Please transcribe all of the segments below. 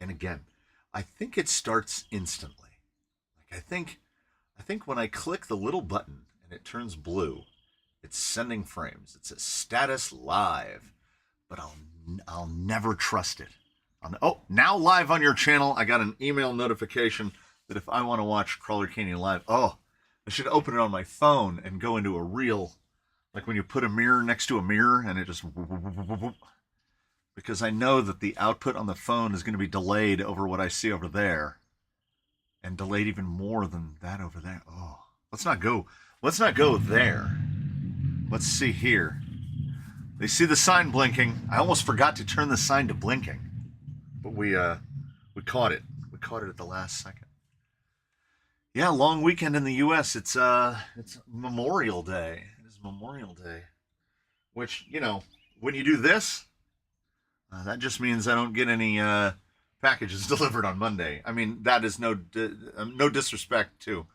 And again, I think it starts instantly. Like I think when I click the little button and it turns blue, it's sending frames. It says status live, but I'll never trust it. Oh, now live on your channel. I got an email notification that if I want to watch Crawler Canyon live, I should open it on my phone and go into a reel, like when you put a mirror next to a mirror and it just, because I know that the output on the phone is going to be delayed over what I see over there, and delayed even more than that over there. Oh, let's not go there. Let's see here. They see the sign blinking. I almost forgot to turn the sign to blinking, but we caught it. We caught it at the last second. Yeah, long weekend in the U.S. It's Memorial Day. It is Memorial Day, which, you know, when you do this, that just means I don't get any packages delivered on Monday. I mean, that is no disrespect to,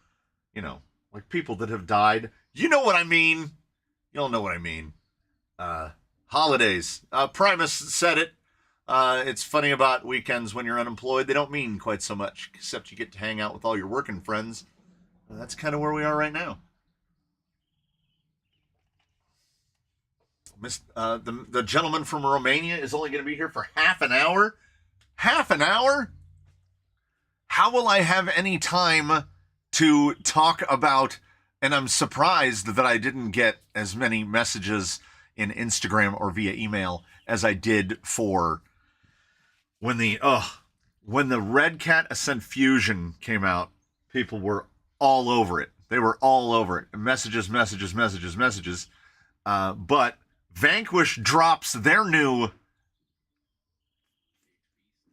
you know, like people that have died. You know what I mean. Y'all know what I mean. Holidays. Primus said it. It's funny about weekends when you're unemployed. They don't mean quite so much, except you get to hang out with all your working friends. That's kind of where we are right now. The gentleman from Romania is only going to be here for half an hour. Half an hour? How will I have any time to talk about? And I'm surprised that I didn't get as many messages in Instagram or via email as I did for when the Redcat Ascent Fusion came out. People were all over it. They were all over it. Messages. But Vanquish drops their new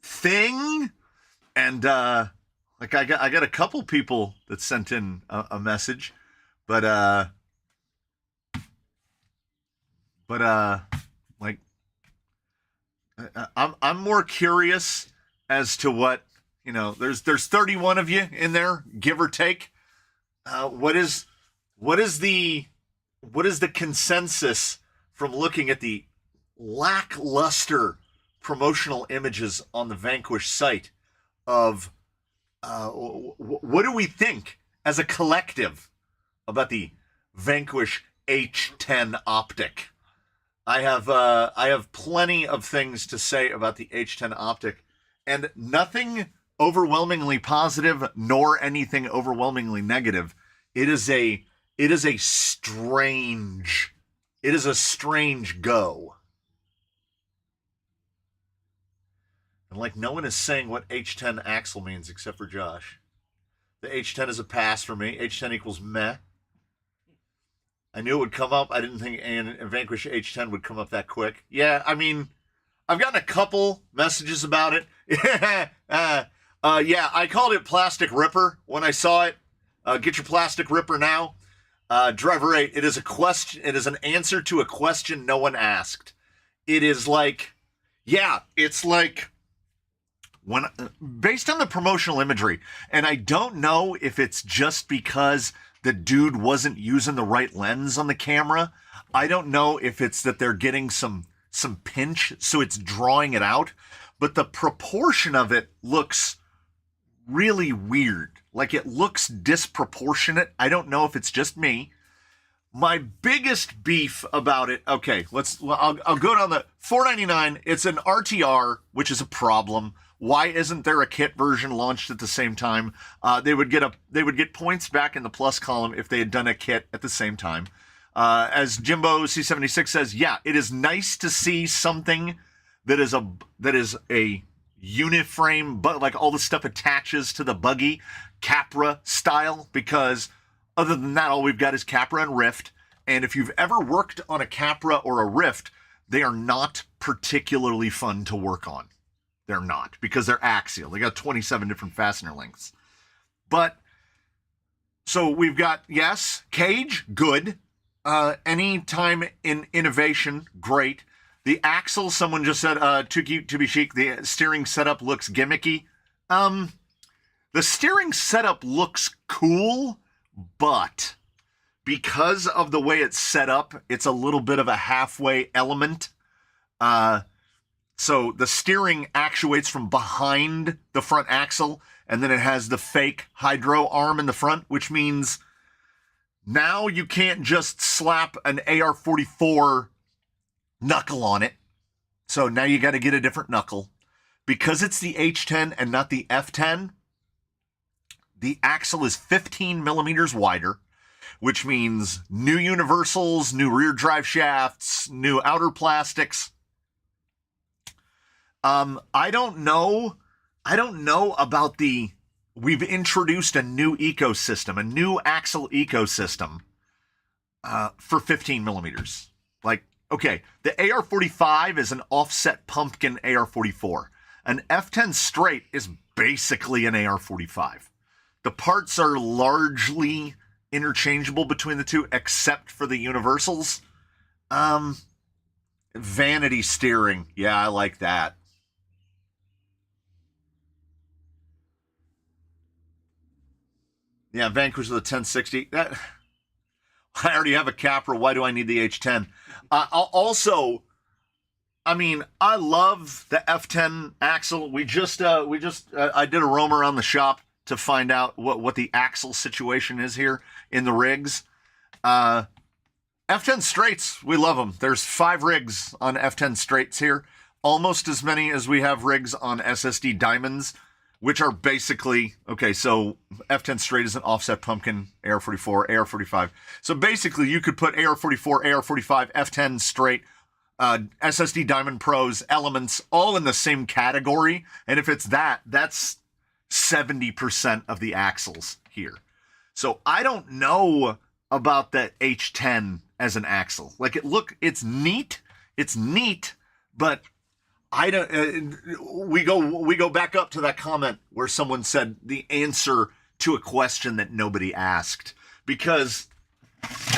thing, and like I got a couple people that sent in a message, but like I'm more curious as to what, you know. There's 31 of you in there, give or take. What is the consensus from looking at the lackluster promotional images on the Vanquish site of what do we think as a collective about the Vanquish H10 optic? I have plenty of things to say about the H10 optic, and nothing overwhelmingly positive nor anything overwhelmingly negative. It is a strange go. And like, no one is saying what H10 Axial means except for Josh. The H10 is a pass for me. H10 equals meh. I knew it would come up. I didn't think a Vanquish H10 would come up that quick. Yeah, I mean, I've gotten a couple messages about it. Yeah, I called it Plastic Ripper when I saw it. Get your Plastic Ripper now. Driver 8, it is a question. It is an answer to a question no one asked. It is like, yeah, it's like, when based on the promotional imagery, and I don't know if it's just because the dude wasn't using the right lens on the camera. I don't know if it's that they're getting some pinch, so it's drawing it out, but the proportion of it looks really weird. Like, it looks disproportionate. I don't know if it's just me. My biggest beef about it, okay, I'll go down the $4.99. It's an RTR, which is a problem. Why isn't there a kit version launched at the same time? They would get points back in the plus column if they had done a kit at the same time. As Jimbo C76 says, yeah, it is nice to see something that is a uniframe, but like all the stuff attaches to the buggy Capra style, because other than that, all we've got is Capra and Rift. And if you've ever worked on a Capra or a Rift, they are not particularly fun to work on. They're not, because they're axial. They got 27 different fastener lengths. But, so we've got, yes, cage, good. Anytime in innovation, great. The axle, someone just said, too cute to be chic. The steering setup looks gimmicky. The steering setup looks cool, but because of the way it's set up, it's a little bit of a halfway element. So the steering actuates from behind the front axle, and then it has the fake hydro arm in the front, which means now you can't just slap an AR-44 knuckle on it. So now you got to get a different knuckle. Because it's the H10 and not the F10, the axle is 15 millimeters wider, which means new universals, new rear drive shafts, new outer plastics. I don't know about we've introduced a new ecosystem, a new axle ecosystem, for 15 millimeters. Like, okay, the AR-45 is an offset pumpkin AR-44. An F10 straight is basically an AR-45. The parts are largely interchangeable between the two, except for the universals. Vanity steering. Yeah, I like that. Yeah, Vanquish with a 1060. I already have a Capra. Why do I need the H10? Also, I mean, I love the F10 axle. I did a roam around the shop to find out what the axle situation is here in the rigs. F10 straights, we love them. There's 5 rigs on F10 straights here, almost as many as we have rigs on SSD diamonds, which are basically, okay, so F10 straight is an offset pumpkin, AR-44, AR-45. So basically you could put AR-44, AR-45, F10 straight, SSD Diamond Pros, Elements, all in the same category. And if it's that's 70% of the axles here. So I don't know about the H10 as an axle. Like, it's neat, but I don't. We go back up to that comment where someone said the answer to a question that nobody asked. Because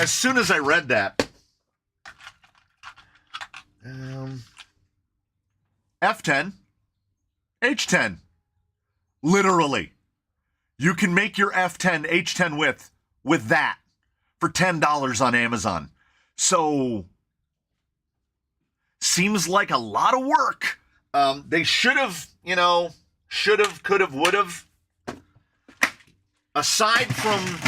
as soon as I read that, F10, H10, literally, you can make your F10 H10 with that for $10 on Amazon. So seems like a lot of work. They should have, could have, would have. Aside from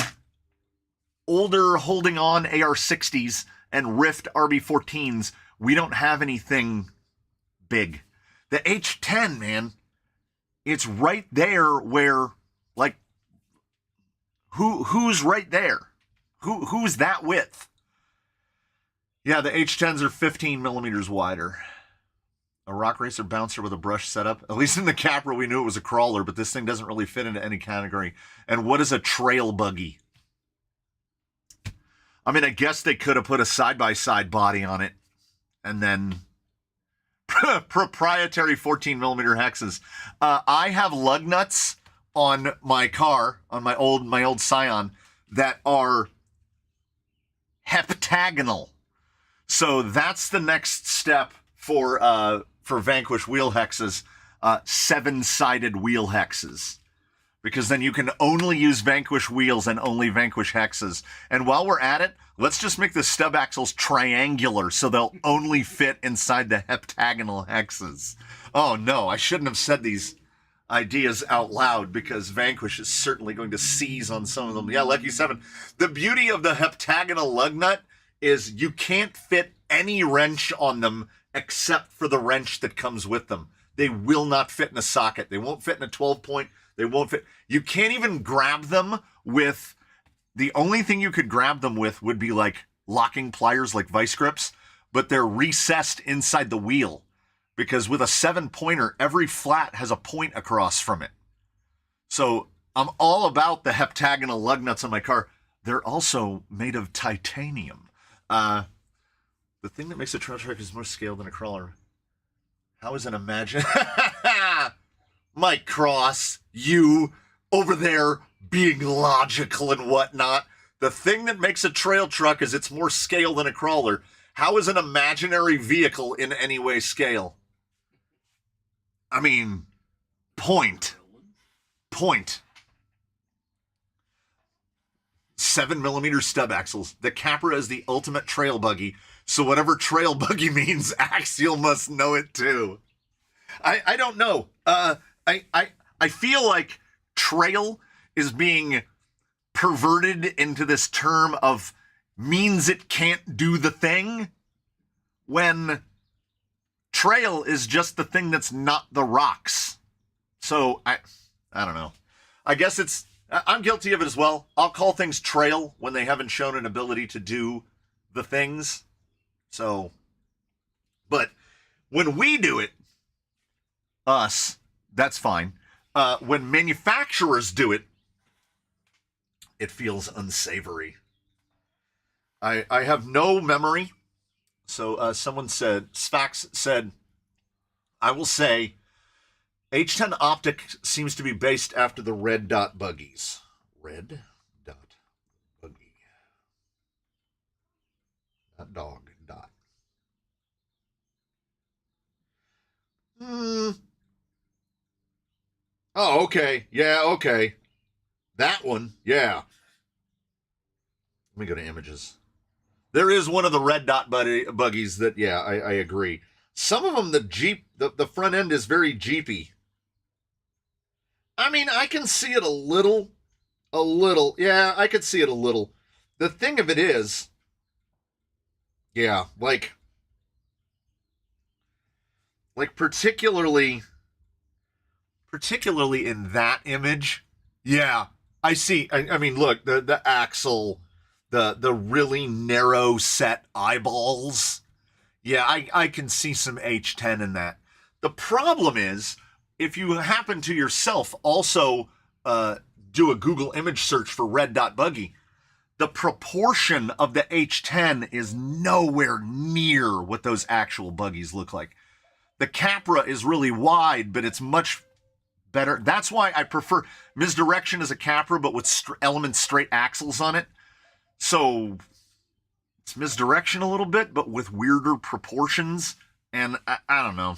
older holding on AR-60s and Rift RB-14s, we don't have anything big. The H10, man, it's right there where, like, who's right there? Who's that width? Yeah, the H10s are 15 millimeters wider. A rock racer bouncer with a brush setup. At least in the Capra, we knew it was a crawler, but this thing doesn't really fit into any category. And what is a trail buggy? I mean, I guess they could have put a side-by-side body on it. And then proprietary 14 millimeter hexes. I have lug nuts on my car, on my old Scion, that are heptagonal. So that's the next step for Vanquish wheel hexes, 7-sided wheel hexes. Because then you can only use Vanquish wheels and only Vanquish hexes. And while we're at it, let's just make the stub axles triangular so they'll only fit inside the heptagonal hexes. Oh no, I shouldn't have said these ideas out loud because Vanquish is certainly going to seize on some of them. Yeah, Lucky 7. The beauty of the heptagonal lug nut is you can't fit any wrench on them except for the wrench that comes with them. They will not fit in a socket. They won't fit in a 12-point. They won't fit. You can't even grab them with, the only thing you could grab them with would be like locking pliers like vice grips, but they're recessed inside the wheel because with a 7-pointer, every flat has a point across from it. So I'm all about the heptagonal lug nuts on my car. They're also made of titanium. The thing that makes a trail truck is more scaled than a crawler. How is an imagine? Mike Cross, you over there being logical and whatnot. The thing that makes a trail truck is it's more scale than a crawler. How is an imaginary vehicle in any way scale? I mean, point. 7 millimeter stub axles. The Capra is the ultimate trail buggy. So whatever trail buggy means, Axial must know it too. I don't know. I feel like trail is being perverted into this term of means it can't do the thing, when trail is just the thing that's not the rocks. So I don't know. I guess I'm guilty of it as well. I'll call things trail when they haven't shown an ability to do the things. So, but when we do it, us, that's fine. When manufacturers do it, it feels unsavory. I have no memory. So someone said, Sfax said, I will say, H10 optic seems to be based after the red dot buggies. Red dot buggy. Not dog, dot. Oh, okay. Yeah, okay. That one, yeah. Let me go to images. There is one of the red dot buggies that, yeah, I agree. Some of them, the front end is very Jeepy. I mean, I can see it a little. Yeah, I could see it a little. The thing of it is, yeah, like particularly in that image, yeah, I see. I mean, look, the Axial, the really narrow set eyeballs. Yeah, I can see some H10 in that. The problem is, if you happen to yourself also do a Google image search for red dot buggy, the proportion of the H10 is nowhere near what those actual buggies look like. The Capra is really wide, but it's much better. That's why I prefer Misdirection as a Capra, but with element straight axles on it. So it's Misdirection a little bit, but with weirder proportions. And I don't know.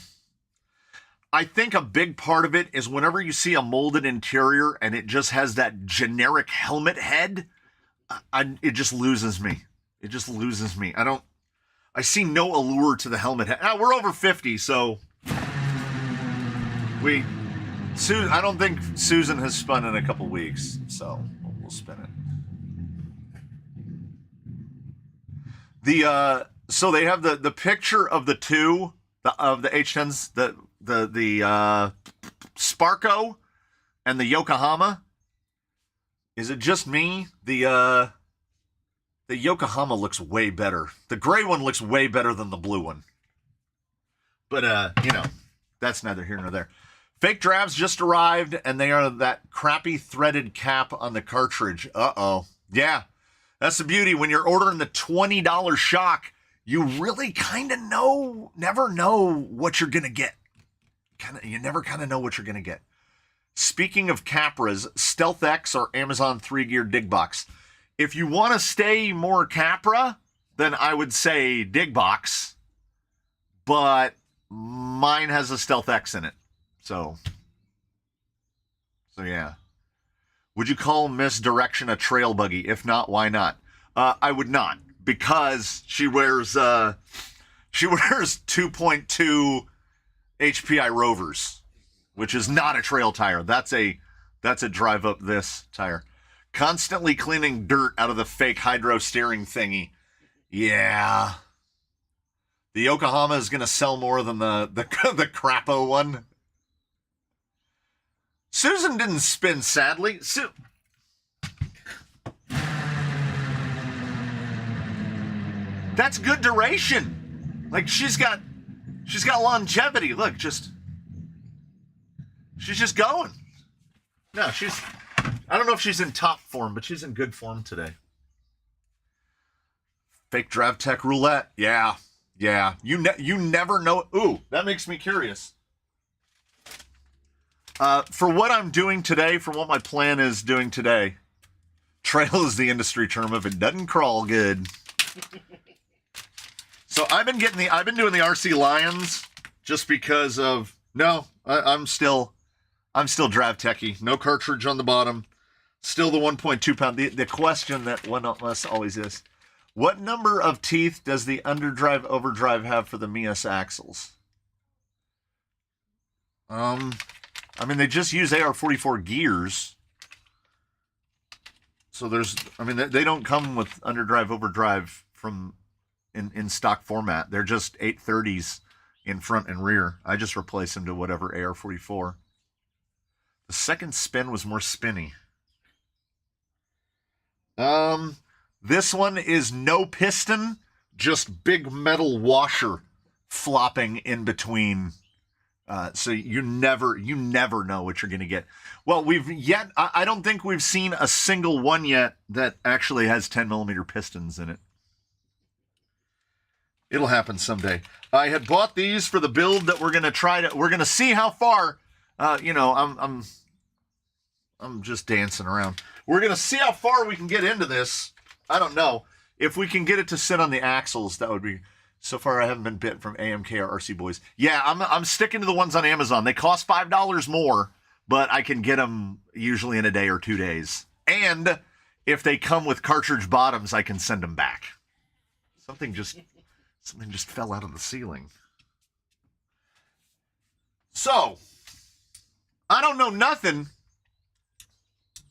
I think a big part of it is whenever you see a molded interior and it just has that generic helmet head, it just loses me. It just loses me. I see no allure to the helmet head. We're over 50, so I don't think Susan has spun in a couple weeks, so we'll spin it. So they have the picture of the two of the H10s, the Sparko and the Yokohama. Is it just me? The Yokohama looks way better. The gray one looks way better than the blue one. But that's neither here nor there. Fake Draves just arrived, and they are that crappy threaded cap on the cartridge. Uh-oh. Yeah, that's the beauty. When you're ordering the $20 shock, you really kind of never know what you're going to get. You never kind of know what you're going to get. Speaking of Capras, Stealth X or Amazon 3-gear dig box. If you want to stay more Capra, then I would say dig box. But mine has a Stealth X in it. So yeah. Would you call Misdirection a trail buggy? If not, why not? I would not, because she wears 2.2 HPI Rovers, which is not a trail tire. That's a drive up this tire. Constantly cleaning dirt out of the fake hydro steering thingy. Yeah. The Yokohama is going to sell more than the Crapo one. Susan didn't spin, sadly. That's good duration. Like, she's got longevity. Look, she's just going. No, I don't know if she's in top form, but she's in good form today. Fake Drive Tech Roulette. Yeah. You never know. Ooh, that makes me curious. For what I'm doing today, for what my plan is doing today, trail is the industry term if it doesn't crawl good. So I've been doing the RC Lions just because of I'm still Drive Techie. No cartridge on the bottom. Still the 1.2 pound. The question that one of us always is, what number of teeth does the underdrive overdrive have for the Mias axles? I mean, they just use AR-44 gears. So there's, I mean, they don't come with underdrive, overdrive from in stock format. They're just 830s in front and rear. I just replace them to whatever AR-44. The second spin was more spinny. This one is no piston, just big metal washer flopping in between. So you never know what you're going to get. Well, I don't think we've seen a single one yet that actually has 10 millimeter pistons in it. It'll happen someday. I had bought these for the build that we're going to see how far, I'm just dancing around. We're going to see how far we can get into this. I don't know. If we can get it to sit on the axles, that would be... So far, I haven't been bit from AMK or RC Boys. Yeah, I'm sticking to the ones on Amazon. They cost $5 more, but I can get them usually in a day or 2 days. And if they come with cartridge bottoms, I can send them back. Something just fell out of the ceiling. So, I don't know nothing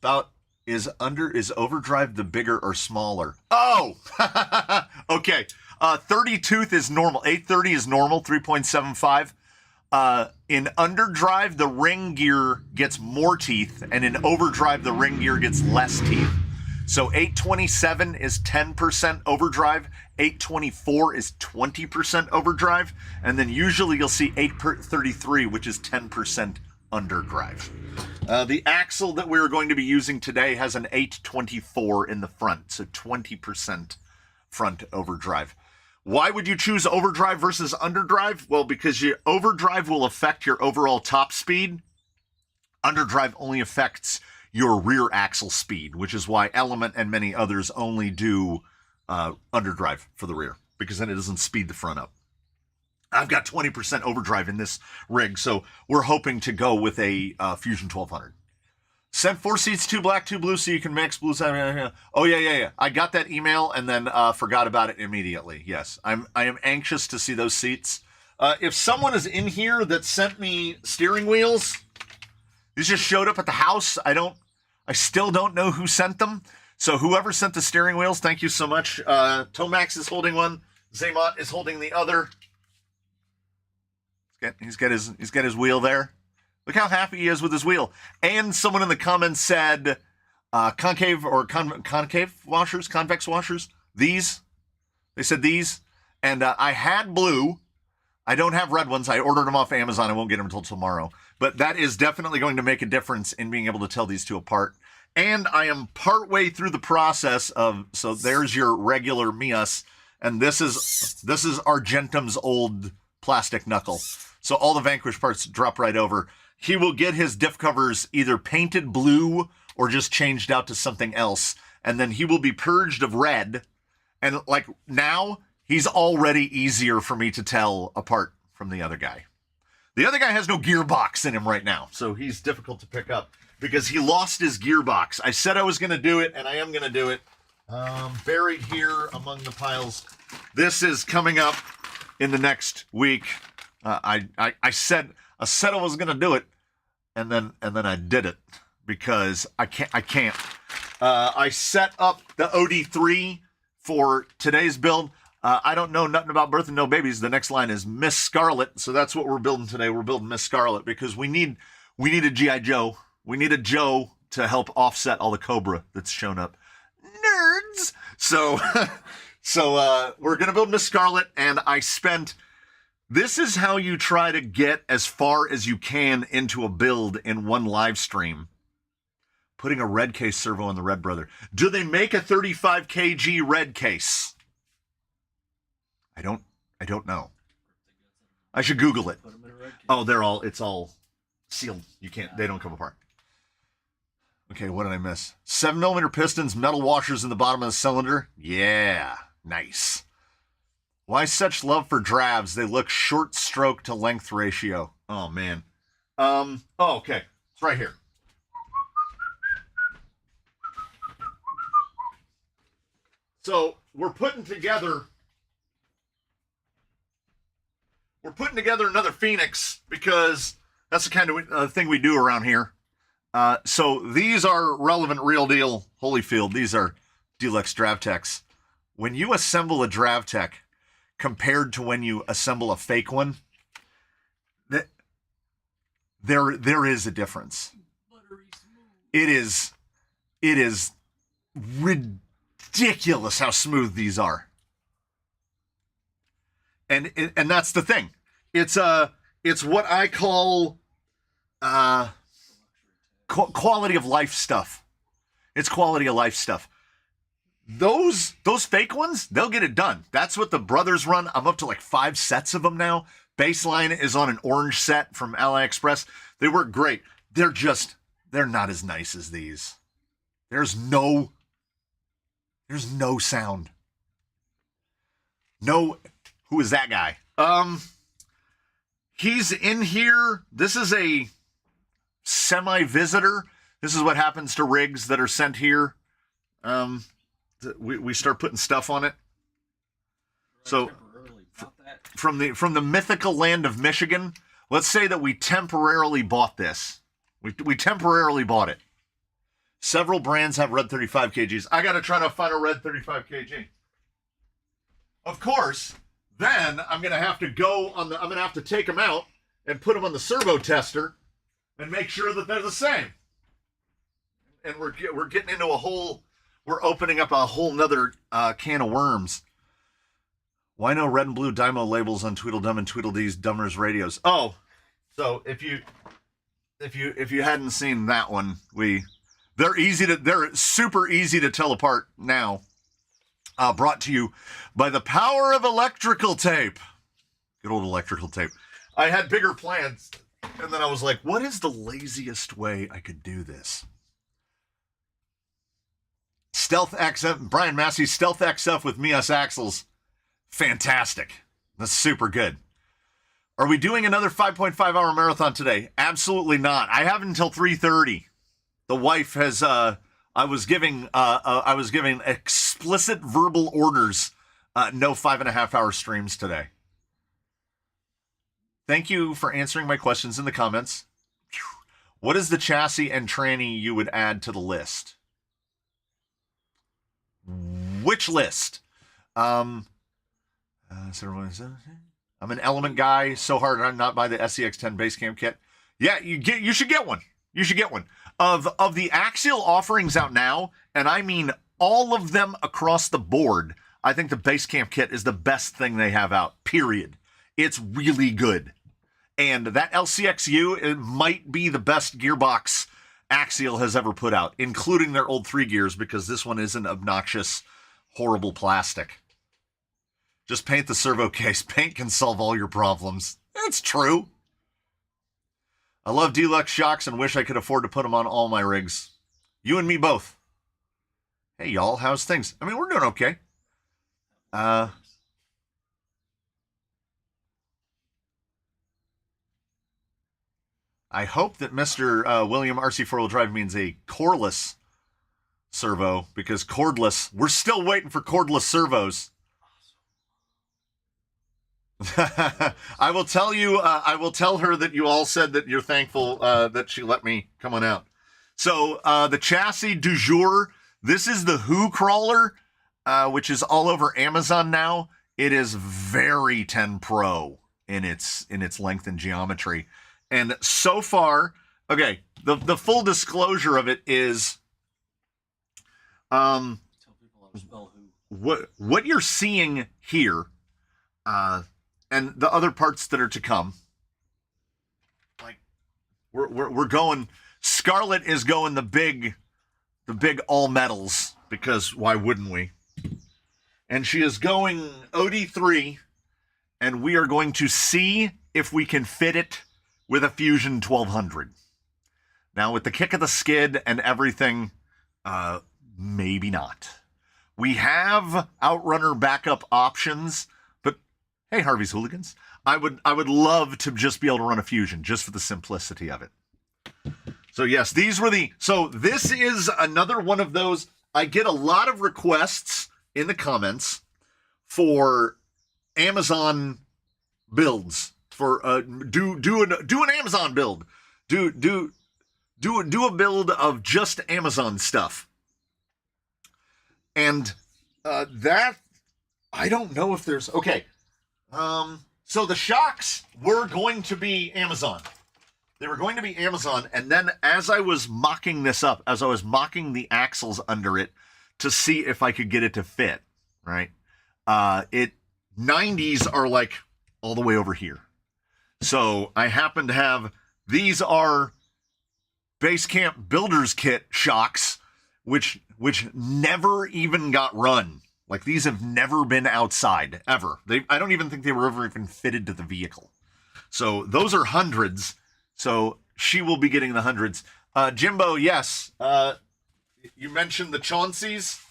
about is overdrive the bigger or smaller? Oh, okay. 30 tooth is normal. 830 is normal. 3.75. In underdrive, the ring gear gets more teeth, and in overdrive, the ring gear gets less teeth. So 827 is 10% overdrive. 824 is 20% overdrive, and then usually you'll see 833, which is 10% underdrive. The axle that we're going to be using today has an 824 in the front, so 20% front overdrive. Why would you choose overdrive versus underdrive? Well, because your overdrive will affect your overall top speed. Underdrive only affects your rear axle speed, which is why Element and many others only do underdrive for the rear, because then it doesn't speed the front up. I've got 20% overdrive in this rig, so we're hoping to go with a Fusion 1200. Sent 4 seats, 2 black, 2 blue, so you can mix blue side. Oh, yeah. I got that email and then forgot about it immediately. Yes, I am anxious to see those seats. If someone is in here that sent me steering wheels, these just showed up at the house. I still don't know who sent them. So whoever sent the steering wheels, thank you so much. Tomax is holding one. Zaymot is holding the other. He's got his wheel there. Look how happy he is with his wheel. And someone in the comments said concave or concave washers, convex washers. These. They said these. And I had blue. I don't have red ones. I ordered them off Amazon. I won't get them until tomorrow. But that is definitely going to make a difference in being able to tell these two apart. And I am partway through the process of, so there's your regular Mias. And this is Argentum's old plastic knuckle. So all the Vanquish parts drop right over. He will get his diff covers either painted blue or just changed out to something else. And then he will be purged of red. And like now, he's already easier for me to tell apart from the other guy. The other guy has no gearbox in him right now. So he's difficult to pick up because he lost his gearbox. I said I was going to do it, and I am going to do it. Buried here among the piles. This is coming up in the next week. I said I was gonna do it, and then I did it because I can't. I set up the OD3 for today's build. I don't know nothing about birth and no babies. The next line is Miss Scarlet, so that's what we're building today. We're building Miss Scarlet because we need a GI Joe. We need a Joe to help offset all the Cobra that's shown up. Nerds. So we're gonna build Miss Scarlet, and I spent. This is how you try to get as far as you can into a build in one live stream. Putting a red case servo on the Red Brother. Do they make a 35 kg red case? I don't know. I should Google it. Oh, it's all sealed. They don't come apart. Okay, what did I miss? 7mm pistons, metal washers in the bottom of the cylinder. Yeah, nice. Why such love for Draves? They look short stroke to length ratio. Oh, man. Okay. It's right here. So we're putting together another Phoenix because That's the kind of thing we do around here. So these are relevant real deal Holyfield. These are Deluxe Dravtechs. When you assemble a Dravtech compared to when you assemble a fake one, there is a difference. It is ridiculous how smooth these are. And that's the thing. It's what I call quality of life stuff. It's quality of life stuff. Those fake ones, they'll get it done. That's what the brothers run. I'm up to like 5 sets of them now. Baseline is on an orange set from AliExpress. They work great. They're not as nice as these. There's no sound. No, who is that guy? He's in here. This is a semi-visitor. This is what happens to rigs that are sent here. We start putting stuff on it. So from the mythical land of Michigan, let's say that we temporarily bought this. We temporarily bought it. Several brands have red 35 kgs. I got to try to find a red 35 kg. Of course, then I'm going to have to I'm going to have to take them out and put them on the servo tester and make sure that they're the same. And we're getting into we're opening up a whole nother can of worms. Why no red and blue Dymo labels on Tweedledum and Tweedledee's Dummers radios? Oh, so if you hadn't seen that one, they're super easy to tell apart now. Brought to you by the power of electrical tape. Good old electrical tape. I had bigger plans, and then I was like, what is the laziest way I could do this? Stealth XF, Brian Massey, Stealth XF with Mias axles. Fantastic. That's super good. Are we doing another 5.5 hour marathon today? Absolutely not. I have until 3:30. The wife has, I was giving explicit verbal orders, no 5.5 hour streams today. Thank you for answering my questions in the comments. What is the chassis and tranny you would add to the list? Which list? I'm an Element guy. So hard I'm not buy the SCX10 base camp kit. Yeah, you should get one. You should get one. Of the Axial offerings out now, and I mean all of them across the board, I think the base camp kit is the best thing they have out, period. It's really good. And that LCXU, it might be the best gearbox Axial has ever put out, including their old 3 gears, because this one isn't obnoxious, horrible plastic. Just paint the servo case. Paint can solve all your problems. It's true. I love deluxe shocks and wish I could afford to put them on all my rigs. You and me both. Hey, y'all, how's things? I mean, we're doing okay. I hope that Mr. William RC4-wheel drive means a cordless servo, because cordless, we're still waiting for cordless servos. I will tell you, I will tell her that you all said that you're thankful that she let me come on out. So the chassis du jour, this is the Who Crawler, which is all over Amazon now. It is very 10 Pro in its length and geometry. And so far, okay, the full disclosure of it is what you're seeing here, and the other parts that are to come, like we're going, Scarlet is going the big all metals, because why wouldn't we? And she is going OD3, and we are going to see if we can fit it with a Fusion 1200. Now, with the kick of the skid and everything, maybe not. We have Outrunner backup options, but hey, Harvey's Hooligans, I would love to just be able to run a Fusion, just for the simplicity of it. So yes, so this is another one of those. I get a lot of requests in the comments for Amazon builds. for do an Amazon build. Do a build of just Amazon stuff. And that, I don't know if there's, okay. So the shocks were going to be Amazon. They were going to be Amazon, and then as I was mocking this up, as I was mocking the axles under it to see if I could get it to fit, right? 90s are like all the way over here. So I happen to have, these are Basecamp Builder's Kit shocks, which never even got run. Like, these have never been outside, ever. I don't even think they were ever even fitted to the vehicle. So those are hundreds. So she will be getting the hundreds. Jimbo, yes. You mentioned the Chaunceys.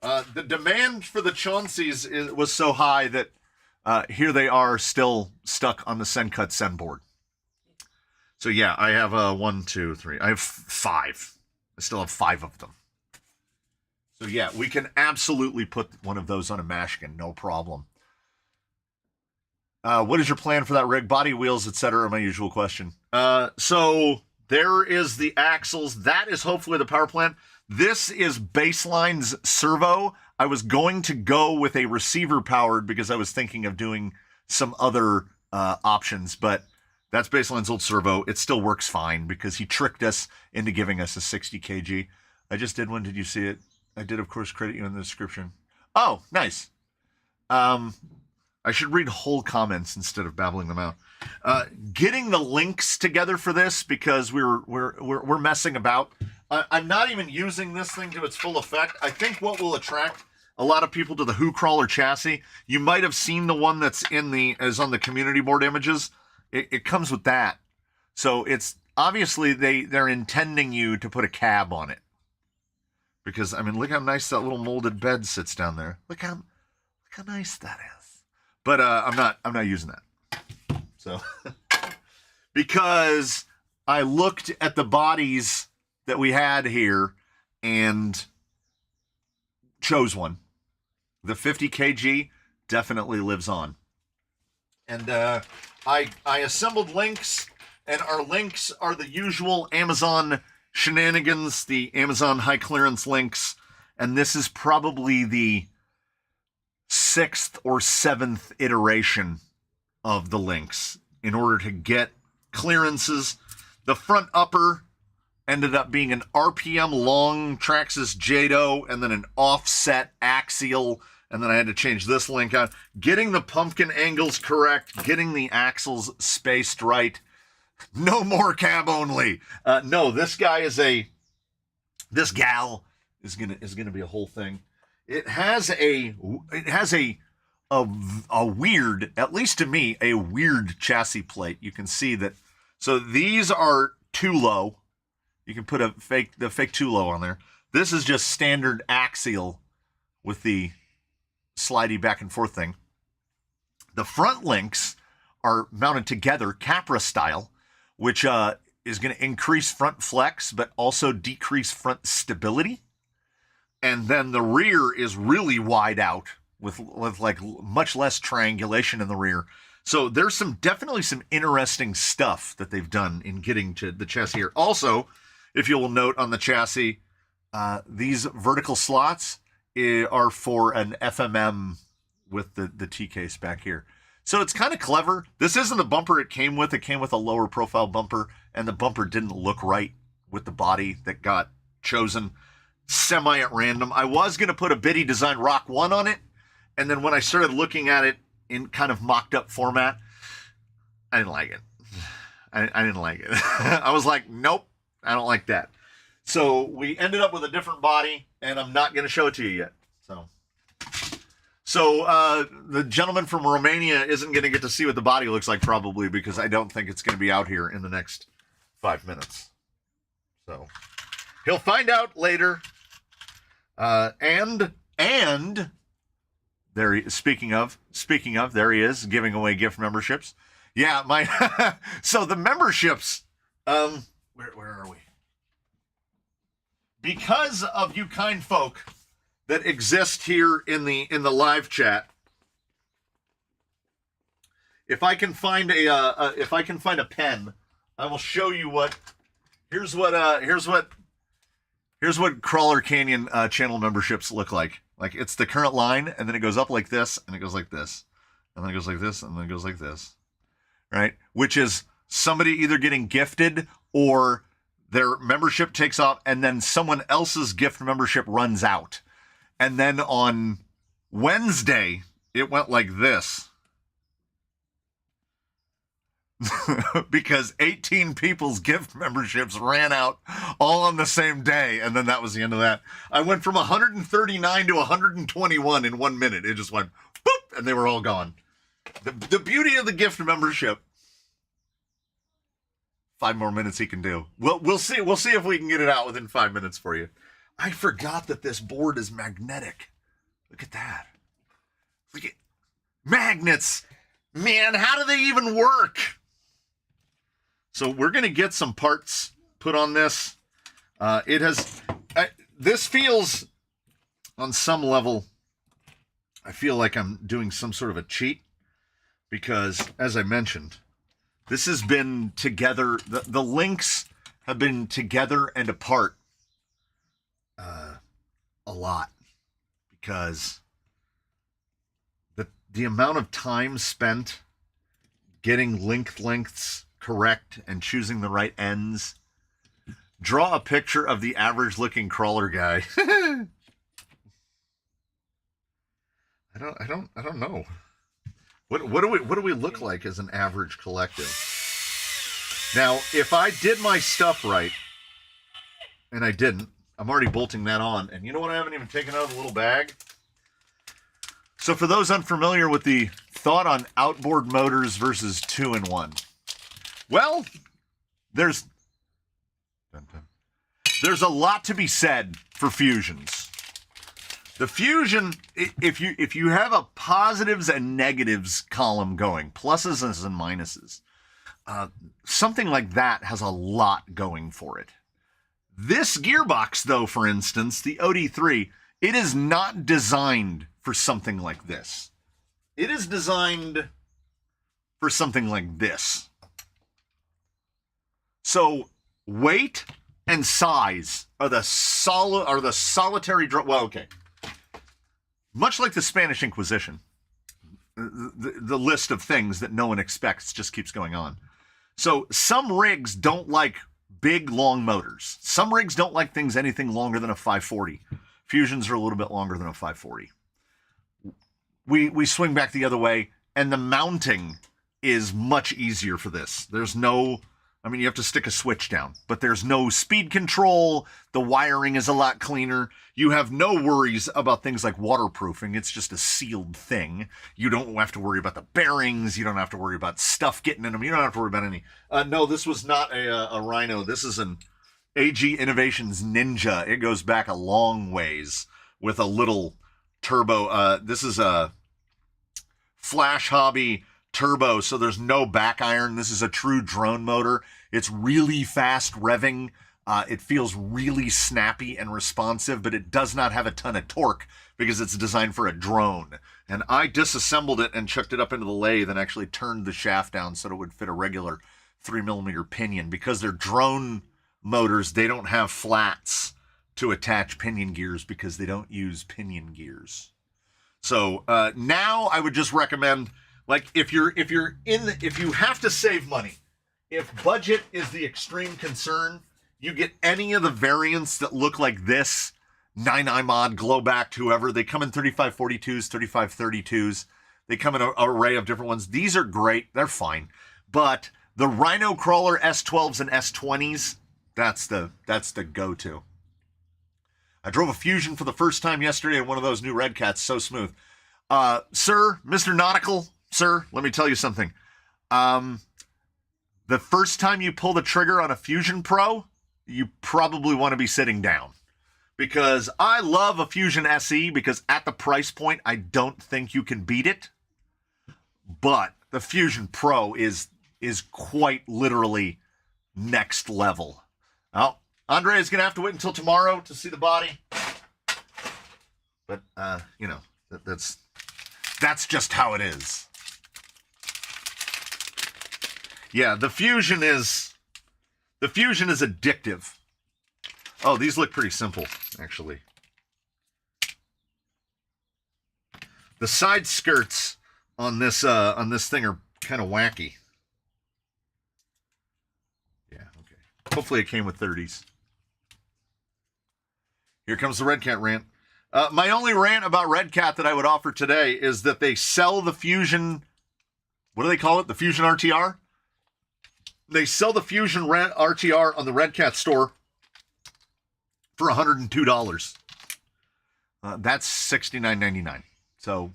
The demand for the Chaunceys was so high that here they are still stuck on the Send Cut Send board. So yeah, I have 1, 2, 3. I have 5. I still have 5 of them. So yeah, we can absolutely put one of those on a Mashkin, no problem. What is your plan for that rig? Body, wheels, etc. My usual question. So there is the axles. That is hopefully the power plant. This is Baseline's servo. I was going to go with a receiver powered because I was thinking of doing some other options, but that's Baseline's old servo. It still works fine because he tricked us into giving us a 60 kg. I just did one. Did you see it? I did, of course, credit you in the description. Oh, nice. I should read whole comments instead of babbling them out. Getting the links together for this because we're messing about. I'm not even using this thing to its full effect. I think what will attract a lot of people to the Who Crawler chassis. You might have seen the one that's on the community board images. It comes with that, so it's obviously they're intending you to put a cab on it. Because I mean, look how nice that little molded bed sits down there. Look how nice that is. But I'm not using that. So because I looked at the bodies that we had here and chose one. The 50 kg definitely lives on. And I assembled links, and our links are the usual Amazon shenanigans, the Amazon high clearance links, and this is probably the 6th or 7th iteration of the links in order to get clearances. The front upper ended up being an RPM long Traxxas Jado and then an offset Axial, and then I had to change this link out. Getting the pumpkin angles correct, getting the axles spaced right. No more cab only. No, this gal is gonna be a whole thing. It has a weird, at least to me, a weird chassis plate. You can see that. So these are too low. You can put the fake too low on there. This is just standard Axial with the slidey back and forth thing. The front links are mounted together Capra style, which is going to increase front flex, but also decrease front stability. And then the rear is really wide out with like much less triangulation in the rear. So there's definitely some interesting stuff that they've done in getting to the chassis here. Also, if you will note on the chassis, these vertical slots are for an FMM with the T-case back here. So it's kind of clever. This isn't the bumper it came with. It came with a lower profile bumper, and the bumper didn't look right with the body that got chosen semi at random. I was going to put a Biddy Design Rock 1 on it, and then when I started looking at it in kind of mocked up format, I didn't like it. I didn't like it. I was like, nope, I don't like that. So we ended up with a different body, and I'm not going to show it to you yet. So the gentleman from Romania isn't going to get to see what the body looks like probably because I don't think it's going to be out here in the next 5 minutes. So he'll find out later. And there he, speaking of, there he is giving away gift memberships. Yeah, so the memberships, where are we? Because of you kind folk that exist here in the live chat, If I can find a pen, I will show you what. Here's what Crawler Canyon channel memberships look like. Like, it's the current line, and then it goes up like this, and it goes like this, and then it goes like this, and then it goes like this, right? Which is somebody either getting gifted or their membership takes off, and then someone else's gift membership runs out. And then on Wednesday, it went like this. Because 18 people's gift memberships ran out all on the same day, and then that was the end of that. I went from 139 to 121 in 1 minute. It just went boop, and they were all gone. The beauty of the gift membership. 5 more minutes he can do. We'll see. We'll see if we can get it out within 5 minutes for you. I forgot that this board is magnetic. Look at that. Look at magnets. Man, how do they even work? So we're going to get some parts put on this. This feels, on some level, I feel like I'm doing some sort of a cheat. Because, as I mentioned, this has been together. The links have been together and apart a lot. Because the amount of time spent getting lengths correct and choosing the right ends. Draw a picture of the average looking crawler guy. I don't know. What do we look like as an average collective? Now, if I did my stuff right, and I didn't, I'm already bolting that on. And you know what I haven't even taken out of the little bag? So for those unfamiliar with the thought on outboard motors versus 2-in-1, well, there's a lot to be said for fusions. The fusion, if you have a positives and negatives column going, pluses and minuses, something like that has a lot going for it. This gearbox, though, for instance, the OD3, it is not designed for something like this. It is designed for something like this. So weight and size are the solitary well, okay. Much like the Spanish Inquisition, the list of things that no one expects just keeps going on. So some rigs don't like big, long motors. Some rigs don't like things anything longer than a 540. Fusions are a little bit longer than a 540. We swing back the other way, and the mounting is much easier for this. There's no, I mean, you have to stick a switch down, but there's no speed control. The wiring is a lot cleaner. You have no worries about things like waterproofing. It's just a sealed thing. You don't have to worry about the bearings. You don't have to worry about stuff getting in them. You don't have to worry about any. No, this was not a Rhino. This is an AG Innovations Ninja. It goes back a long ways with a little turbo. This is a Flash Hobby turbo, so there's no back iron. This is a true drone motor. It's really fast revving. It feels really snappy and responsive, but it does not have a ton of torque because it's designed for a drone. And I disassembled it and chucked it up into the lathe and actually turned the shaft down so that it would fit a regular 3mm pinion. Because they're drone motors, they don't have flats to attach pinion gears because they don't use pinion gears. So now I would just recommend, like, if you have to save money, if budget is the extreme concern, you get any of the variants that look like this, 9i Mod, Glowback, whoever. They come in 3542s, 3532s. They come in an array of different ones. These are great. They're fine. But the Rhino Crawler S12s and S20s, that's the go-to. I drove a Fusion for the first time yesterday in one of those new Redcats. So smooth. Sir, Mr. Nautical, sir, let me tell you something. The first time you pull the trigger on a Fusion Pro, you probably want to be sitting down. Because I love a Fusion SE because at the price point, I don't think you can beat it. But the Fusion Pro is quite literally next level. Well, Andre is going to have to wait until tomorrow to see the body. But, you know, that's just how it is. Yeah, the Fusion is addictive. Oh, these look pretty simple, actually. The side skirts on this thing are kind of wacky. Yeah, okay. Hopefully it came with 30s. Here comes the Redcat rant. My only rant about Redcat that I would offer today is that they sell the Fusion, what do they call it? The Fusion RTR? They sell the Fusion RTR on the Redcat store for $102. That's $69.99. So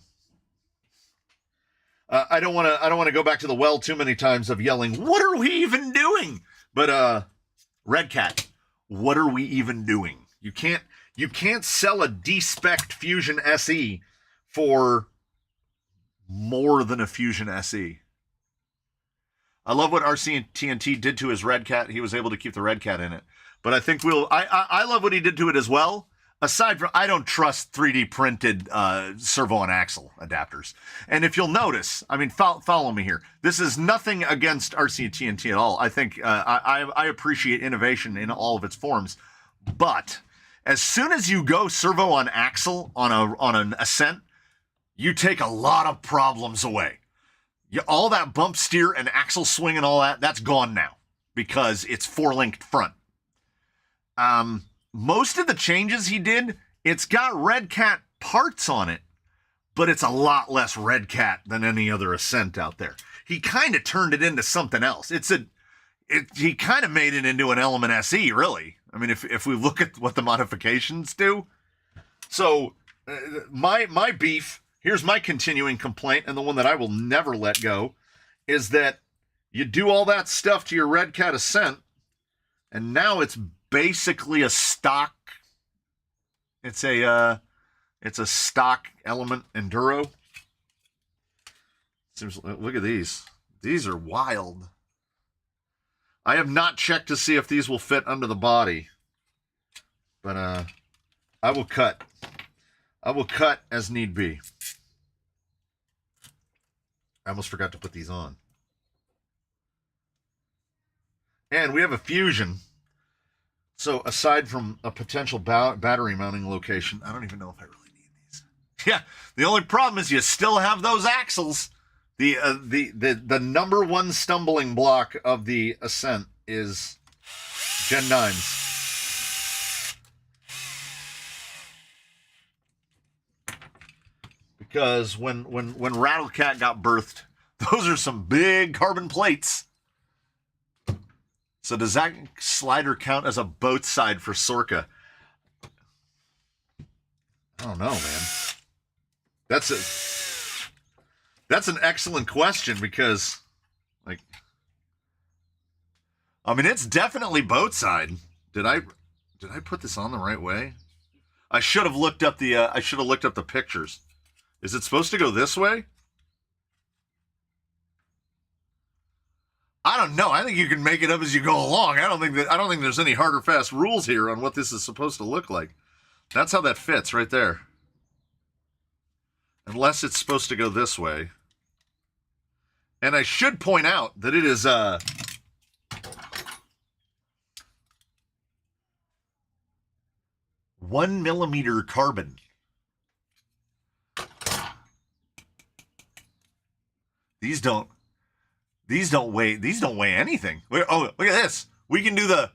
I don't want to go back to the well too many times of yelling, "What are we even doing?" But Redcat, what are we even doing? You can't sell a de-spec'd Fusion SE for more than a Fusion SE. I love what RCTNT did to his Redcat. He was able to keep the Redcat in it. But I think I love what he did to it as well. Aside from, I don't trust 3D printed servo and axle adapters. And if you'll notice, I mean, follow me here. This is nothing against RCTNT at all. I think I appreciate innovation in all of its forms. But as soon as you go servo on axle on an Ascent, you take a lot of problems away. All that bump steer and axle swing and all that, that's gone now because it's 4-linked front. Most of the changes he did, it's got Redcat parts on it, but it's a lot less Redcat than any other Ascent out there. He kind of turned it into something else. He kind of made it into an Element SE, really. I mean, if we look at what the modifications do. So my beef, here's my continuing complaint, and the one that I will never let go, is that you do all that stuff to your Redcat Ascent, and now it's basically a stock. It's a stock Element Enduro. Look at these. These are wild. I have not checked to see if these will fit under the body, but I will cut. I will cut as need be. I almost forgot to put these on. And we have a Fusion. So aside from a potential battery mounting location, I don't even know if I really need these. Yeah, the only problem is you still have those axles. The number one stumbling block of the Ascent is Gen 9s. Because when Rattlecat got birthed, those are some big carbon plates. So does that slider count as a boat side for Sorka? I don't know, man. That's an excellent question because, like, I mean, it's definitely boat side. Did I put this on the right way? I should have looked up the pictures. Is it supposed to go this way? I don't know. I think you can make it up as you go along. I don't think there's any hard or fast rules here on what this is supposed to look like. That's how that fits right there. Unless it's supposed to go this way. And I should point out that it is 1 millimeter carbon. These don't weigh anything. Oh, look at this. We can do the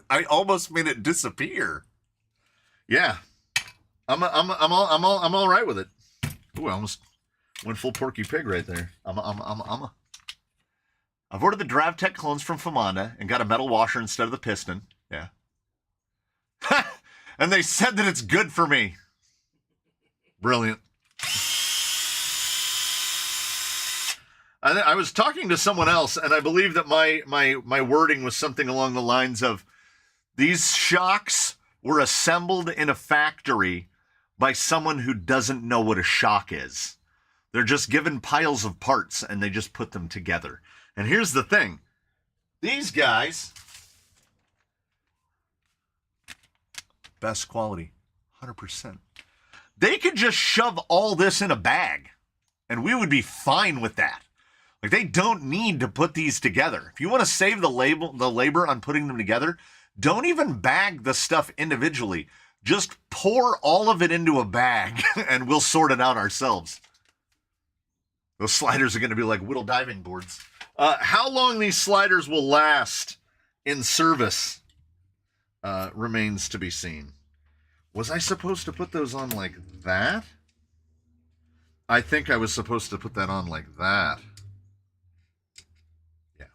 I almost made it disappear. Yeah. I'm all right with it. Ooh, I almost went full Porky Pig right there. I've ordered the Drave Tech clones from Famanda and got a metal washer instead of the piston. Yeah. And they said that it's good for me. Brilliant. I was talking to someone else, and I believe that my wording was something along the lines of, these shocks were assembled in a factory by someone who doesn't know what a shock is. They're just given piles of parts, and they just put them together. And here's the thing. These guys, best quality, 100%. They could just shove all this in a bag. And we would be fine with that. Like, they don't need to put these together. If you want to save the labor on putting them together, don't even bag the stuff individually. Just pour all of it into a bag and we'll sort it out ourselves. Those sliders are going to be like whittle diving boards. How long these sliders will last in service remains to be seen. Was I supposed to put those on like that? I think I was supposed to put that on like that. Yeah.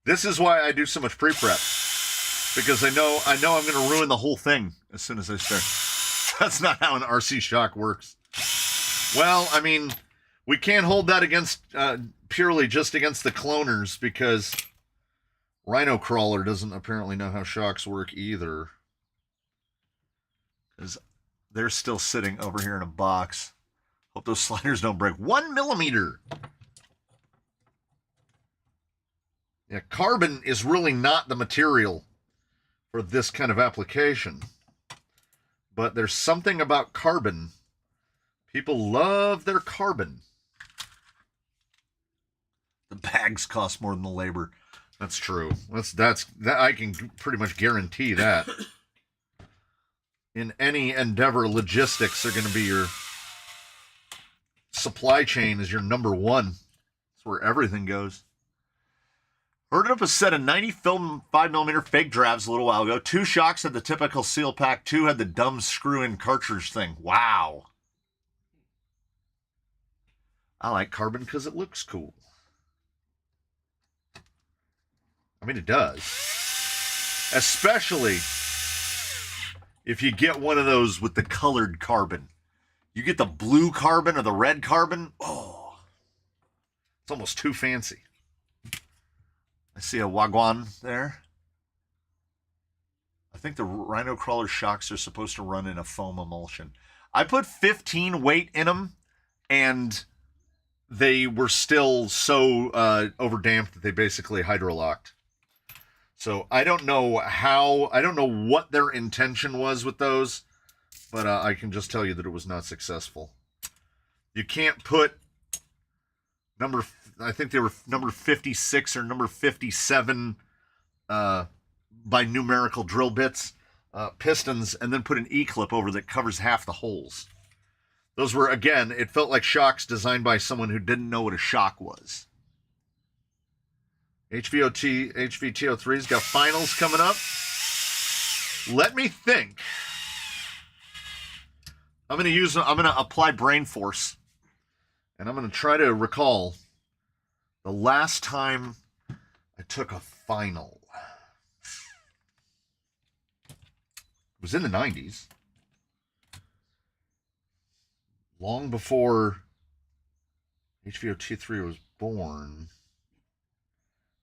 This is why I do so much pre-prep. Because I know I'm going to ruin the whole thing as soon as I start. That's not how an RC shock works. Well, I mean, we can't hold that against purely just against the cloners because Rhino Crawler doesn't apparently know how shocks work either. Because they're still sitting over here in a box. Hope those sliders don't break. 1 millimeter. Yeah, carbon is really not the material for this kind of application. But there's something about carbon. People love their carbon. The bags cost more than the labor. That's true. That I can pretty much guarantee that. In any endeavor, logistics are going to be your supply chain is your number one. That's where everything goes. Ordered up a set of 90 film 5mm fake Draves a little while ago. 2 shocks had the typical seal pack. 2 had the dumb screw-in cartridge thing. Wow. I like carbon because it looks cool. I mean, it does. Especially if you get one of those with the colored carbon. You get the blue carbon or the red carbon. Oh, it's almost too fancy. I see a Wagwan there. I think the Rhino Crawler shocks are supposed to run in a foam emulsion. I put 15 weight in them, and they were still so overdamped that they basically hydrolocked. So I don't know what their intention was with those, but I can just tell you that it was not successful. You can't put I think they were number 56 or number 57 by numerical drill bits, pistons, and then put an E-clip over that covers half the holes. Those were, again, it felt like shocks designed by someone who didn't know what a shock was. HVTO3's got finals coming up. Let me think. I'm going to apply brain force, and I'm going to try to recall the last time I took a final. It was in the 90s. Long before HVOT3 was born.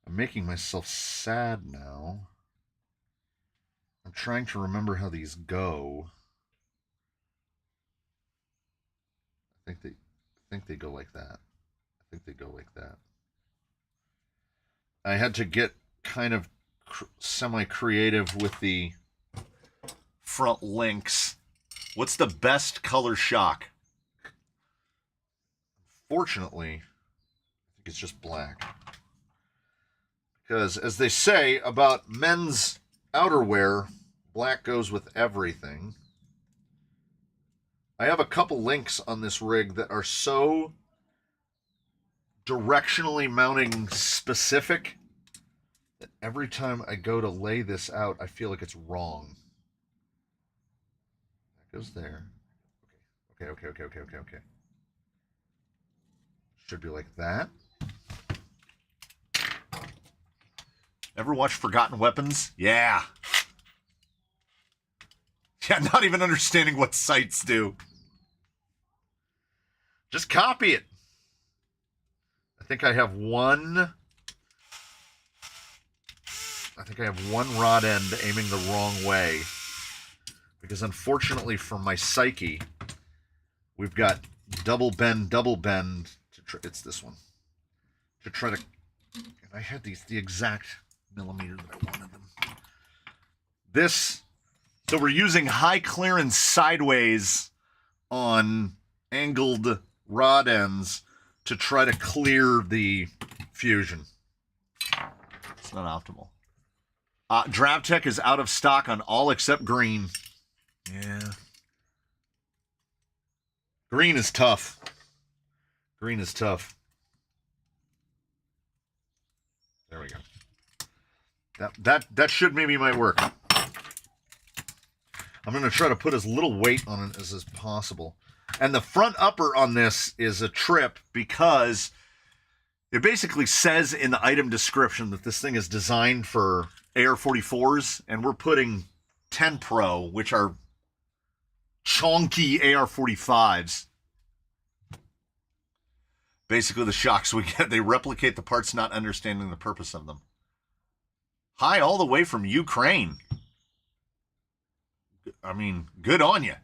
I'm making myself sad now. I'm trying to remember how these go. I think they go like that. I had to get kind of semi-creative with the front links. What's the best color shock? Fortunately, I think it's just black. Because, as they say about men's outerwear, black goes with everything. I have a couple links on this rig that are so directionally mounting specific that every time I go to lay this out, I feel like it's wrong. That goes there. Okay. Should be like that. Ever watch Forgotten Weapons? Yeah. Yeah, not even understanding what sights do. Just copy it. I think I have one rod end aiming the wrong way. Because unfortunately for my psyche, we've got double bend. It's this one. To try to... And I had the exact millimeter that I wanted them. So we're using high clearance sideways on angled rod ends to try to clear the fusion. It's not optimal. DraveTech is out of stock on all except green. Yeah. Green is tough. Green is tough. There we go. That should maybe might work. I'm going to try to put as little weight on it as possible. And the front upper on this is a trip because it basically says in the item description that this thing is designed for AR-44s, and we're putting 10 Pro, which are chonky AR-45s. Basically, the shocks we get, they replicate the parts, not understanding the purpose of them. Hi, all the way from Ukraine. I mean, good on you.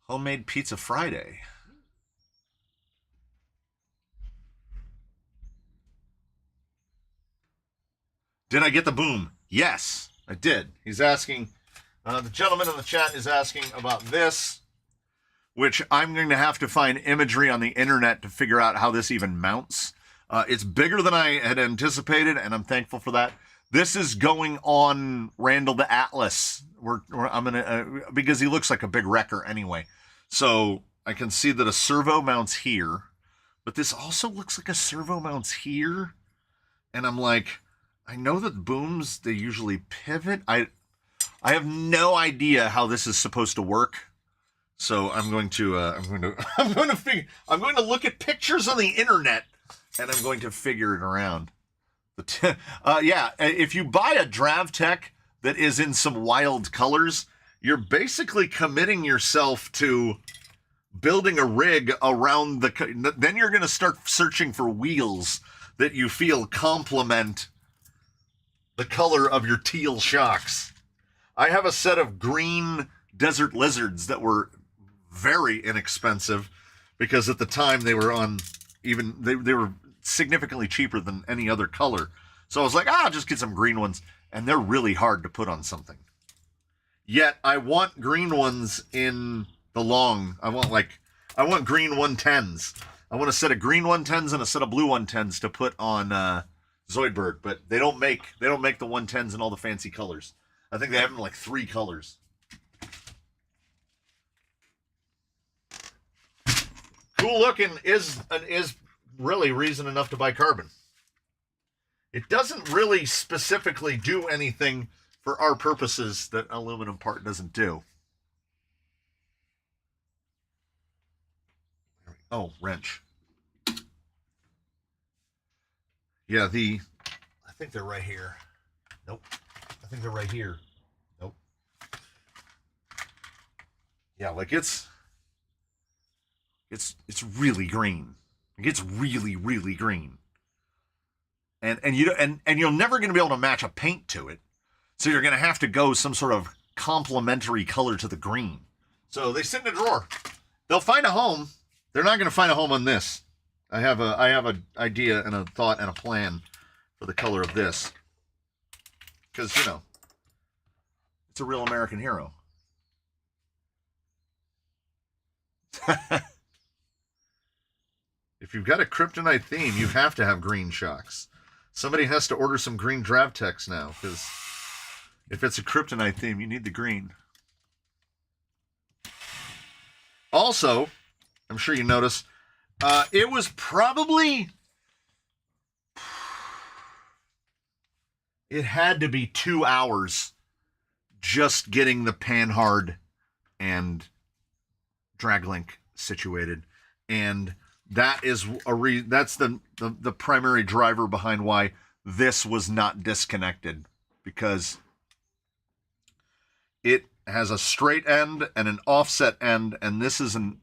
Homemade Pizza Friday. Did I get the boom? Yes, I did. He's asking, the gentleman in the chat is asking about this, which I'm going to have to find imagery on the internet to figure out how this even mounts. It's bigger than I had anticipated, and I'm thankful for that. This is going on Randall the Atlas. I'm gonna because he looks like a big wrecker anyway. So I can see that a servo mounts here, but this also looks like a servo mounts here, and I'm like, I know that booms, they usually pivot. I have no idea how this is supposed to work. So I'm going to look at pictures on the internet, and I'm going to figure it around. Yeah, if you buy a DraveTech that is in some wild colors, you're basically committing yourself to building a rig around the. Then you're going to start searching for wheels that you feel complement the color of your teal shocks. I have a set of green Desert Lizards that were very inexpensive because at the time they were on they were significantly cheaper than any other color. So I was like, I'll just get some green ones, and they're really hard to put on something. Yet I want green ones in the long. I want green 110s. I want a set of green 110s and a set of blue 110s to put on Zoidberg, but they don't make the 110s in all the fancy colors. I think they have them in like 3 colors. Cool looking is really reason enough to buy carbon. It doesn't really specifically do anything for our purposes that aluminum part doesn't do. Oh, wrench. Yeah, I think they're right here. Nope. I think they're right here. Nope. Yeah, like it's really green. Like it's really, really green. And you're never going to be able to match a paint to it. So you're going to have to go some sort of complementary color to the green. So they sit in a drawer. They'll find a home. They're not going to find a home on this. I have an idea and a thought and a plan for the color of this. Because, it's a real American hero. If you've got a kryptonite theme, you have to have green shocks. Somebody has to order some green DraveTechs now, because if it's a kryptonite theme, you need the green. Also, I'm sure you noticed, it was probably... It had to be 2 hours just getting the Panhard and Draglink situated. And that is that's the primary driver behind why this was not disconnected, because it has a straight end and an offset end, and this is a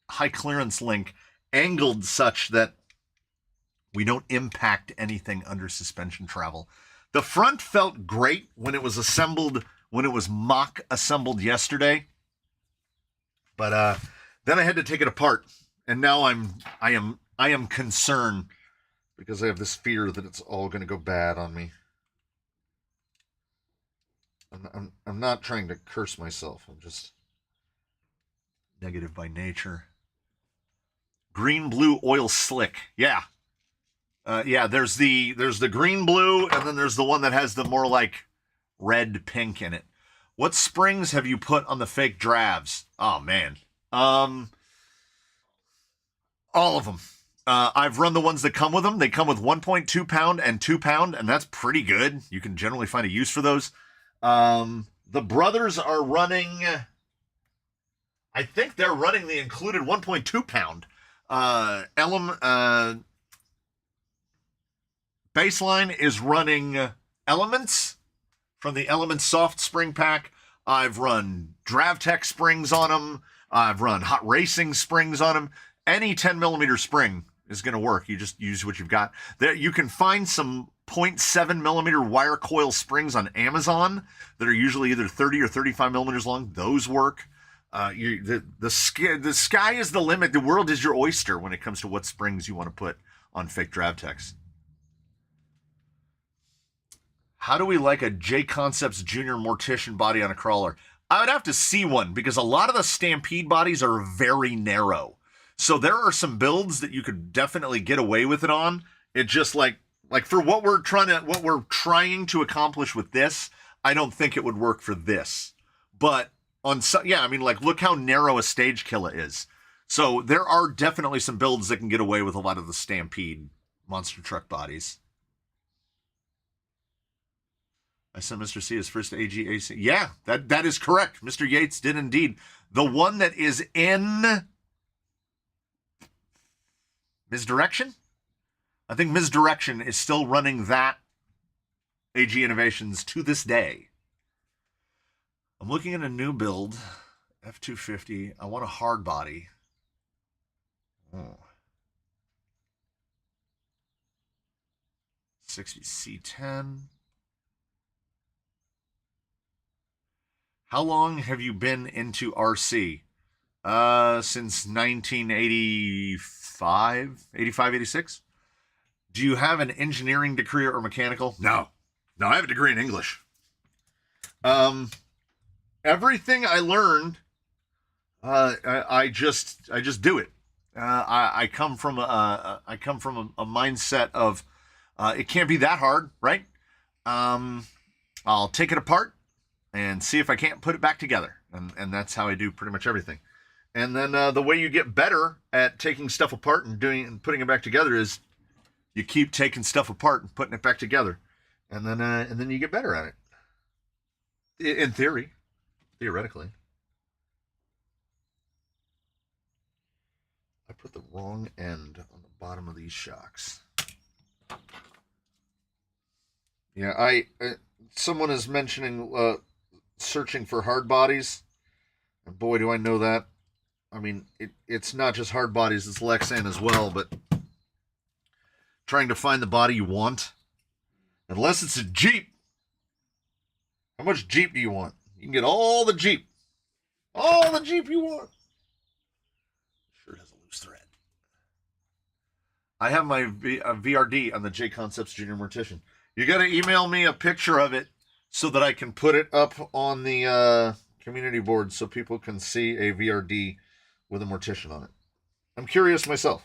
high clearance link angled such that we don't impact anything under suspension travel. The front felt great when it was assembled, when it was mock assembled yesterday, but then I had to take it apart. And now I am concerned because I have this fear that it's all going to go bad on me. I'm not trying to curse myself. I'm just Negative by nature. Green blue oil slick. Yeah. Yeah, there's the green blue, and then there's the one that has the more like red pink in it. What springs have you put on the fake Draves? Oh man. All of them. I've run the ones that come with them. They come with 1.2 pound and 2 pound, and that's pretty good. You can generally find a use for those. The brothers are running, I think they're running the included 1.2 pound. Baseline is running Elements from the Elements Soft Spring Pack. I've run DraveTech springs on them. I've run Hot Racing springs on them. Any 10 millimeter spring is going to work. You just use what you've got. There, you can find some 0.7 millimeter wire coil springs on Amazon that are usually either 30 or 35 millimeters long. Those work. The sky is the limit. The world is your oyster when it comes to what springs you want to put on fake DraveTechs. How do we like a J Concepts Junior Mortician body on a crawler? I would have to see one because a lot of the Stampede bodies are very narrow. So there are some builds that you could definitely get away with it on. It just like for what we're trying to accomplish with this, I don't think it would work for this. But on some, yeah, I mean, like look how narrow a stage killer is. So there are definitely some builds that can get away with a lot of the Stampede monster truck bodies. I sent Mr. C his first AGAC. Yeah, that is correct. Mr. Yates did indeed. The one that is in Misdirection? I think Misdirection is still running that AG Innovations to this day. I'm looking at a new build, F250. I want a hard body. Oh. 60 C10. How long have you been into RC? Since 1985, 86. Do you have an engineering degree or mechanical? No, I have a degree in English. Everything I learned, I just do it. I come from a mindset of it can't be that hard, right? I'll take it apart and see if I can't put it back together. And that's how I do pretty much everything. And then the way you get better at taking stuff apart and putting it back together is you keep taking stuff apart and putting it back together. And then you get better at it. In theoretically. I put the wrong end on the bottom of these shocks. Yeah, someone is mentioning searching for hard bodies. And boy, do I know that. I mean, it's not just hard bodies, it's Lexan as well, but trying to find the body you want. Unless it's a Jeep. How much Jeep do you want? You can get all the Jeep. All the Jeep you want. Sure has a loose thread. I have my VRD on the J Concepts Junior Mortician. You got to email me a picture of it so that I can put it up on the community board so people can see a VRD with a Mortician on it. I'm curious myself.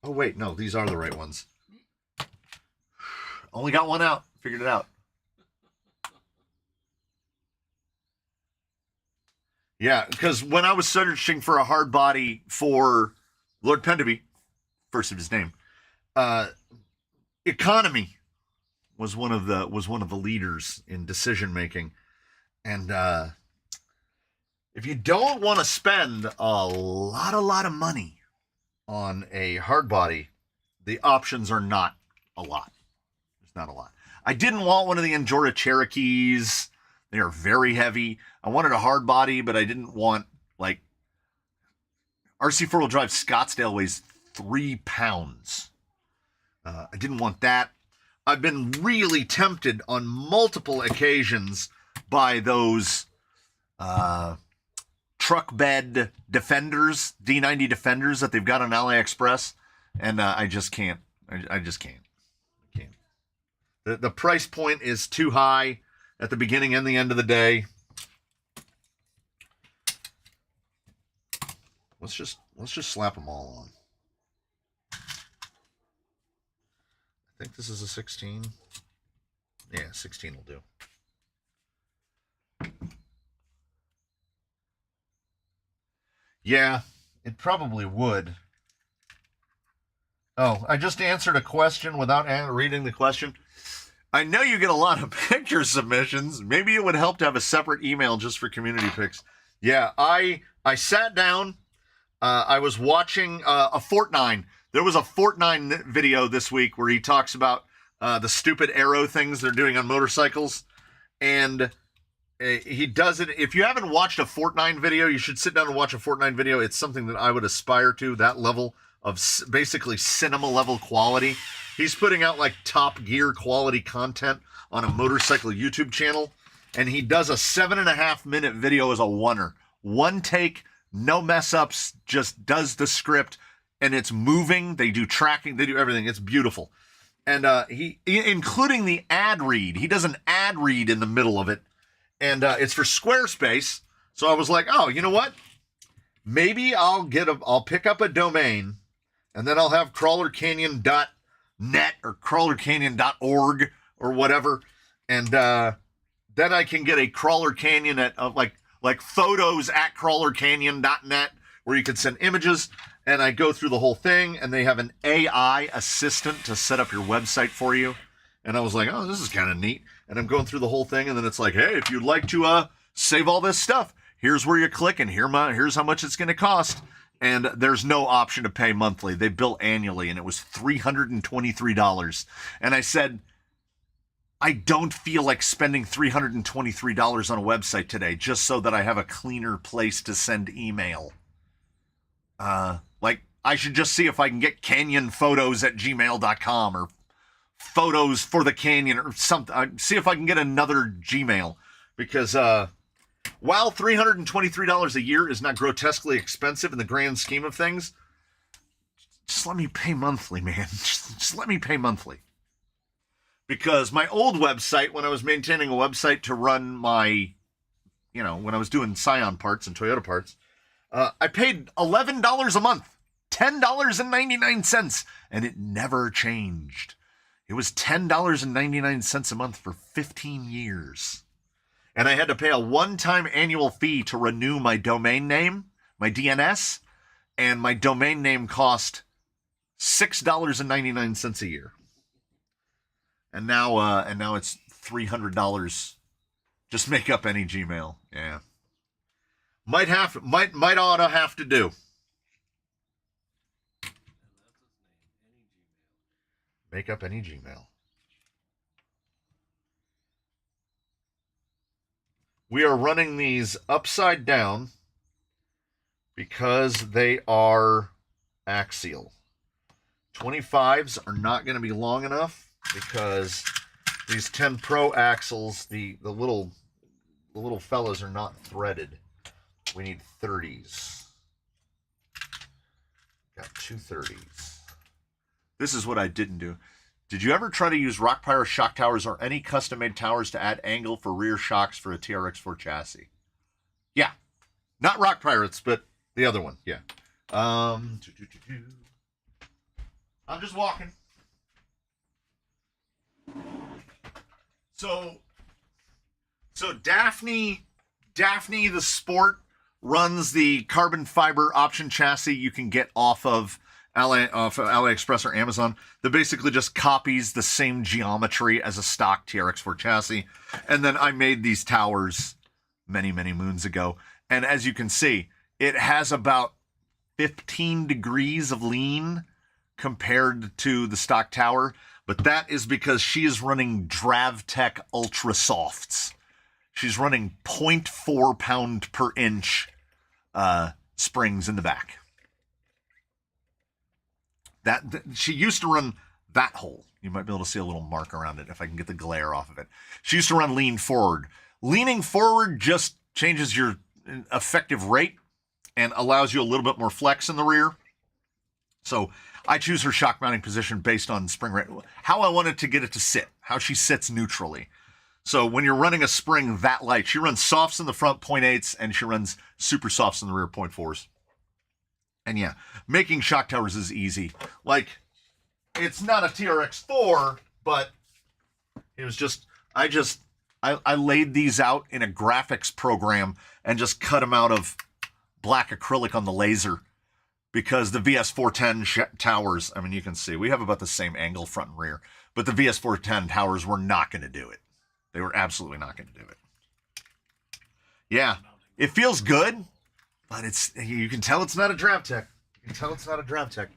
Oh, wait, no, these are the right ones. Only got one out. Figured it out. Yeah, because when I was searching for a hard body for Lord Pendaby, first of his name, economy was one of the leaders in decision making, and if you don't want to spend a lot of money on a hard body, the options are not a lot. There's not a lot. I didn't want one of the Endura Cherokees. They are very heavy. I wanted a hard body, but I didn't want, like, RC four-wheel drive Scottsdale weighs 3 pounds. I didn't want that. I've been really tempted on multiple occasions by those truck bed Defenders, D90 Defenders that they've got on AliExpress, and I just can't. I just can't. The price point is too high, at the beginning and the end of the day. Let's just slap them all on. I think this is a 16. Yeah, 16 will do. Yeah, it probably would. Oh, I just answered a question without reading the question. I know you get a lot of picture submissions. Maybe it would help to have a separate email just for community pics. Yeah, I sat down. I was watching a Fortnite. There was a Fortnite video this week where he talks about the stupid arrow things they're doing on motorcycles. And he does it. If you haven't watched a Fortnite video, you should sit down and watch a Fortnite video. It's something that I would aspire to, that level of basically cinema level quality. He's putting out like Top Gear quality content on a motorcycle YouTube channel. And he does a 7.5 minute video as a oneer. One take, no mess ups, just does the script. And it's moving. They do tracking. They do everything. It's beautiful. And he including the ad read. He does an ad read in the middle of it. And it's for Squarespace. So I was like, oh, you know what? Maybe I'll pick up a domain, and then I'll have crawlercanyon.net or crawlercanyon.org or whatever. And then I can get a Crawler Canyon at like photos at crawlercanyon.net where you can send images. And I go through the whole thing, and they have an AI assistant to set up your website for you. And I was like, oh, this is kind of neat. And I'm going through the whole thing, and then it's like, hey, if you'd like to save all this stuff, here's where you click, and here's how much it's going to cost. And there's no option to pay monthly. They bill annually, and it was $323. And I said, I don't feel like spending $323 on a website today just so that I have a cleaner place to send email. Like, I should just see if I can get canyonphotos@gmail.com or photos for the canyon or something. See if I can get another Gmail, because while $323 a year is not grotesquely expensive in the grand scheme of things, just let me pay monthly, man. Just let me pay monthly. Because my old website, when I was maintaining a website to run my, when I was doing Scion parts and Toyota parts, I paid $11 a month, $10.99, and it never changed. It was $10.99 a month for 15 years. And I had to pay a one-time annual fee to renew my domain name, my DNS, and my domain name cost $6.99 a year. And now it's $300. Just make up any Gmail. Yeah. Might ought to have to do. Make up any Gmail. We are running these upside down because they are axial. 25s are not going to be long enough because these 10 Pro axles, the little fellas are not threaded. We need 30s. Got 2 30s. This is what I didn't do. Did you ever try to use rock pyro shock towers or any custom-made towers to add angle for rear shocks for a TRX4 chassis? Yeah. Not rock pirates, but the other one. Yeah. I'm just walking. So Daphne the Sport runs the carbon fiber option chassis you can get off of AliExpress or Amazon that basically just copies the same geometry as a stock TRX4 chassis. And then I made these towers many, many moons ago. And as you can see, it has about 15 degrees of lean compared to the stock tower. But that is because she is running Drave Ultra Softs. She's running 0.4 pound per inch springs in the back. She used to run that hole. You might be able to see a little mark around it if I can get the glare off of it. She used to run lean forward. Leaning forward just changes your effective rate and allows you a little bit more flex in the rear. So I choose her shock mounting position based on spring rate, how I wanted to get it to sit, how she sits neutrally. So when you're running a spring that light, she runs softs in the front, 0.8s, and she runs super softs in the rear, 0.4s. And yeah, making shock towers is easy. Like, it's not a TRX4, but it was just, I laid these out in a graphics program and just cut them out of black acrylic on the laser, because the VS410 towers, I mean, you can see we have about the same angle front and rear, but the VS410 towers were not going to do it. They were absolutely not going to do it. Yeah, it feels good, but you can tell it's not a DravTech. You can tell it's not a DravTech.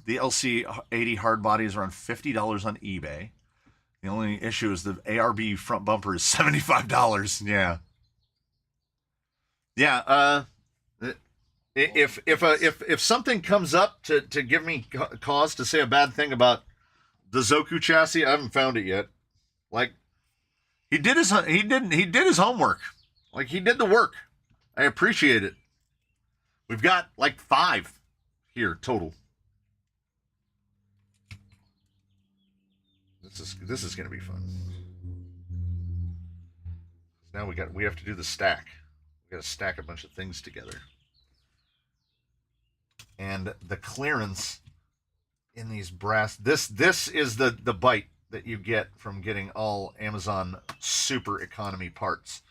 The LC80 hard body is around $50 on eBay. The only issue is the ARB front bumper is $75. Yeah. Yeah. If something comes up to give me cause to say a bad thing about the Zoku chassis, I haven't found it yet. Like, he did his homework. Like, he did the work. I appreciate it. We've got like 5 here total. This is going to be fun. Now we have to do the stack. We got to stack a bunch of things together. And the clearance in these brass, this is the bite that you get from getting all Amazon super economy parts,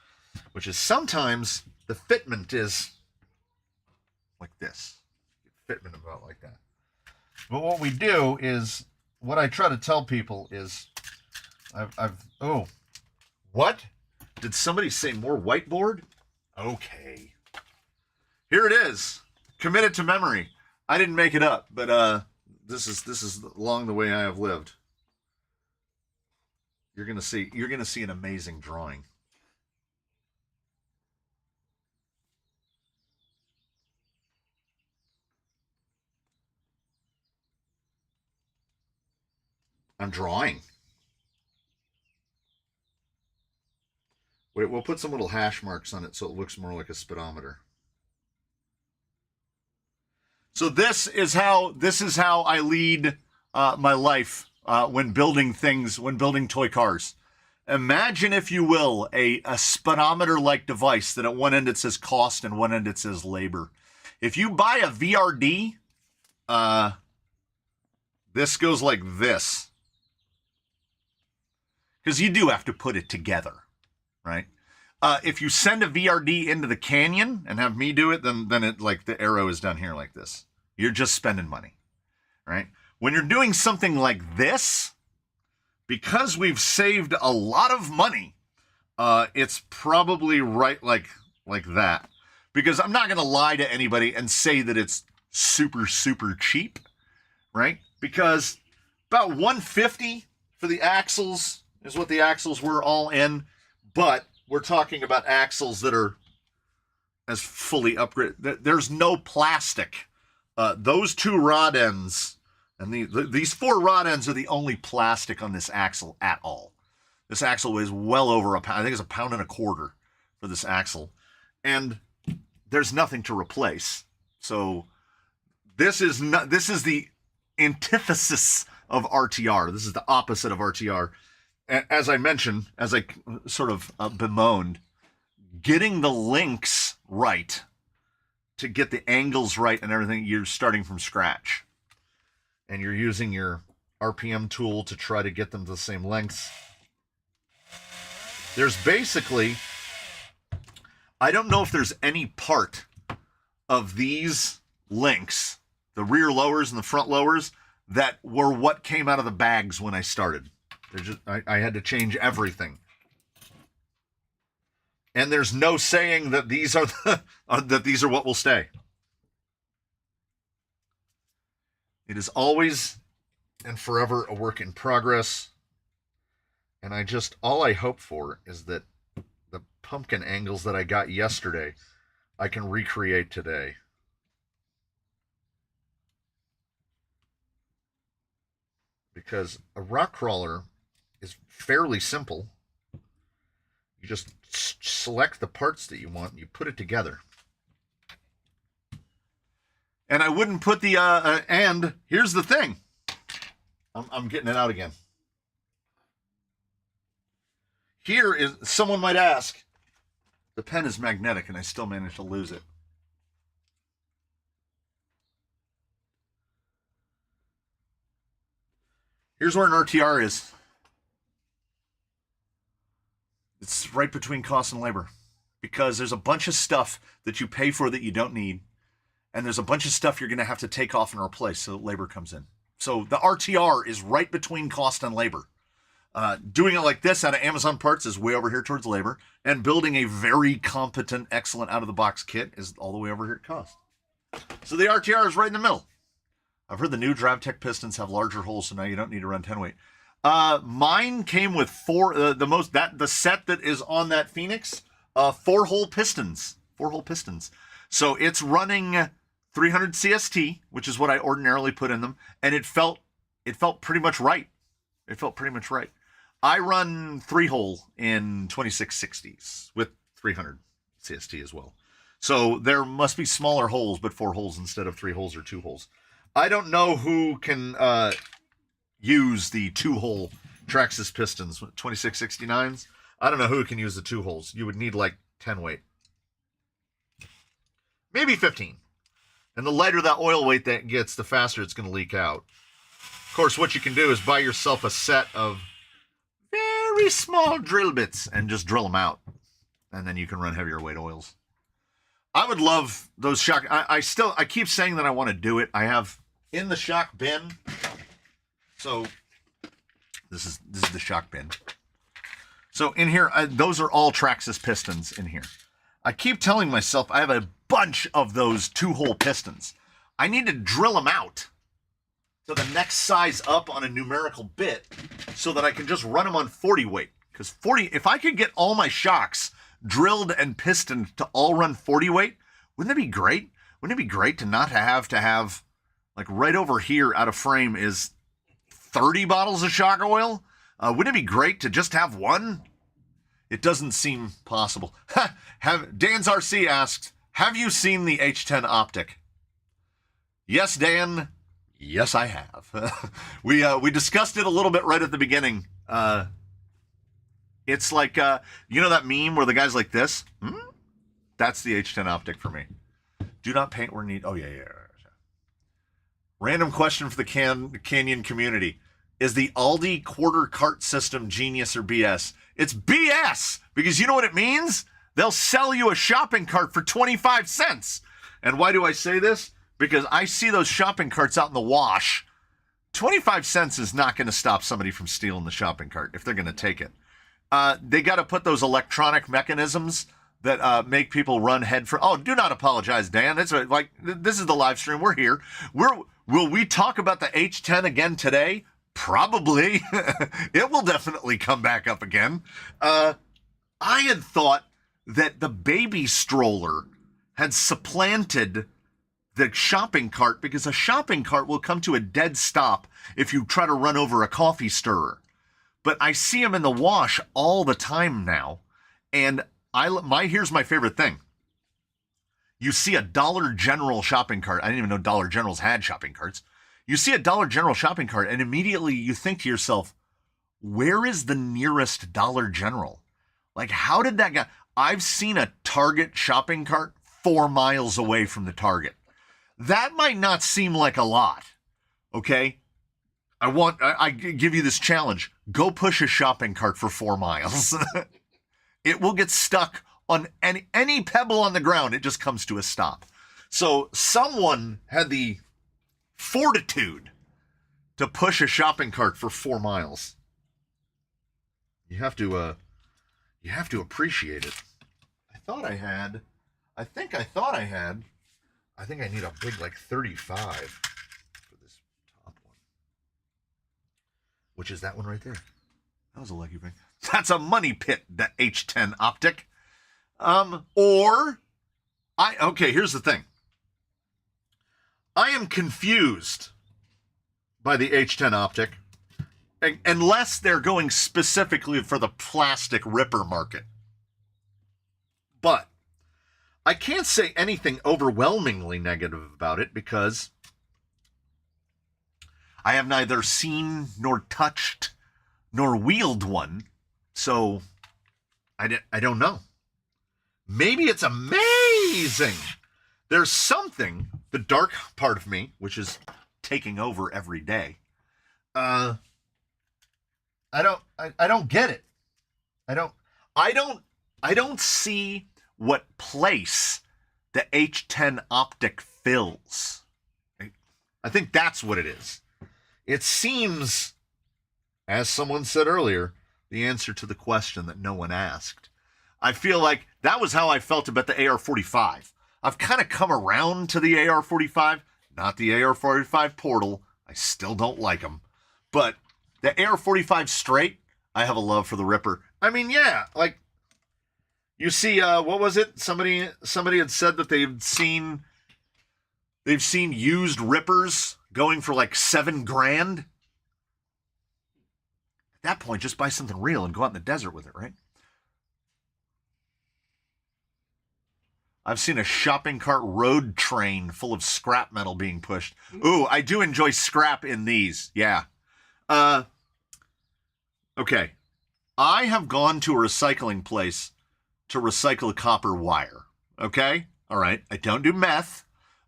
which is sometimes the fitment is like this. Fitment about like that. But what we do is, what I try to tell people is, oh, what? Did somebody say more whiteboard? Okay. Here it is. Committed to memory. I didn't make it up, but this is along the way I have lived. You're gonna see an amazing drawing. I'm drawing. Wait, we'll put some little hash marks on it so it looks more like a speedometer. So this is how I lead my life when building things, when building toy cars. Imagine, if you will, a speedometer-like device that at one end it says cost and one end it says labor. If you buy a VRD, this goes like this. Because you do have to put it together, right? If you send a VRD into the canyon and have me do it, then it, like, the arrow is done here like this. You're just spending money, right? When you're doing something like this, because we've saved a lot of money, it's probably right like that. Because I'm not going to lie to anybody and say that it's super, super cheap, right? Because about $150 for the axles is what the axles were all in, but we're talking about axles that are as fully upgraded. There's no plastic. Those 2 rod ends and these 4 rod ends are the only plastic on this axle at all. This axle weighs well over a pound. I think it's 1.25 pounds for this axle, and there's nothing to replace. So this is the antithesis of RTR. This is the opposite of RTR. As I mentioned, as I sort of bemoaned, getting the links right, to get the angles right and everything, you're starting from scratch. And you're using your RPM tool to try to get them to the same lengths. There's basically, I don't know if there's any part of these links, the rear lowers and the front lowers, that were what came out of the bags when I started. I had to change everything. And there's no saying that these are what will stay. It is always and forever a work in progress. And all I hope for is that the pumpkin angles that I got yesterday, I can recreate today. Because a rock crawler is fairly simple. You just select the parts that you want and you put it together. And I wouldn't put the, and here's the thing. I'm getting it out again. Here is, someone might ask, the pen is magnetic and I still managed to lose it. Here's where an RTR is. It's right between cost and labor, because there's a bunch of stuff that you pay for that you don't need, and there's a bunch of stuff you're going to have to take off and replace so labor comes in. So the RTR is right between cost and labor. Doing it like this out of Amazon parts is way over here towards labor, and building a very competent, excellent out-of-the-box kit is all the way over here at cost. So the RTR is right in the middle. I've heard the new Drave pistons have larger holes, so now you don't need to run 10 weight. Mine came with the set that is on that Phoenix, 4-hole pistons. 4-hole pistons. So it's running 300 CST, which is what I ordinarily put in them, and it felt pretty much right. It felt pretty much right. I run 3-hole in 2660s with 300 CST as well. So there must be smaller holes, but 4 holes instead of 3 holes or 2 holes. I don't know who can use the 2-hole Traxxas pistons, 2669s. I don't know who can use the 2 holes. You would need like 10 weight. Maybe 15. And the lighter that oil weight that gets, the faster it's going to leak out. Of course, what you can do is buy yourself a set of very small drill bits and just drill them out. And then you can run heavier weight oils. I would love those shock. I keep saying that I want to do it. I have in the shock bin. So this is the shock bin. So in here, those are all Traxxas pistons in here. I keep telling myself I have a bunch of those 2-hole pistons. I need to drill them out to the next size up on a numerical bit so that I can just run them on 40 weight. Because 40, if I could get all my shocks drilled and pistoned to all run 40 weight, wouldn't that be great? Wouldn't it be great to not have like right over here out of frame is 30 bottles of shock oil? Wouldn't it be great to just have one? It doesn't seem possible. Dan's RC asks, have you seen the H10 optic? Yes, Dan. Yes, I have. We discussed it a little bit right at the beginning. It's like, you know that meme where the guy's like this? That's the H10 optic for me. Do not paint where need. Oh, yeah. Random question for the Canyon community. Is the Aldi quarter cart system genius or BS? It's BS, because you know what it means? They'll sell you a shopping cart for 25 cents. And why do I say this? Because I see those shopping carts out in the wash. 25 cents is not going to stop somebody from stealing the shopping cart if they're going to take it. They got to put those electronic mechanisms that make people run head for. Oh, do not apologize, Dan. It's like this is the live stream. We're here. Will we talk about the H10 again today? Probably. It will definitely come back up again. I had thought that the baby stroller had supplanted the shopping cart, because a shopping cart will come to a dead stop if you try to run over a coffee stirrer. But I see them in the wash all the time now. And here's my favorite thing. You see a Dollar General shopping cart. I didn't even know Dollar Generals had shopping carts. You see a Dollar General shopping cart, and immediately you think to yourself, where is the nearest Dollar General? Like, how did that guy... I've seen a Target shopping cart 4 miles away from the Target. That might not seem like a lot, okay? I give you this challenge. Go push a shopping cart for 4 miles. It will get stuck on any pebble on the ground. It just comes to a stop. So someone had the fortitude to push a shopping cart for 4 miles. You have to appreciate it. I think I need a big, like, 35 for this top one. Which is that one right there. That was a lucky thing. That's a money pit, the H10 optic. Okay, here's the thing. I am confused by the H10 optic, unless they're going specifically for the plastic ripper market. But I can't say anything overwhelmingly negative about it, because I have neither seen nor touched nor wheeled one, so I don't know. Maybe it's amazing. There's something, the dark part of me, which is taking over every day. I don't get it. I don't see what place the H10 optic fills. I think that's what it is. It seems, as someone said earlier, the answer to the question that no one asked. I feel like that was how I felt about the AR-45. I've kind of come around to the AR-45, not the AR-45 Portal. I still don't like them. But the AR-45 straight, I have a love for the Ripper. I mean, yeah, like, you see, what was it? Somebody had said that they've seen used Rippers going for like $7,000. At that point, just buy something real and go out in the desert with it, right? I've seen a shopping cart road train full of scrap metal being pushed. Ooh, I do enjoy scrap in these. Yeah. Okay. I have gone to a recycling place to recycle copper wire. Okay? All right. I don't do meth.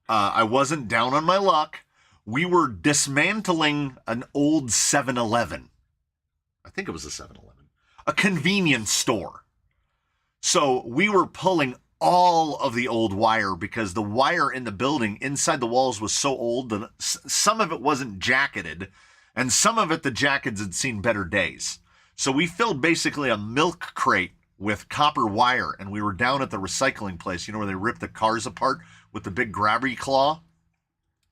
I wasn't down on my luck. We were dismantling an old 7-Eleven. I think it was a 7-Eleven. A convenience store. So we were pulling all of the old wire because the wire in the building inside the walls was so old that some of it wasn't jacketed and some of it the jackets had seen better days. So we filled basically a milk crate with copper wire and we were down at the recycling place, you know, where they rip the cars apart with the big grabby claw.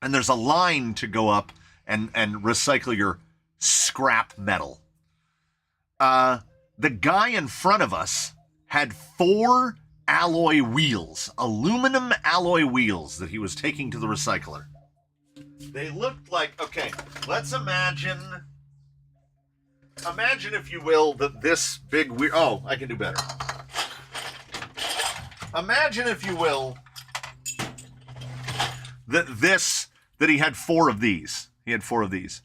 And there's a line to go up and recycle your scrap metal. The guy in front of us had 4 alloy wheels, aluminum alloy wheels that he was taking to the recycler. They looked like, okay, let's imagine, if you will, that this big wheel, oh, I can do better. Imagine, if you will, that he had 4 of these. He had 4 of these.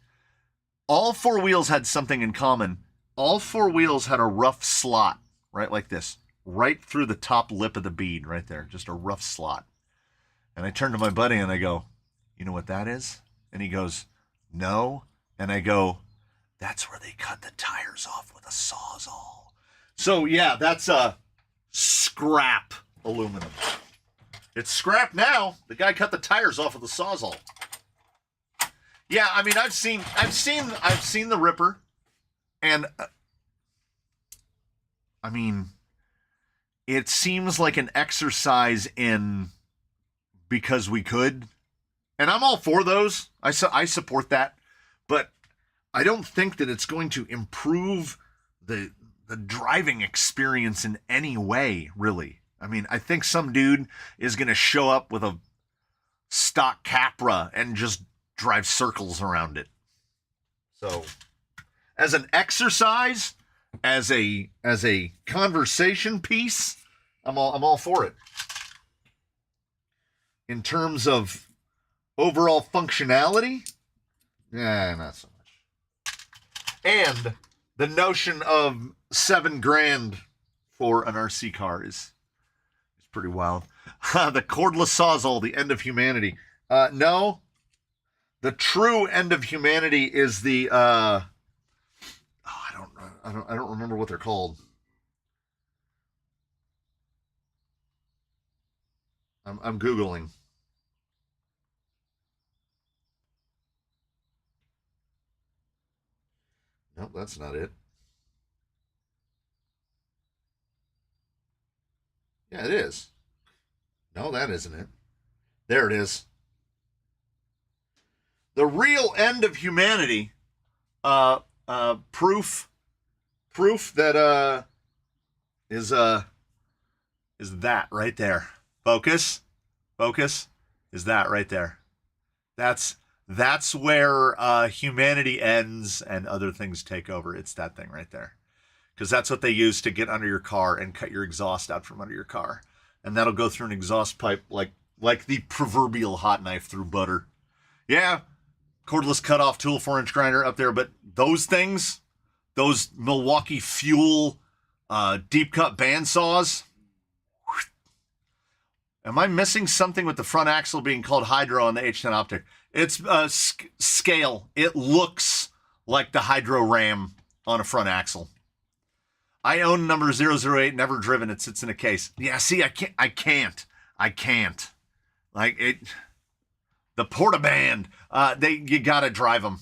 All 4 wheels had something in common. All 4 wheels had a rough slot, right like this. Right through the top lip of the bead right there. Just a rough slot. And I turn to my buddy and I go, you know what that is? And he goes, no. And I go, that's where they cut the tires off with a Sawzall. So yeah, that's a scrap aluminum. It's scrap now. The guy cut the tires off with a Sawzall. Yeah, I mean, I've seen the Ripper. And I mean, it seems like an exercise in because we could. And I'm all for those. I support that. But I don't think that it's going to improve the driving experience in any way, really. I mean, I think some dude is going to show up with a stock Capra and just drive circles around it. So, as an exercise, as a conversation piece, I'm all for it. In terms of overall functionality, not so much. And the notion of $7,000 for an RC car is pretty wild. The cordless Sawzall, the end of humanity. No, the true end of humanity is the I don't remember what they're called. I'm Googling. Nope, that's not it. Yeah, it is. No, that isn't it. There it is. The real end of humanity. Proof that is that right there. Focus is that right there. That's where humanity ends and other things take over. It's that thing right there. Because that's what they use to get under your car and cut your exhaust out from under your car. And that'll go through an exhaust pipe like the proverbial hot knife through butter. Yeah, cordless cutoff tool, 4-inch grinder up there. But those things, those Milwaukee Fuel deep cut bandsaws. Am I missing something with the front axle being called Hydro on the H10 Optic? It's scale. It looks like the Hydro Ram on a front axle. I own number 008, never driven. It sits in a case. Yeah, see, I can't. Like it, the Portaband, you gotta drive them.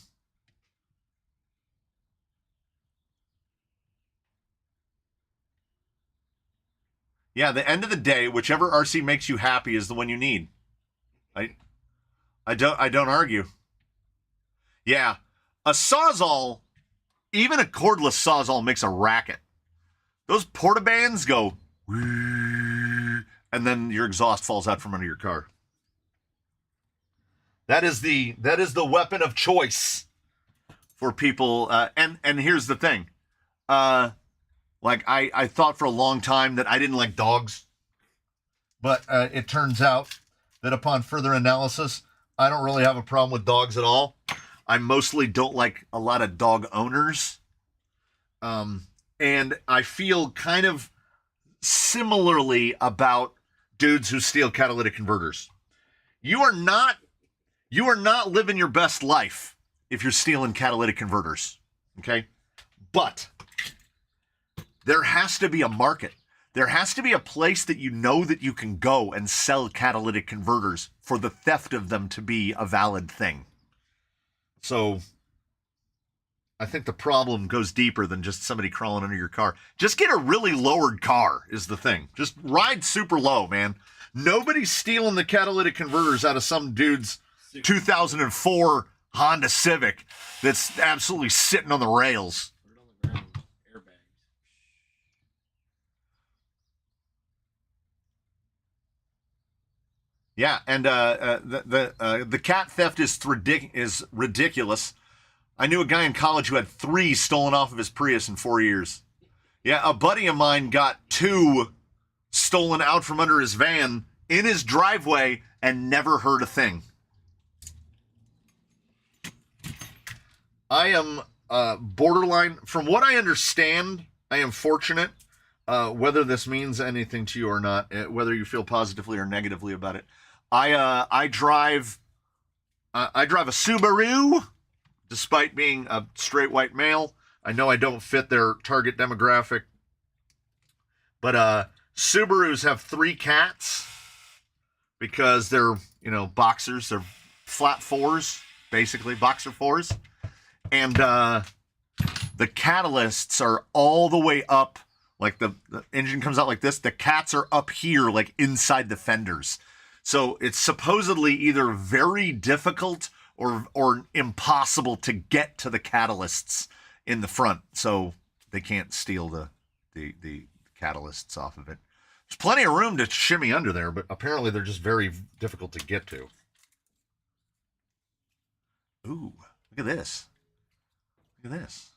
Yeah, the end of the day, whichever RC makes you happy is the one you need. I don't argue. Yeah, a Sawzall, even a cordless Sawzall makes a racket. Those Portabands go, and then your exhaust falls out from under your car. That is the weapon of choice for people. And here's the thing. Like I thought for a long time that I didn't like dogs, but it turns out that upon further analysis, I don't really have a problem with dogs at all. I mostly don't like a lot of dog owners. And I feel kind of similarly about dudes who steal catalytic converters. You are not living your best life if you're stealing catalytic converters, okay? But there has to be a market. There has to be a place that you know that you can go and sell catalytic converters for the theft of them to be a valid thing. So I think the problem goes deeper than just somebody crawling under your car. Just get a really lowered car is the thing. Just ride super low, man. Nobody's stealing the catalytic converters out of some dude's 2004 Honda Civic that's absolutely sitting on the rails. Put it on the ground. Airbags. Yeah, and the cat theft is ridiculous. I knew a guy in college who had 3 stolen off of his Prius in 4 years. Yeah, a buddy of mine got 2 stolen out from under his van in his driveway and never heard a thing. I am borderline, from what I understand, I am fortunate, whether this means anything to you or not, whether you feel positively or negatively about it. I drive a Subaru, despite being a straight white male. I know I don't fit their target demographic, but Subarus have 3 cats because they're, boxers. They're flat 4s, basically, boxer 4s. And the catalysts are all the way up, like the engine comes out like this. The cats are up here, like inside the fenders. So it's supposedly either very difficult or impossible to get to the catalysts in the front, so they can't steal the catalysts off of it. There's plenty of room to shimmy under there, but apparently they're just very difficult to get to. Ooh, look at this. Look at this.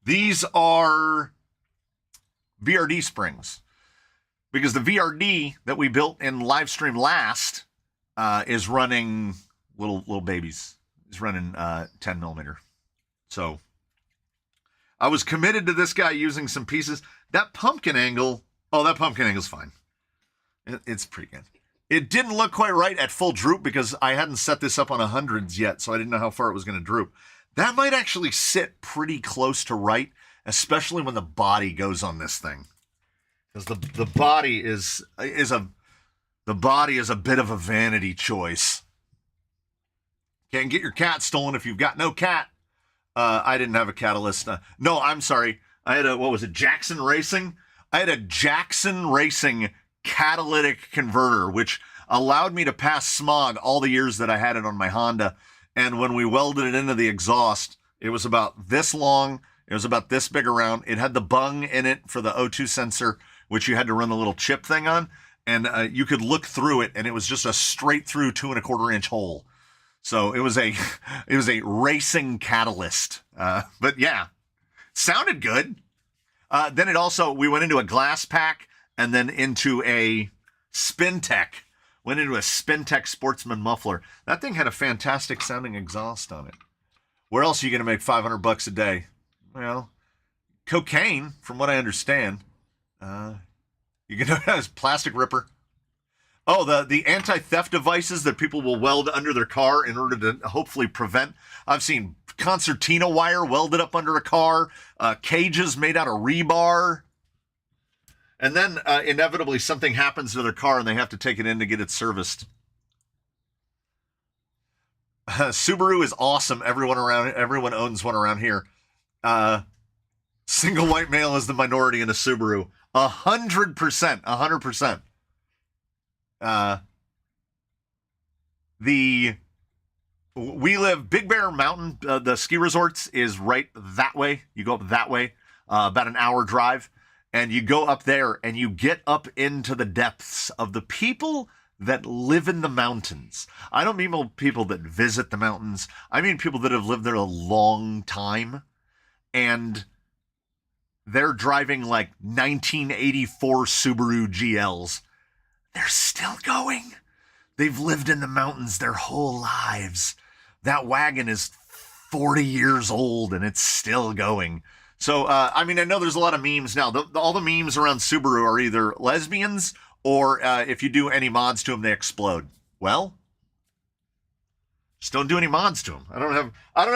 These are VRD springs, because the VRD that we built in Livestream last is running little babies. It's running 10 millimeter. So I was committed to this guy using some pieces. That pumpkin angle's fine. It's pretty good. It didn't look quite right at full droop because I hadn't set this up on 100s yet, so I didn't know how far it was going to droop. That might actually sit pretty close to right, especially when the body goes on this thing. Because the body is a bit of a vanity choice. Can't get your cat stolen if you've got no cat. I didn't have a catalyst. No, I'm sorry. I had Jackson Racing? I had a Jackson Racing catalytic converter, which allowed me to pass smog all the years that I had it on my Honda. And when we welded it into the exhaust, it was about this long. It was about this big around. It had the bung in it for the O2 sensor, which you had to run the little chip thing on. And you could look through it, and it was just a straight through 2¼ inch hole. So it was a racing catalyst. But yeah, sounded good. Then we went into a glass pack and then into a Spintech, Went into a Spintech Sportsman muffler. That thing had a fantastic sounding exhaust on it. Where else are you going to make $500 a day? Well, cocaine, from what I understand. You can have plastic ripper. Oh, the anti-theft devices that people will weld under their car in order to hopefully prevent. I've seen concertina wire welded up under a car, cages made out of rebar. And then inevitably something happens to their car and they have to take it in to get it serviced. Subaru is awesome. Everyone owns one around here. Single white male is the minority in a Subaru. 100%. 100%. We live Big Bear Mountain. The ski resorts is right that way. You go up that way, about an hour drive. And you go up there and you get up into the depths of the people that live in the mountains. I don't mean people that visit the mountains. I mean people that have lived there a long time. And they're driving like 1984 Subaru GLs. They're still going. They've lived in the mountains their whole lives. That wagon is 40 years old and it's still going. So, I know there's a lot of memes now. All the memes around Subaru are either lesbians or if you do any mods to them, they explode. Well, just don't do any mods to them. I don't have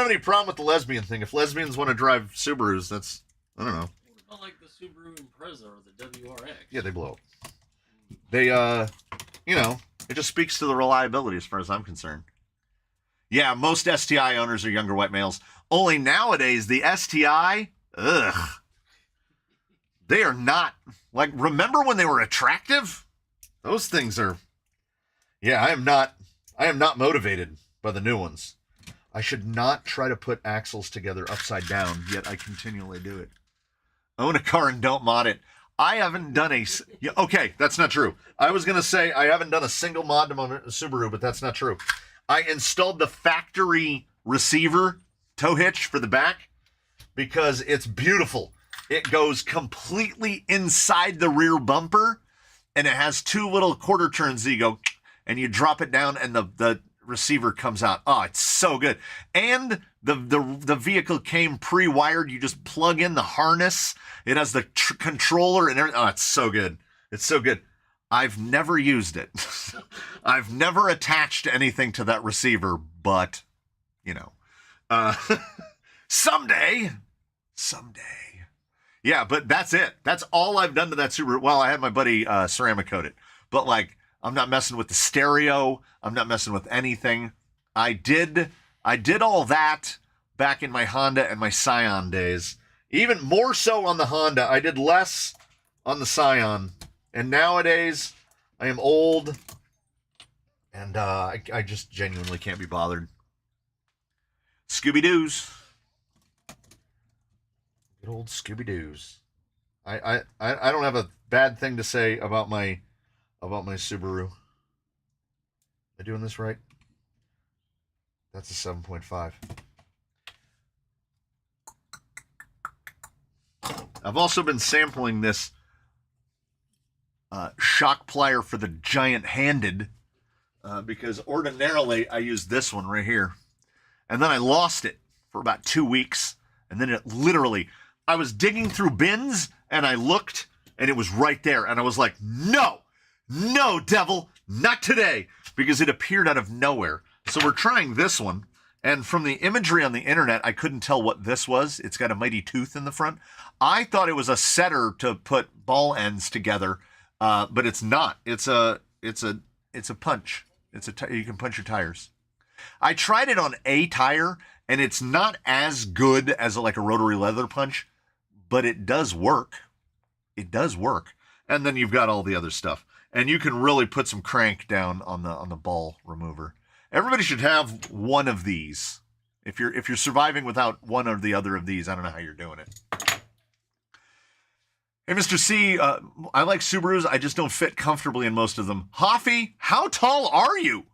any problem with the lesbian thing. If lesbians want to drive Subarus, that's, I don't know. What about like the Subaru Impreza or the WRX? Yeah, they blow up. They, it just speaks to the reliability as far as I'm concerned. Yeah, most STI owners are younger white males. Only nowadays, the STI... Ugh. They are not, like, remember when they were attractive? Those things are, yeah, I am not motivated by the new ones. I should not try to put axles together upside down, yet I continually do it. Own a car and don't mod it. I haven't done okay, that's not true. I was going to say I haven't done a single mod to my Subaru, but that's not true. I installed the factory receiver tow hitch for the back, because it's beautiful. It goes completely inside the rear bumper, and it has two little quarter turns that you go, and you drop it down, and the receiver comes out. Oh, it's so good. And the vehicle came pre-wired. You just plug in the harness. It has the controller and everything. Oh, it's so good. It's so good. I've never used it. I've never attached anything to that receiver, but, someday. Yeah, but that's it. That's all I've done to that Subaru. Well, I had my buddy ceramic coat it, but like, I'm not messing with the stereo. I'm not messing with anything. I did all that back in my Honda and my Scion days. Even more so on the Honda. I did less on the Scion. And nowadays, I am old, and I just genuinely can't be bothered. Scooby-Doos. Good old Scooby-Doos. I don't have a bad thing to say about my Subaru. Am I doing this right? That's a 7.5. I've also been sampling this shock plier for the giant-handed because ordinarily I use this one right here. And then I lost it for about 2 weeks. And then it literally, I was digging through bins and I looked and it was right there. And I was like, no, devil, not today, because it appeared out of nowhere. So we're trying this one. And from the imagery on the internet, I couldn't tell what this was. It's got a mighty tooth in the front. I thought it was a setter to put ball ends together, but it's not. It's a punch. You can punch your tires. I tried it on a tire, and it's not as good as like a rotary leather punch, but it does work. It does work. And then you've got all the other stuff, and you can really put some crank down on the ball remover. Everybody should have one of these. If you're surviving without one or the other of these, I don't know how you're doing it. Hey, Mr. C, I like Subarus. I just don't fit comfortably in most of them. Hoffy, how tall are you?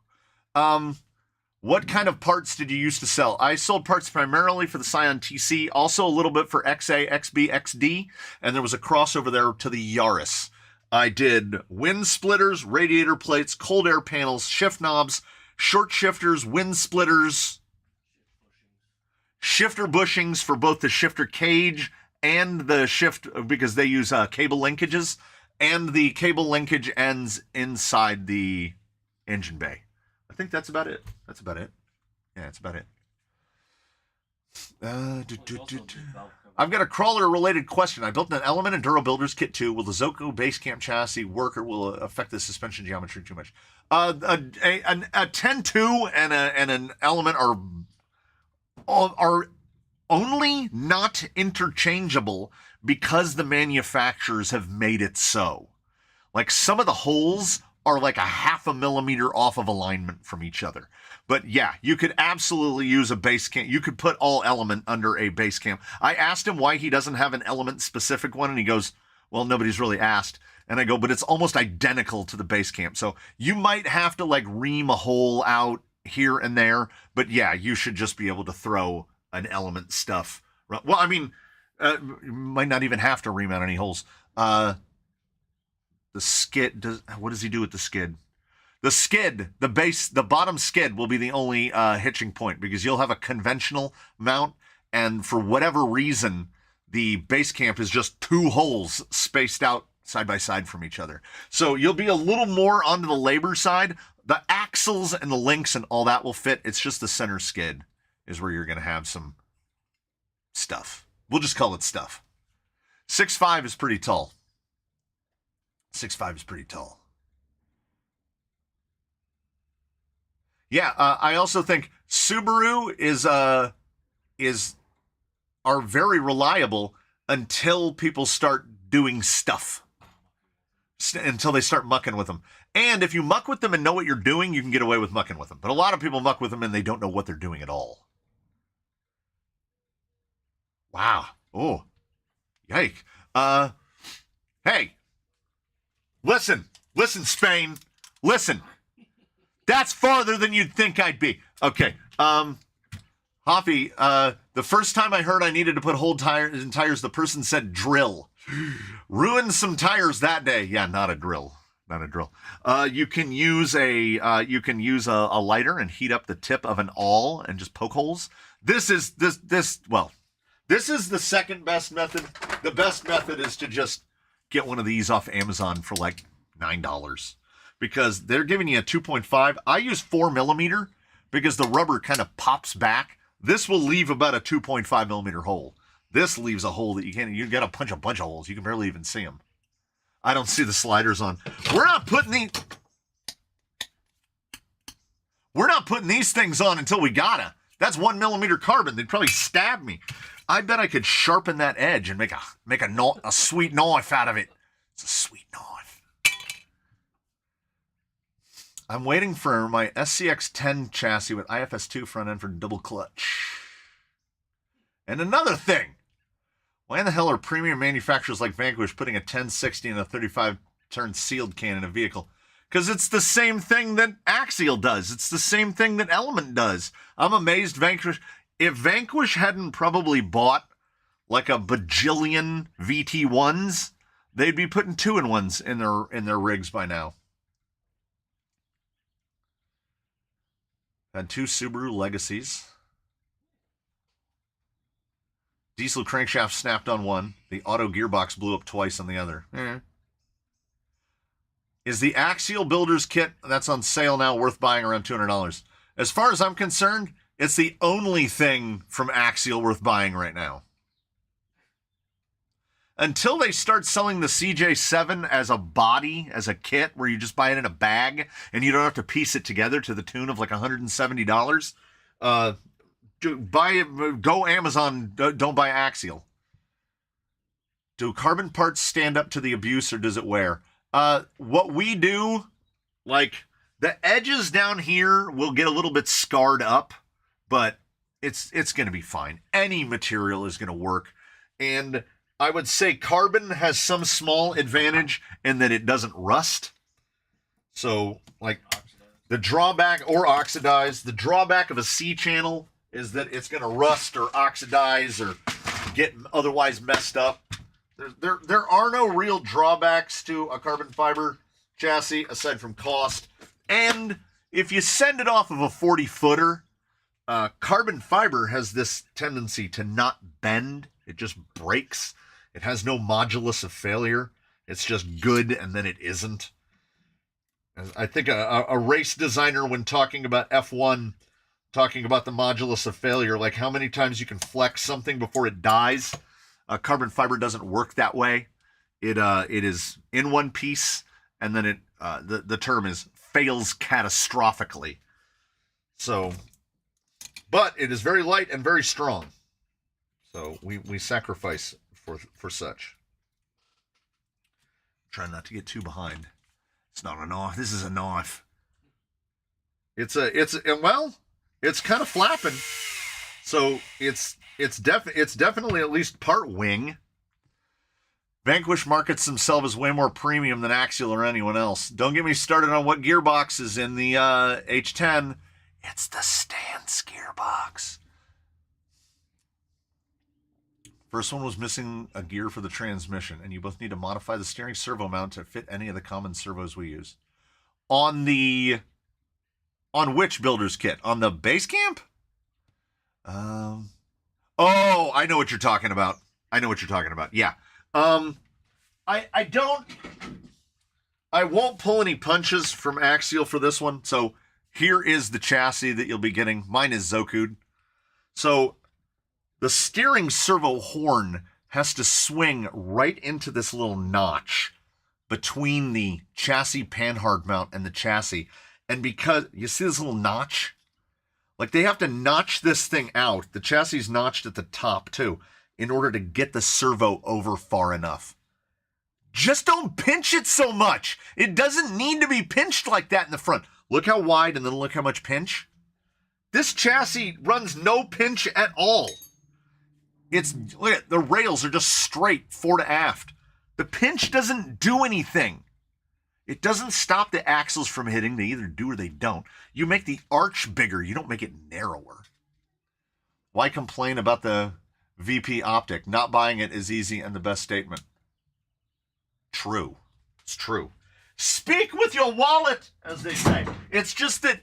What kind of parts did you used to sell? I sold parts primarily for the Scion TC, also a little bit for XA, XB, XD, and there was a crossover there to the Yaris. I did wind splitters, radiator plates, cold air panels, shift knobs, short shifters, wind splitters, shifter bushings for both the shifter cage and the shift, because they use cable linkages, and the cable linkage ends inside the engine bay. I think that's about it. That's about it. Yeah, that's about it. I've got a crawler-related question. I built an Element and Duro Builders kit too. Will the Zoko base camp chassis work, or will it affect the suspension geometry too much? A 10-2 and an Element are only not interchangeable because the manufacturers have made it so. Like, some of the holes are like a 0.5 millimeter off of alignment from each other. But yeah, you could absolutely use a base camp. You could put all Element under a base camp. I asked him why he doesn't have an Element specific one, and he goes, well, nobody's really asked. And I go, but it's almost identical to the base camp. So you might have to like ream a hole out here and there, but yeah, you should just be able to throw an Element stuff. Well, I mean, you might not even have to ream out any holes. The skid, what does he do with the skid? The skid, the bottom skid will be the only hitching point, because you'll have a conventional mount, and for whatever reason, the base camp is just 2 holes spaced out side by side from each other. So you'll be a little more onto the labor side. The axles and the links and all that will fit. It's just the center skid is where you're going to have some stuff. We'll just call it stuff. 6'5" is pretty tall. 6'5" is pretty tall. Yeah, I also think Subaru are very reliable until people start doing stuff. Until they start mucking with them. And if you muck with them and know what you're doing, you can get away with mucking with them. But a lot of people muck with them and they don't know what they're doing at all. Wow. Oh. Yike. Hey. Listen, Spain. Listen. That's farther than you'd think I'd be. Okay. Hoppy, the first time I heard I needed to put whole tires in tires, the person said drill. Ruined some tires that day. Yeah, not a drill. Not a drill. You can use a lighter and heat up the tip of an awl and just poke holes. This is the second best method. The best method is to just get one of these off Amazon for like $9. Because they're giving you a 2.5. I use 4 millimeter because the rubber kind of pops back. This will leave about a 2.5 millimeter hole. This leaves a hole that you got to punch a bunch of holes. You can barely even see them. I don't see the sliders on. We're not putting these things on until we gotta. That's 1 millimeter carbon. They'd probably stab me. I bet I could sharpen that edge and make a sweet knife out of it. It's a sweet knife. I'm waiting for my SCX-10 chassis with IFS2 front end for double clutch. And another thing, why in the hell are premium manufacturers like Vanquish putting a 1060 and a 35-turn sealed can in a vehicle? Because it's the same thing that Axial does. It's the same thing that Element does. I'm amazed Vanquish. If Vanquish hadn't probably bought like a bajillion VT1s, they'd be putting 2-in-1s in their rigs by now. Had 2 Subaru Legacies. Diesel crankshaft snapped on one. The auto gearbox blew up twice on the other. Is the Axial Builders kit that's on sale now worth buying around $200? As far as I'm concerned, it's the only thing from Axial worth buying right now. Until they start selling the CJ7 as a body, as a kit, where you just buy it in a bag and you don't have to piece it together to the tune of like $170, go Amazon, don't buy Axial. Do carbon parts stand up to the abuse, or does it wear? What we do, like, the edges down here will get a little bit scarred up, but it's going to be fine. Any material is going to work. And I would say carbon has some small advantage in that it doesn't rust. So, like, the drawback, or oxidize, the drawback of a C channel is that it's going to rust or oxidize or get otherwise messed up. There are no real drawbacks to a carbon fiber chassis aside from cost. And if you send it off of a 40-footer, carbon fiber has this tendency to not bend. It just breaks. It has no modulus of failure. It's just good and then it isn't. I think a race designer, when talking about F1, talking about the modulus of failure, like how many times you can flex something before it dies. Carbon fiber doesn't work that way. It is in one piece, and then the term is fails catastrophically. So, but it is very light and very strong. So we sacrifice for such. Try not to get too behind. It's not a knife. This is a knife. It's kind of flapping. So it's definitely at least part wing. Vanquish markets themselves as way more premium than Axial or anyone else. Don't get me started on what gearbox is in the H10. It's the Stance gearbox. First one was missing a gear for the transmission, and you both need to modify the steering servo mount to fit any of the common servos we use. On which builder's kit? On the base camp? Oh, I know what you're talking about. Yeah. I won't pull any punches from Axial for this one. So here is the chassis that you'll be getting. Mine is Zoku'd. So the steering servo horn has to swing right into this little notch between the chassis panhard mount and the chassis. And because you see this little notch, like they have to notch this thing out. The chassis is notched at the top too, in order to get the servo over far enough. Just don't pinch it so much. It doesn't need to be pinched like that in the front. Look how wide and then look how much pinch. This chassis runs no pinch at all. Look at the rails are just straight fore to aft. The pinch doesn't do anything. It doesn't stop the axles from hitting. They either do or they don't. You make the arch bigger. You don't make it narrower. Why complain about the VP optic? Not buying it is easy and the best statement. True. It's true. Speak with your wallet, as they say. It's just that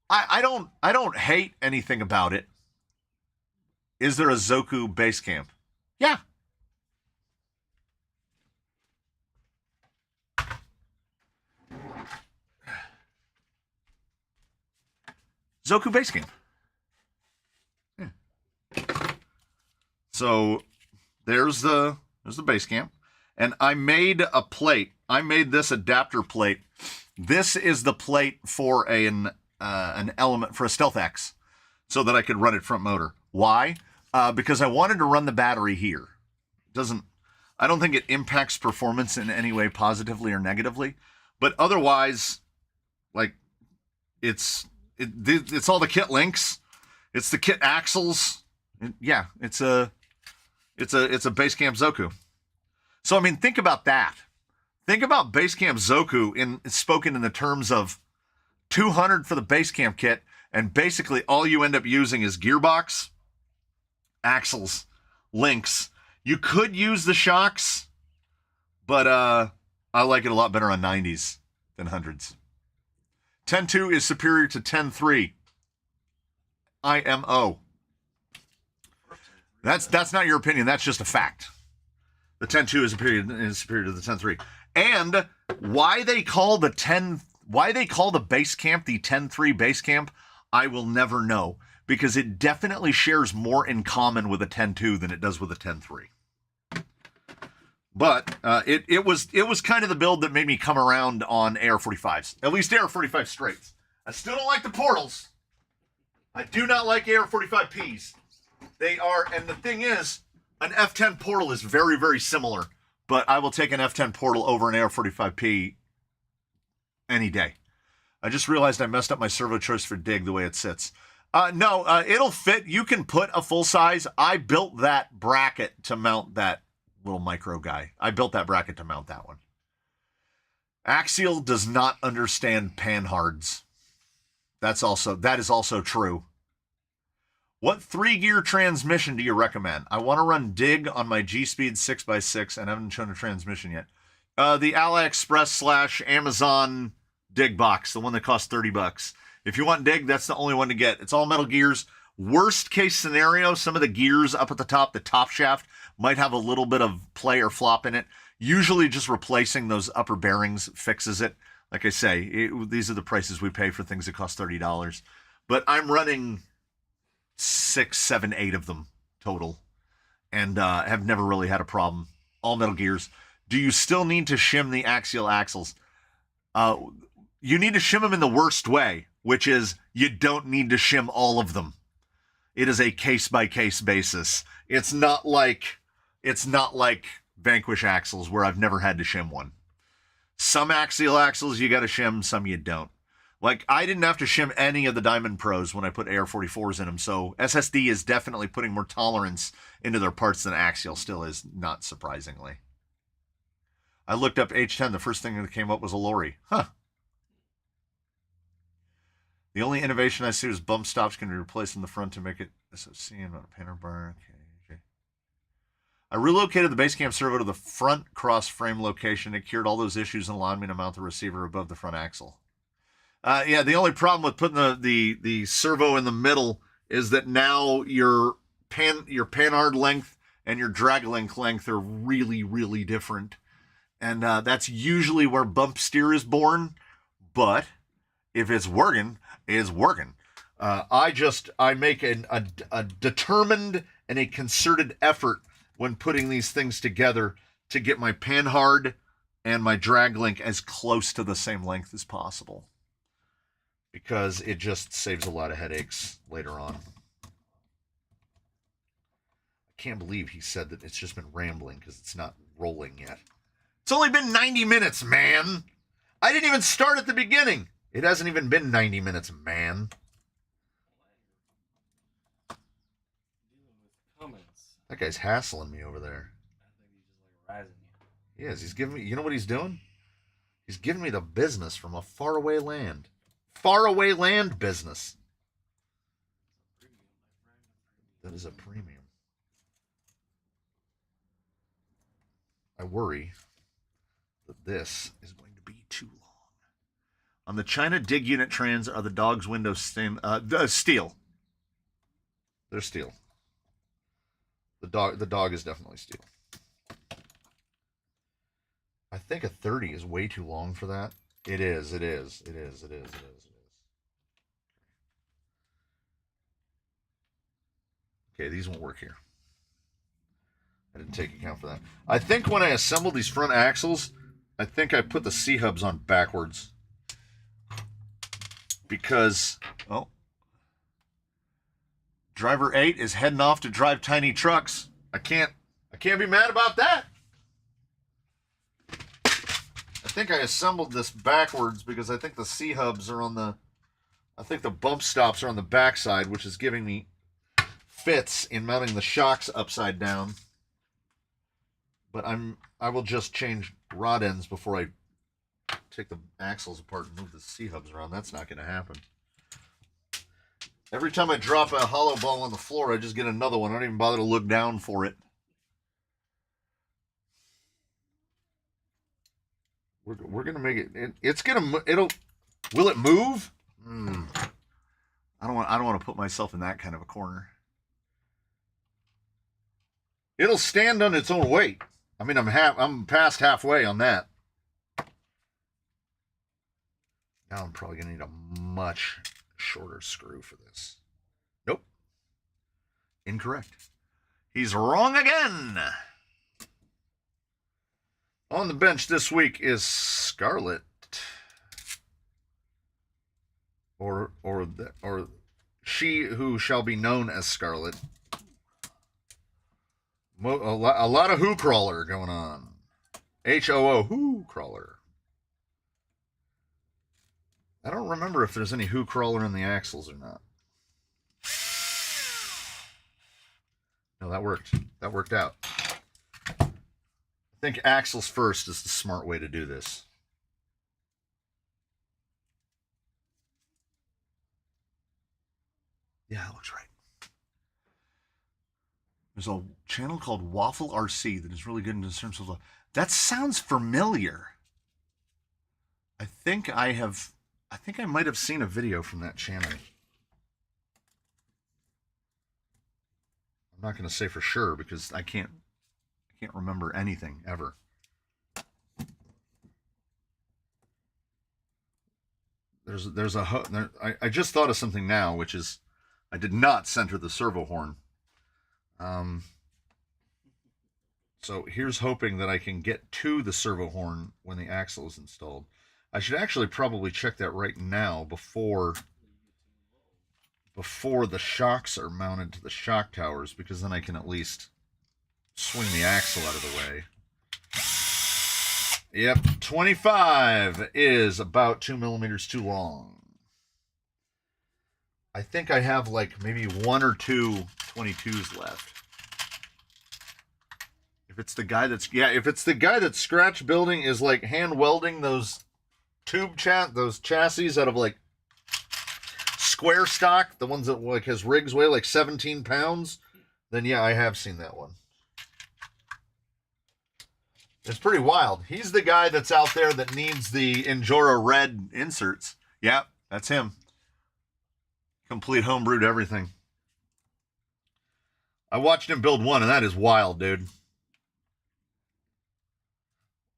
I don't hate anything about it. Is there a Zoku base camp? Yeah. Zoku base camp. Yeah. So there's the base camp. And I made a plate. I made this adapter plate. This is the plate for an element for a Stealth X, so that I could run it front motor. Why? Because I wanted to run the battery here. I don't think it impacts performance in any way positively or negatively, but otherwise, like, it's all the kit links. It's the kit axles. It's a Basecamp Zoku. So I mean, think about that. Think about Basecamp Zoku spoken in the terms of $200 for the Basecamp kit, and basically all you end up using is gearbox, axles, links. You could use the shocks, but I like it a lot better on 90s than 100s. 10.2 is superior to 10.3. IMO. That's not your opinion. That's just a fact. The 10.2 is superior to the 10.3. And why they call the base camp the 10.3 base camp, I will never know, because it definitely shares more in common with a 10.2 than it does with a 10.3. But it was kind of the build that made me come around on AR-45s, at least AR-45 straights. I still don't like the portals. I do not like AR-45Ps. They are, and the thing is, an F10 portal is very, very similar, but I will take an F10 portal over an AR-45P any day. I just realized I messed up my servo choice for dig the way it sits. No, it'll fit. You can put a full size. I built that bracket to mount that little micro guy. I built that bracket to mount that one. Axial does not understand panhards. That is also true. What 3-gear transmission do you recommend? I want to run Dig on my G-Speed 6x6 and haven't shown a transmission yet. The AliExpress / Amazon Dig box, the one that costs $30. If you want Dig, that's the only one to get. It's all metal gears. Worst case scenario, some of the gears up at the top shaft, might have a little bit of play or flop in it. Usually just replacing those upper bearings fixes it. Like I say, these are the prices we pay for things that cost $30. But I'm running 6, 7, 8 of them total, and have never really had a problem. All metal gears. Do you still need to shim the axial axles? You need to shim them in the worst way, which is you don't need to shim all of them. It is a case-by-case basis. It's not like Vanquish axles where I've never had to shim one. Some axial axles you got to shim, some you don't. Like, I didn't have to shim any of the Diamond Pros when I put AR-44s in them, so SSD is definitely putting more tolerance into their parts than Axial still is, not surprisingly. I looked up H10, the first thing that came up was a lorry. Huh. The only innovation I see is bump stops can be replaced in the front to make it SOC and not a panel bar. Okay. I relocated the base camp servo to the front cross frame location. It cured all those issues and allowed me to mount the receiver above the front axle. Yeah, the only problem with putting the servo in the middle is that now your panhard length and your drag link length are really, really different. And that's usually where bump steer is born. But if it's working, it's working. I make a determined and a concerted effort when putting these things together to get my panhard and my drag link as close to the same length as possible, because it just saves a lot of headaches later on. I can't believe he said that it's just been rambling because it's not rolling yet. It's only been 90 minutes, man. I didn't even start at the beginning. It hasn't even been 90 minutes, man. That guy's hassling me over there. I think he's just like rising you. He is. He's giving me, you know what he's doing? He's giving me the business from a faraway land. Faraway land business. That is a premium. I worry that this is going to be too long. On the China Dig Unit trans, are the dog's windows steel? They're steel. The dog is definitely steel. I think a 30 is way too long for that. It is. Okay, these won't work here. I didn't take account for that. I think when I assembled these front axles, I think I put the C-hubs on backwards. Because, oh, Driver 8 is heading off to drive tiny trucks. I can't be mad about that. I think I assembled this backwards because I think the C-hubs are on I think the bump stops are on the backside, which is giving me fits in mounting the shocks upside down. But I will just change rod ends before I take the axles apart and move the C-hubs around. That's not going to happen. Every time I drop a hollow ball on the floor, I just get another one. I don't even bother to look down for it. We're gonna make it. Will it move? I don't want to put myself in that kind of a corner. It'll stand on its own weight. I mean, I'm past halfway on that. Now I'm probably gonna need a much shorter screw for this. Nope. Incorrect. He's wrong again. On the bench this week is Scarlet, or she who shall be known as Scarlet. A lot of Who Crawler going on. HOO, Who Crawler. I don't remember if there's any Who Crawler in the axles or not. No, that worked. That worked out. I think axles first is the smart way to do this. Yeah, that looks right. There's a channel called Waffle RC that is really good in terms of... That sounds familiar. I think I might have seen a video from that channel. I'm not going to say for sure because I can't remember anything ever. I just thought of something now, which is I did not center the servo horn. So here's hoping that I can get to the servo horn when the axle is installed. I should actually probably check that right now before the shocks are mounted to the shock towers, because then I can at least swing the axle out of the way. Yep, 25 is about 2 millimeters too long. I think I have like maybe 1 or 2 22s left. If it's the guy that's scratch building is like hand welding those those chassis out of like square stock, the ones that like his rigs weigh like 17 pounds, then yeah, I have seen that one. It's pretty wild. He's the guy that's out there that needs the Injora red inserts. Yeah, that's him. Complete homebrewed everything. I watched him build one, and that is wild, dude.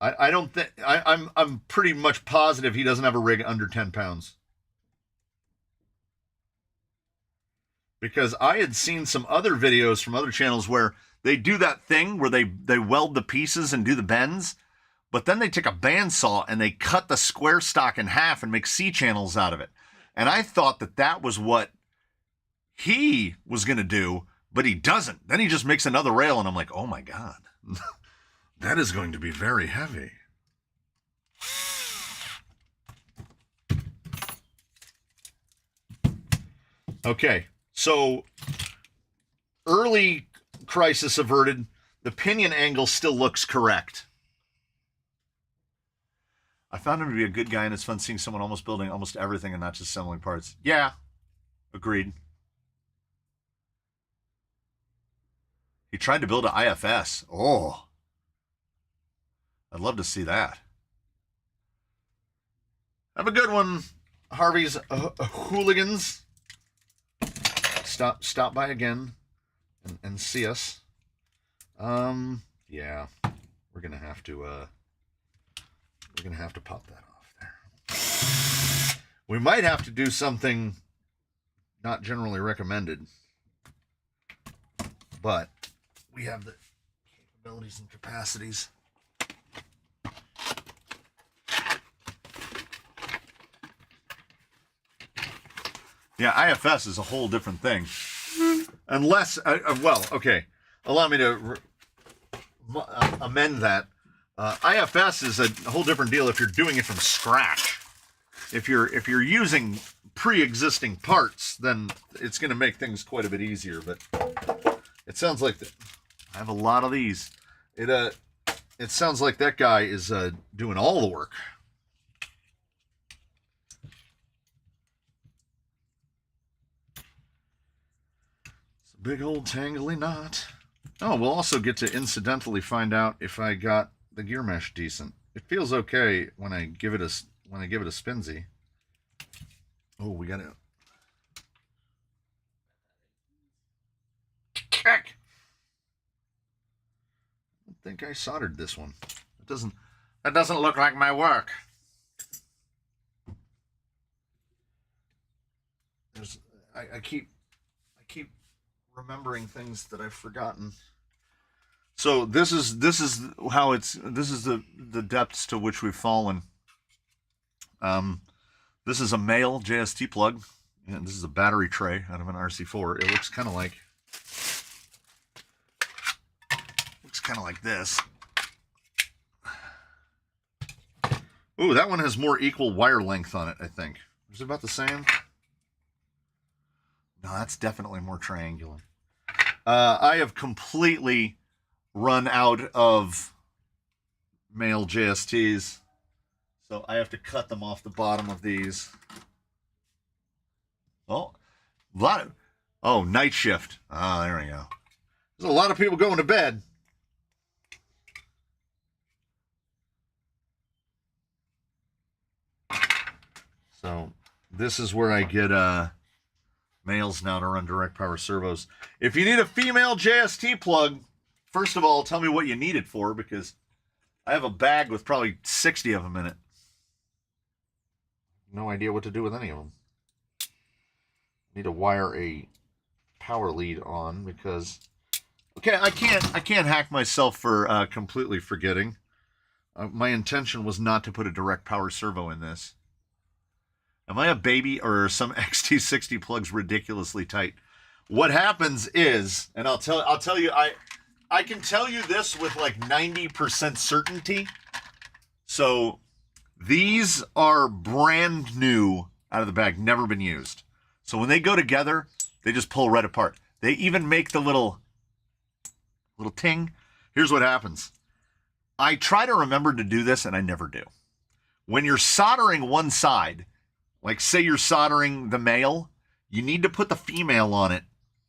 I don't think I'm pretty much positive he doesn't have a rig under 10 pounds. Because I had seen some other videos from other channels where they do that thing where they weld the pieces and do the bends, but then they take a bandsaw and they cut the square stock in half and make C-channels out of it. And I thought that was what he was going to do, but he doesn't. Then he just makes another rail, and I'm like, oh my God. That is going to be very heavy. Okay, so early crisis averted. The pinion angle still looks correct. I found him to be a good guy, and it's fun seeing someone almost building almost everything and not just assembling parts. Yeah, agreed. He tried to build an IFS. Oh, I'd love to see that. Have a good one, Harvey's hooligans. Stop by again and see us. Yeah, we're gonna have to pop that off there. We might have to do something not generally recommended, but we have the capabilities and capacities. Yeah, IFS is a whole different thing. Unless, well, okay, allow me to amend that. IFS is a whole different deal if you're doing it from scratch. If you're using pre-existing parts, then it's going to make things quite a bit easier. But it sounds like I have a lot of these. It sounds like that guy is doing all the work. Big old tangly knot. Oh, we'll also get to incidentally find out if I got the gear mesh decent. It feels okay when I give it a spinsy. Oh, we got it. Heck! I think I soldered this one. That doesn't look like my work. I keep remembering things that I've forgotten. So this is the depths to which we've fallen. This is a male JST plug, and this is a battery tray out of an RC4. It looks kind of like this. Ooh, that one has more equal wire length on it, I think. Is it about the same? No, that's definitely more triangular. I have completely run out of male JSTs, so I have to cut them off the bottom of these. Oh, night shift. Ah, there we go. There's a lot of people going to bed. So this is where I get males now to run direct power servos. If you need a female JST plug, first of all, tell me what you need it for, because I have a bag with probably 60 of them in it. No idea what to do with any of them. Need to wire a power lead on because, okay, I can't hack myself for completely forgetting. My intention was not to put a direct power servo in this. Am I a baby, or are some XT60 plugs ridiculously tight? What happens is, and I'll tell you, I can tell you this with like 90% certainty. So these are brand new out of the bag, never been used. So when they go together, they just pull right apart. They even make the little ting. Here's what happens. I try to remember to do this, and I never do. When you're soldering one side, like say you're soldering the male, you need to put the female on it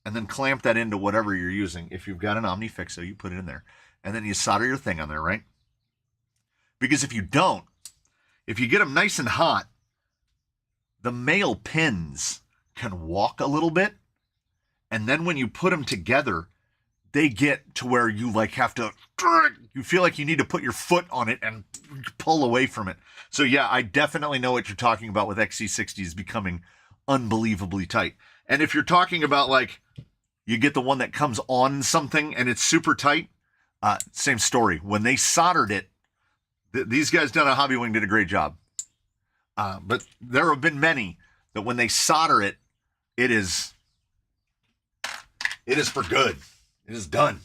and then clamp that into whatever you're using. If you've got an Omnifixo, you put it in there. And then you solder your thing on there, right? Because if you don't, if you get them nice and hot, the male pins can walk a little bit. And then when you put them together, they get to where you like have to, you feel like you need to put your foot on it and pull away from it. So yeah, I definitely know what you're talking about with XC60s becoming unbelievably tight. And if you're talking about like, you get the one that comes on something and it's super tight, same story. When they soldered it, these guys down at Hobby Wing did a great job. But there have been many that when they solder it, it is for good. It is done.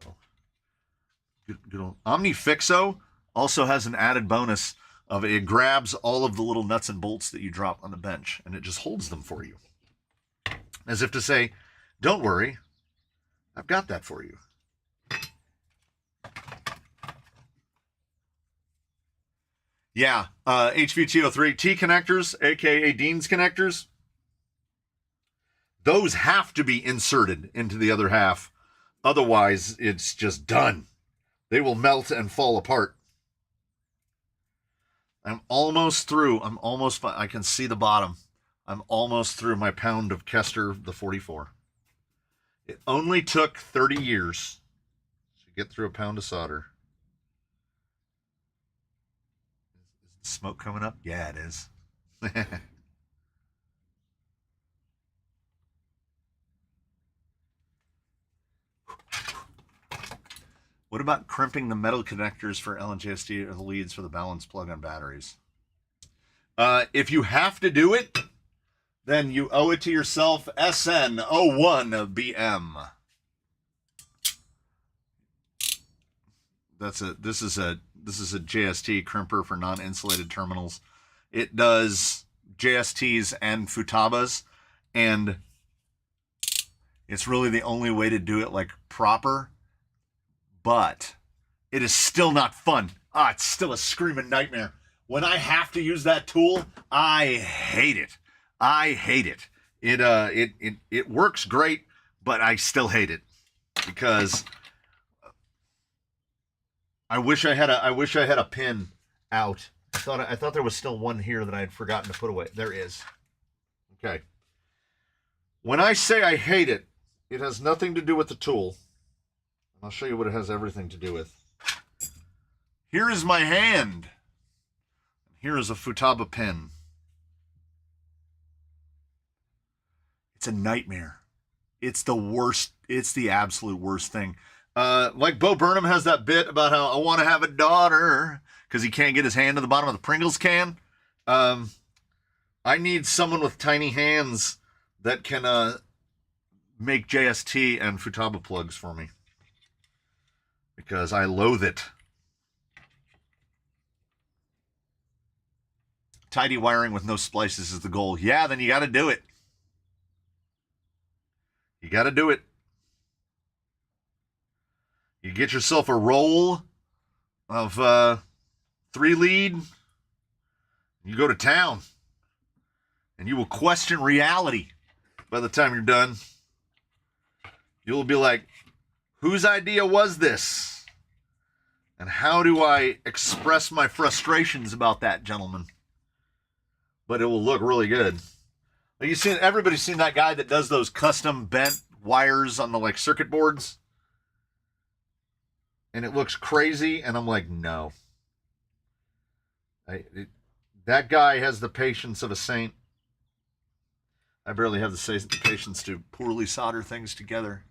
So, good old Omnifixo also has an added bonus of it grabs all of the little nuts and bolts that you drop on the bench, and it just holds them for you. As if to say, don't worry, I've got that for you. Yeah, HVT03 T connectors, aka Dean's connectors, those have to be inserted into the other half. Otherwise, it's just done. They will melt and fall apart. I'm almost through. I can see the bottom. I'm almost through my pound of Kester, the 44. It only took 30 years to get through a pound of solder. Is the smoke coming up? Yeah, it is. What about crimping the metal connectors for LNJST or the leads for the balance plug on batteries? If you have to do it, then you owe it to yourself. SN01BM. This is a JST crimper for non-insulated terminals. It does JSTs and Futabas, and it's really the only way to do it like proper. But it is still not fun. It's still a screaming nightmare. When I have to use that tool, I hate it. I hate it. It works great, but I still hate it because I wish I had a pin out. I thought there was still one here that I had forgotten to put away. There is. Okay. When I say I hate it, it has nothing to do with the tool. I'll show you what it has everything to do with. Here is my hand. Here is a Futaba pen. It's a nightmare. It's the worst. It's the absolute worst thing. Like Bo Burnham has that bit about how I want to have a daughter because he can't get his hand to the bottom of the Pringles can. I need someone with tiny hands that can make JST and Futaba plugs for me. Because I loathe it. Tidy wiring with no splices is the goal. Yeah, then you got to do it. You got to do it. You get yourself a roll of 3 lead. You go to town. And you will question reality. by the time you're done. You'll be like, whose idea was this? And how do I express my frustrations about that, gentlemen? But it will look really good. Everybody's seen that guy that does those custom bent wires on the like circuit boards? And it looks crazy, and I'm like, no. That guy has the patience of a saint. I barely have the patience to poorly solder things together.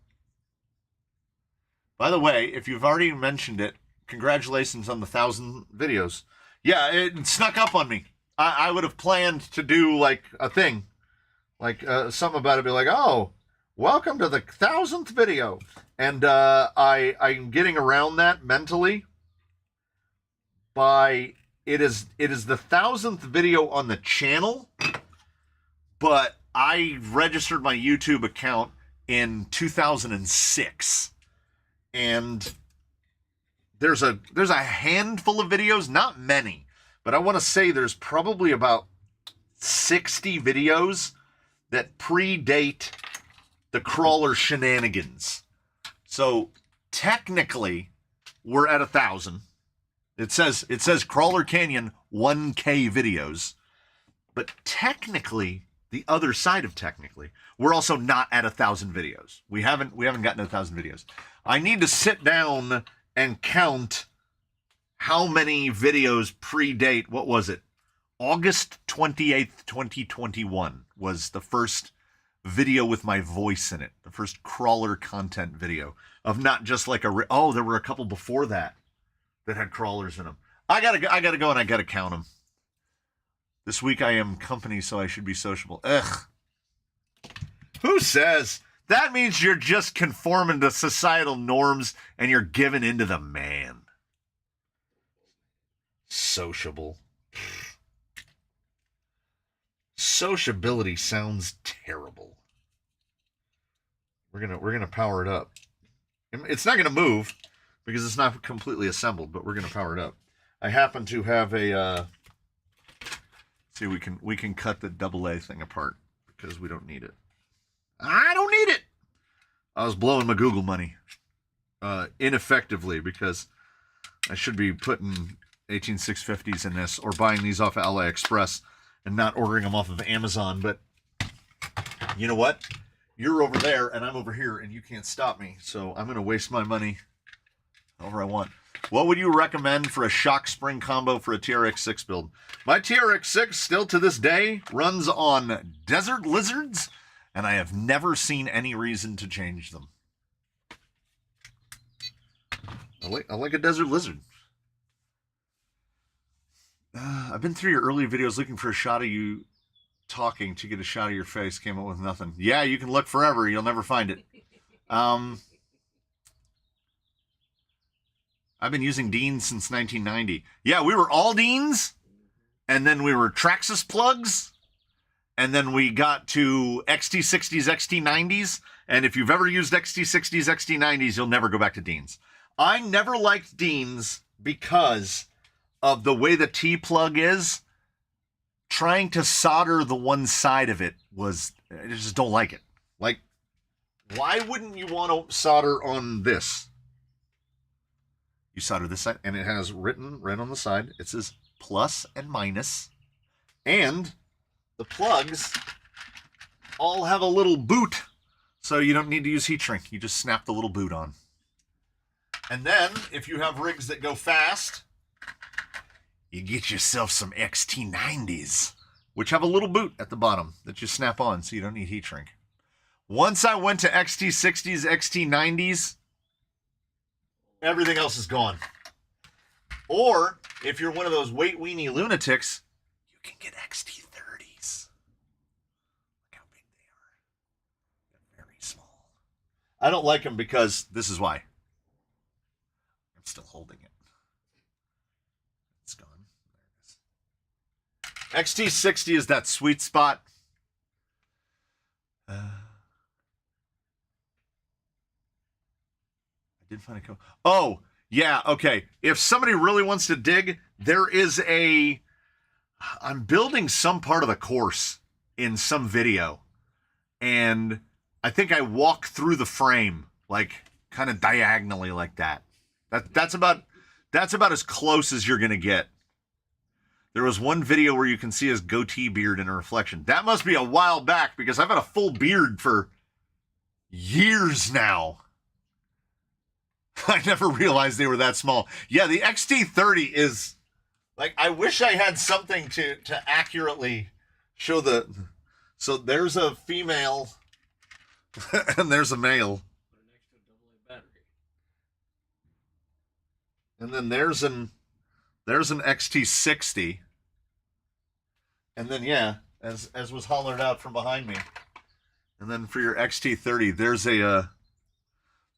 By the way, if you've already mentioned it, congratulations on the 1,000 videos. Yeah, it snuck up on me. I would have planned to do like a thing, like something about it, be like, oh, welcome to the 1,000th video. And I'm getting around that mentally by it is the 1,000th video on the channel, but I registered my YouTube account in 2006, and there's a handful of videos, not many, but I want to say there's probably about 60 videos that predate the crawler shenanigans. So technically, we're at 1,000. It says Crawler Canyon 1K videos, but technically, the other side of technically, we're also not at 1,000 videos. We haven't gotten to 1,000 videos. I need to sit down and count how many videos predate. What was it? August 28th, 2021 was the first video with my voice in it, the first crawler content video of not just like there were a couple before that had crawlers in them. I gotta go and I gotta count them. This week I am company, so I should be sociable. Ugh. Who says? That means you're just conforming to societal norms and you're giving into the man. Sociable. Sociability sounds terrible. We're gonna power it up. It's not gonna move because it's not completely assembled, but we're gonna power it up. I happen to have a see, we can cut the AA thing apart because we don't need it. I don't need it. I was blowing my Google money ineffectively because I should be putting 18650s in this or buying these off of AliExpress and not ordering them off of Amazon. But you know what? You're over there and I'm over here and you can't stop me. So I'm going to waste my money however I want. What would you recommend for a shock spring combo for a TRX6 build? My TRX6 still to this day runs on desert lizards, and I have never seen any reason to change them. I like a desert lizard. I've been through your early videos looking for a shot of you talking to get a shot of your face. Came up with nothing. Yeah, you can look forever. You'll never find it. I've been using Deans since 1990. Yeah, we were all Deans, and then we were Traxxas plugs, and then we got to XT60s, XT90s, and if you've ever used XT60s, XT90s, you'll never go back to Deans. I never liked Deans because of the way the T-plug is. Trying to solder the one side of it I just don't like it. Like, why wouldn't you want to solder on this? You solder this side, and it has written right on the side. It says plus and minus. And the plugs all have a little boot, so you don't need to use heat shrink. You just snap the little boot on. And then, if you have rigs that go fast, you get yourself some XT90s, which have a little boot at the bottom that you snap on, so you don't need heat shrink. Once I went to XT60s, XT90s, everything else is gone. Or, if you're one of those weight weenie lunatics, you can get XT30s. Look how big they are. They're very small. I don't like them because this is why. I'm still holding it. It's gone. There it is. XT60 is that sweet spot. I did find a code. Oh, yeah, okay. If somebody really wants to dig, there is I'm building some part of the course in some video. and I think I walk through the frame like kind of diagonally like that. That's about as close as you're gonna get. There was one video where you can see his goatee beard in a reflection. That must be a while back because I've had a full beard for years now. I never realized they were that small. Yeah, the XT30 is like, I wish I had something to accurately show the. So there's a female and there's a male. Put it next to a AA battery. And then there's an XT60. And then, yeah, as was hollered out from behind me. And then for your XT30, there's a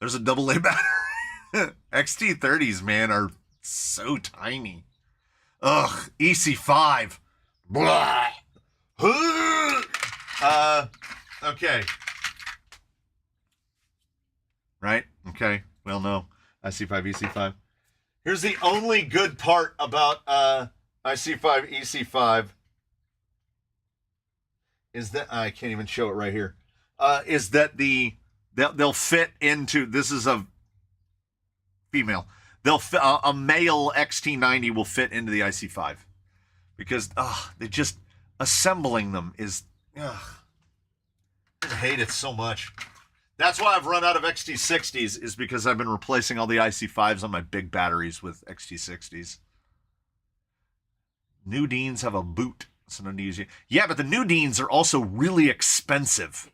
AA battery. XT30s, man, are so tiny. Ugh, EC5. Blah. Okay. Right? Okay. Well, no. IC5, EC5. Here's the only good part about IC5, EC5 is that I can't even show it right here. Is that they'll fit into, this is a female. They'll fit, a male XT90 will fit into the IC5 because they just assembling them is I hate it so much. That's why I've run out of XT60s, is because I've been replacing all the IC5s on my big batteries with XT60s. New Deans have a boot. So no need to use it. Yeah, but the New Deans are also really expensive.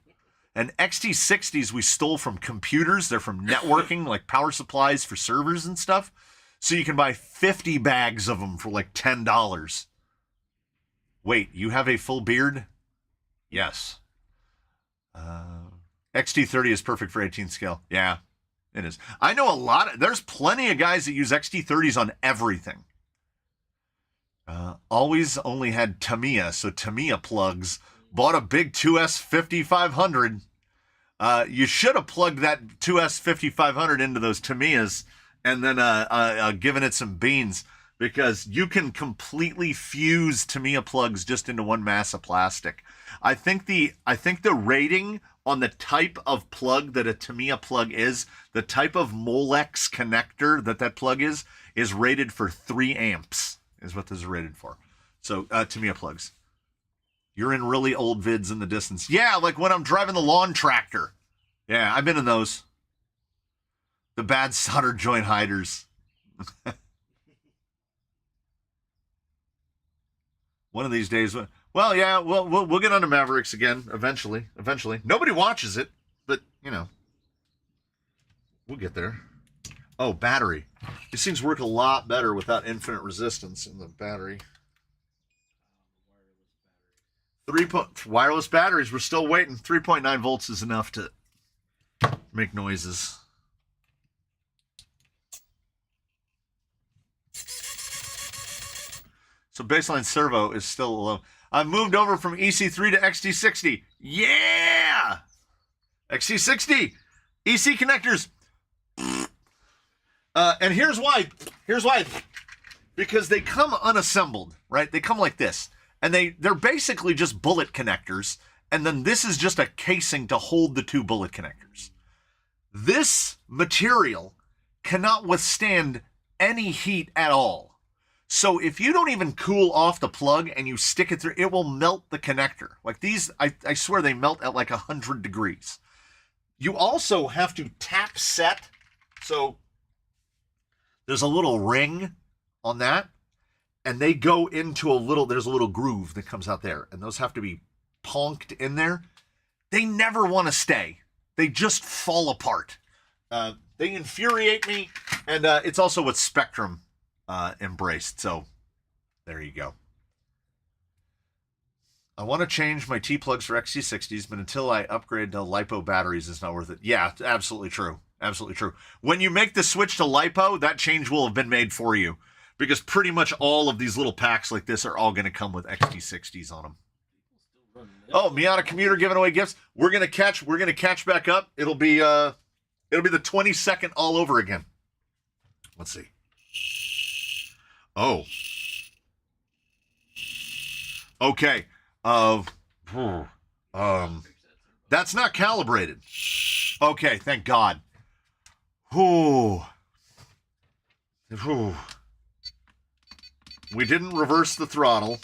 And XT60s we stole from computers. They're from networking, like power supplies for servers and stuff. So you can buy 50 bags of them for like $10. Wait, you have a full beard? Yes. XT30 is perfect for 18 scale. Yeah, it is. I know there's plenty of guys that use XT30s on everything. Always only had Tamiya, so Tamiya plugs. Bought a big 2S 5500. You should have plugged that 2S 5500 into those Tamiyas and then given it some beans, because you can completely fuse Tamiya plugs just into one mass of plastic. I think the rating on the type of plug that a Tamiya plug is, the type of Molex connector that plug is rated for 3 amps. Is what this is rated for. So, Tamiya plugs. You're in really old vids in the distance. Yeah, like when I'm driving the lawn tractor. Yeah, I've been in those. The bad solder joint hiders. One of these days. Well, yeah, we'll get onto Mavericks again eventually. Nobody watches it, but, you know. We'll get there. Oh, battery. These things work a lot better without infinite resistance in the battery. Wireless batteries, we're still waiting. 3.9 volts is enough to make noises. So baseline servo is still low. I've moved over from EC3 to XT60. Yeah! XT60! EC connectors. And here's why. Because they come unassembled, right? They come like this. And they're basically just bullet connectors. And then this is just a casing to hold the 2 bullet connectors. This material cannot withstand any heat at all. So if you don't even cool off the plug and you stick it through, it will melt the connector. Like these, I swear they melt at like 100 degrees. You also have to tap set. So there's a little ring on that, and they go into there's a little groove that comes out there, and those have to be ponked in there. They never want to stay. They just fall apart. They infuriate me, and it's also what Spectrum embraced, so there you go. I want to change my T-plugs for XT60s, but until I upgrade to LiPo batteries, it's not worth it. Yeah, absolutely true. Absolutely true. When you make the switch to LiPo, that change will have been made for you, because pretty much all of these little packs like this are all going to come with XT60s on them. Oh, Miata Commuter giving away gifts. We're gonna catch back up. It'll be the 22nd all over again. Let's see. Oh. Okay. That's not calibrated. Okay, thank God. Whew. Whew. We didn't reverse the throttle.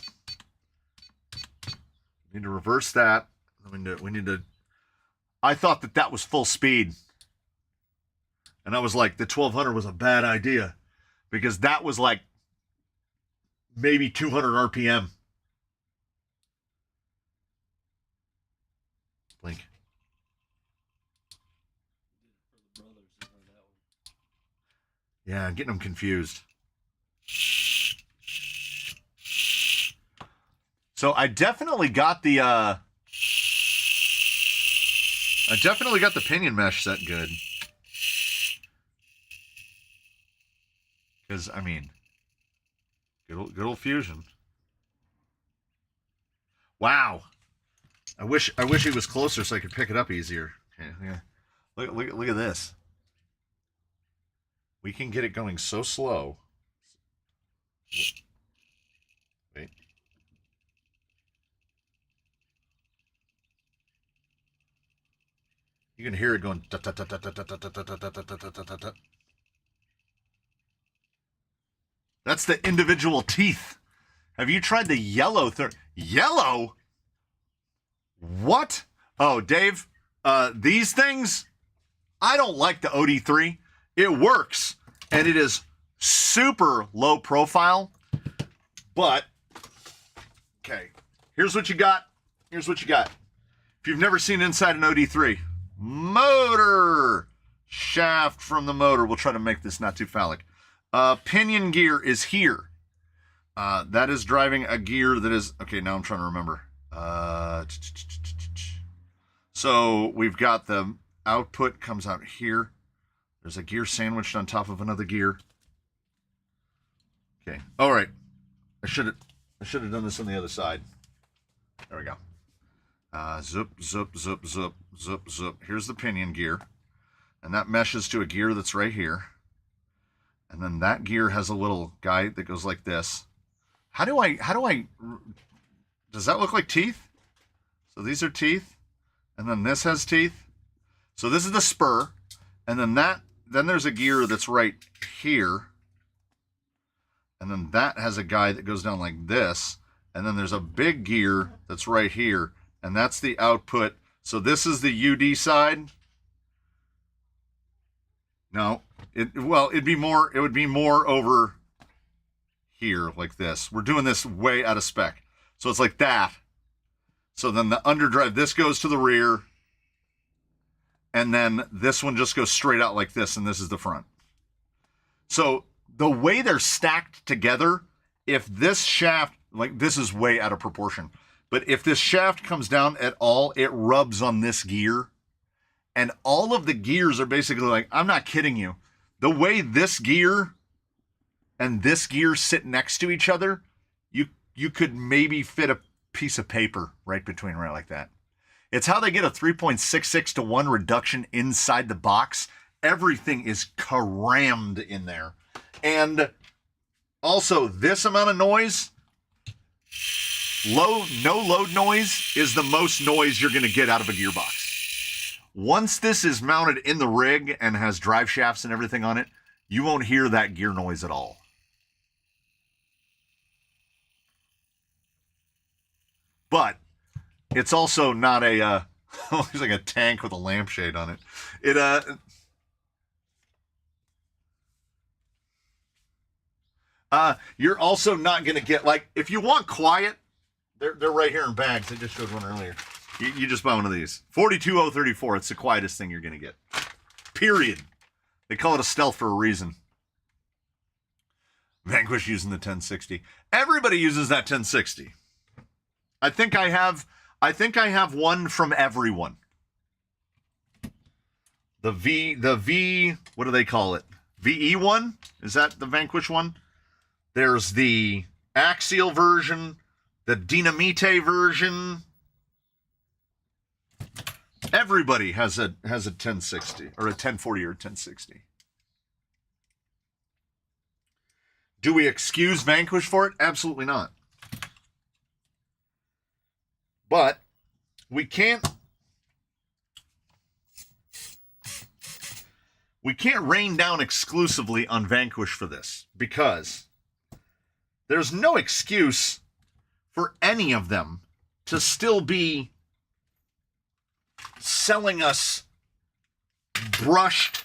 We need to reverse that. We need to. I thought that was full speed. And I was like, the 1200 was a bad idea. Because that was like maybe 200 RPM. Blink. Yeah, I'm getting them confused. So I definitely got the pinion mesh set good. Because I mean, good old fusion. Wow. I wish he was closer so I could pick it up easier. Okay, yeah. Look at this. We can get it going so slow. Wait. You can hear it going. That's the individual teeth. Have you tried the yellow third? Yellow? What? Oh, Dave, these things, I don't like the OD3. It works, and it is super low profile, but, okay, here's what you got. Here's what you got. If you've never seen inside an OD3, motor, shaft from the motor. We'll try to make this not too phallic. Pinion gear is here. That is driving a gear that is, okay, now I'm trying to remember. So we've got the output comes out here. There's a gear sandwiched on top of another gear. Okay. All right. I should have done this on the other side. There we go. Zip, zip, zip, zip, zip, zip. Here's the pinion gear. And that meshes to a gear that's right here. And then that gear has a little guy that goes like this. How do I, does that look like teeth? So these are teeth. And then this has teeth. So this is the spur. And then there's a gear that's right here. And then that has a guy that goes down like this. And then there's a big gear that's right here. And that's the output. So this is the UD side. No, it would be more over here like this. We're doing this way out of spec. So it's like that. So then the underdrive, this goes to the rear. And then this one just goes straight out like this, and this is the front. So the way they're stacked together, if this shaft, like this is way out of proportion, but if this shaft comes down at all, it rubs on this gear. And all of the gears are basically like, I'm not kidding you. The way this gear and this gear sit next to each other, you could maybe fit a piece of paper right between right like that. It's how they get a 3.66 to 1 reduction inside the box. Everything is crammed in there. And also this amount of noise, no load noise is the most noise you're going to get out of a gearbox. Once this is mounted in the rig and has drive shafts and everything on it, you won't hear that gear noise at all. But it's also not a, it's like a tank with a lampshade on it. You're also not going to get, like, if you want quiet, they're right here in bags. I just showed one earlier. You just buy one of these. 42034, it's the quietest thing you're going to get. Period. They call it a stealth for a reason. Vanquish using the 1060. Everybody uses that 1060. I think I have one from everyone. The V, what do they call it? VE one? Is that the Vanquish one? There's the Axial version, the Dynamite version. Everybody has a 1060 or a 1040 or a 1060. Do we excuse Vanquish for it? Absolutely not. But we can't we can't rain down exclusively on Vanquish for this, because there's no excuse for any of them to still be selling us brushed,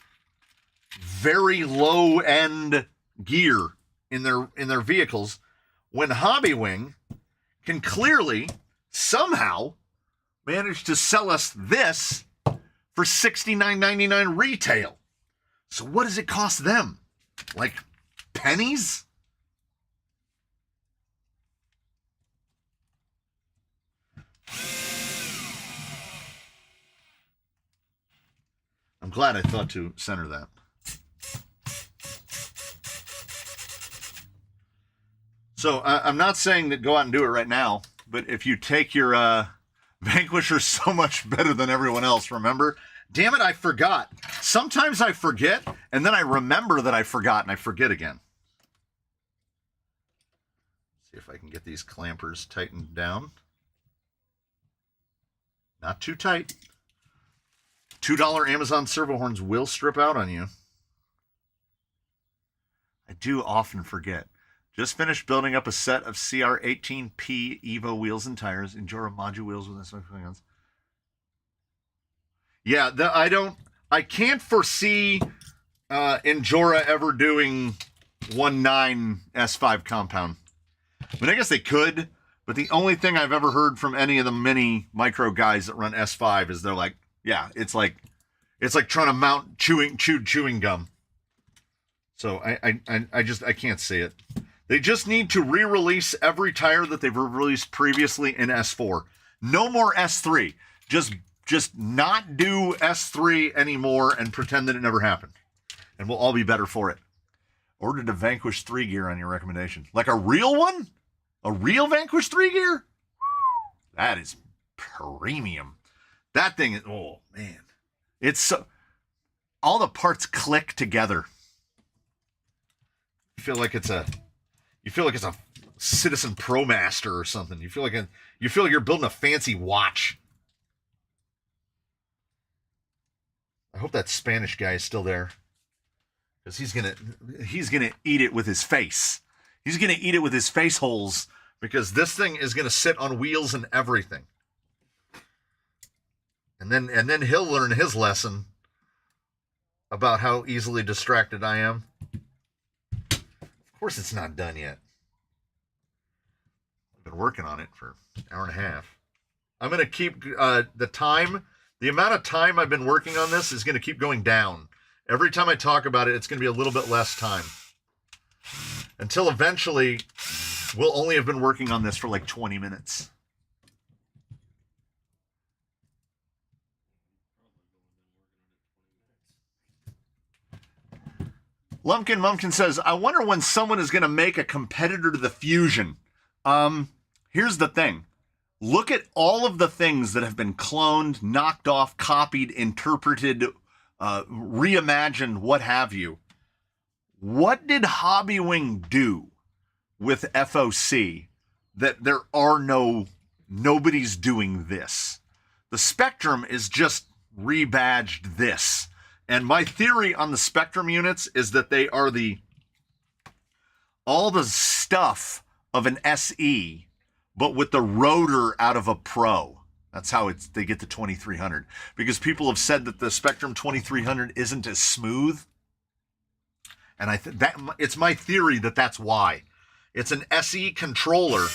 very low-end gear in their vehicles, when Hobbywing can clearly somehow manage to sell us this for $69.99 retail. So what does it cost them? Like pennies? I'm glad I thought to center that. So I'm not saying that go out and do it right now, but if you take your Vanquisher so much better than everyone else, remember? Damn it, I forgot. Sometimes I forget, and then I remember that I forgot, and I forget again. See if I can get these clampers tightened down. Not too tight. $2 Amazon servo horns will strip out on you. I do often forget. Just finished building up a set of CR18P Evo wheels and tires. Endura module wheels with this guns. Yeah, I can't foresee Endura ever doing 1.9 S5 compound. I mean, I guess they could, but the only thing I've ever heard from any of the mini micro guys that run S5 is they're like, yeah, it's like trying to mount chewing gum. So I can't see it. They just need to re-release every tire that they've released previously in S4. No more S3. Just not do S3 anymore and pretend that it never happened. And we'll all be better for it. Ordered a Vanquish 3 gear on your recommendation. Like a real one? A real Vanquish 3 gear? That is premium. That thing is, oh man. It's so, all the parts click together. You feel like it's a Citizen ProMaster or something. You feel like you're building a fancy watch. I hope that Spanish guy is still there, because he's gonna eat it with his face. He's gonna eat it with his face holes, because this thing is gonna sit on wheels and everything. And then he'll learn his lesson about how easily distracted I am. Of course, it's not done yet. I've been working on it for an hour and a half. I'm gonna keep the time. The amount of time I've been working on this is going to keep going down. Every time I talk about it, it's going to be a little bit less time. Until eventually, we'll only have been working on this for like 20 minutes. Lumpkin Mumpkin says, I wonder when someone is going to make a competitor to the Fusion. Here's the thing. Look at all of the things that have been cloned, knocked off, copied, interpreted, reimagined, what have you. What did Hobbywing do with FOC that there are nobody's doing this? The Spectrum is just rebadged this. And my theory on the Spectrum units is that they are all the stuff of an SE, but with the rotor out of a Pro. That's how they get the 2300. Because people have said that the Spectrum 2300 isn't as smooth. And it's my theory that that's why. It's an SE controller,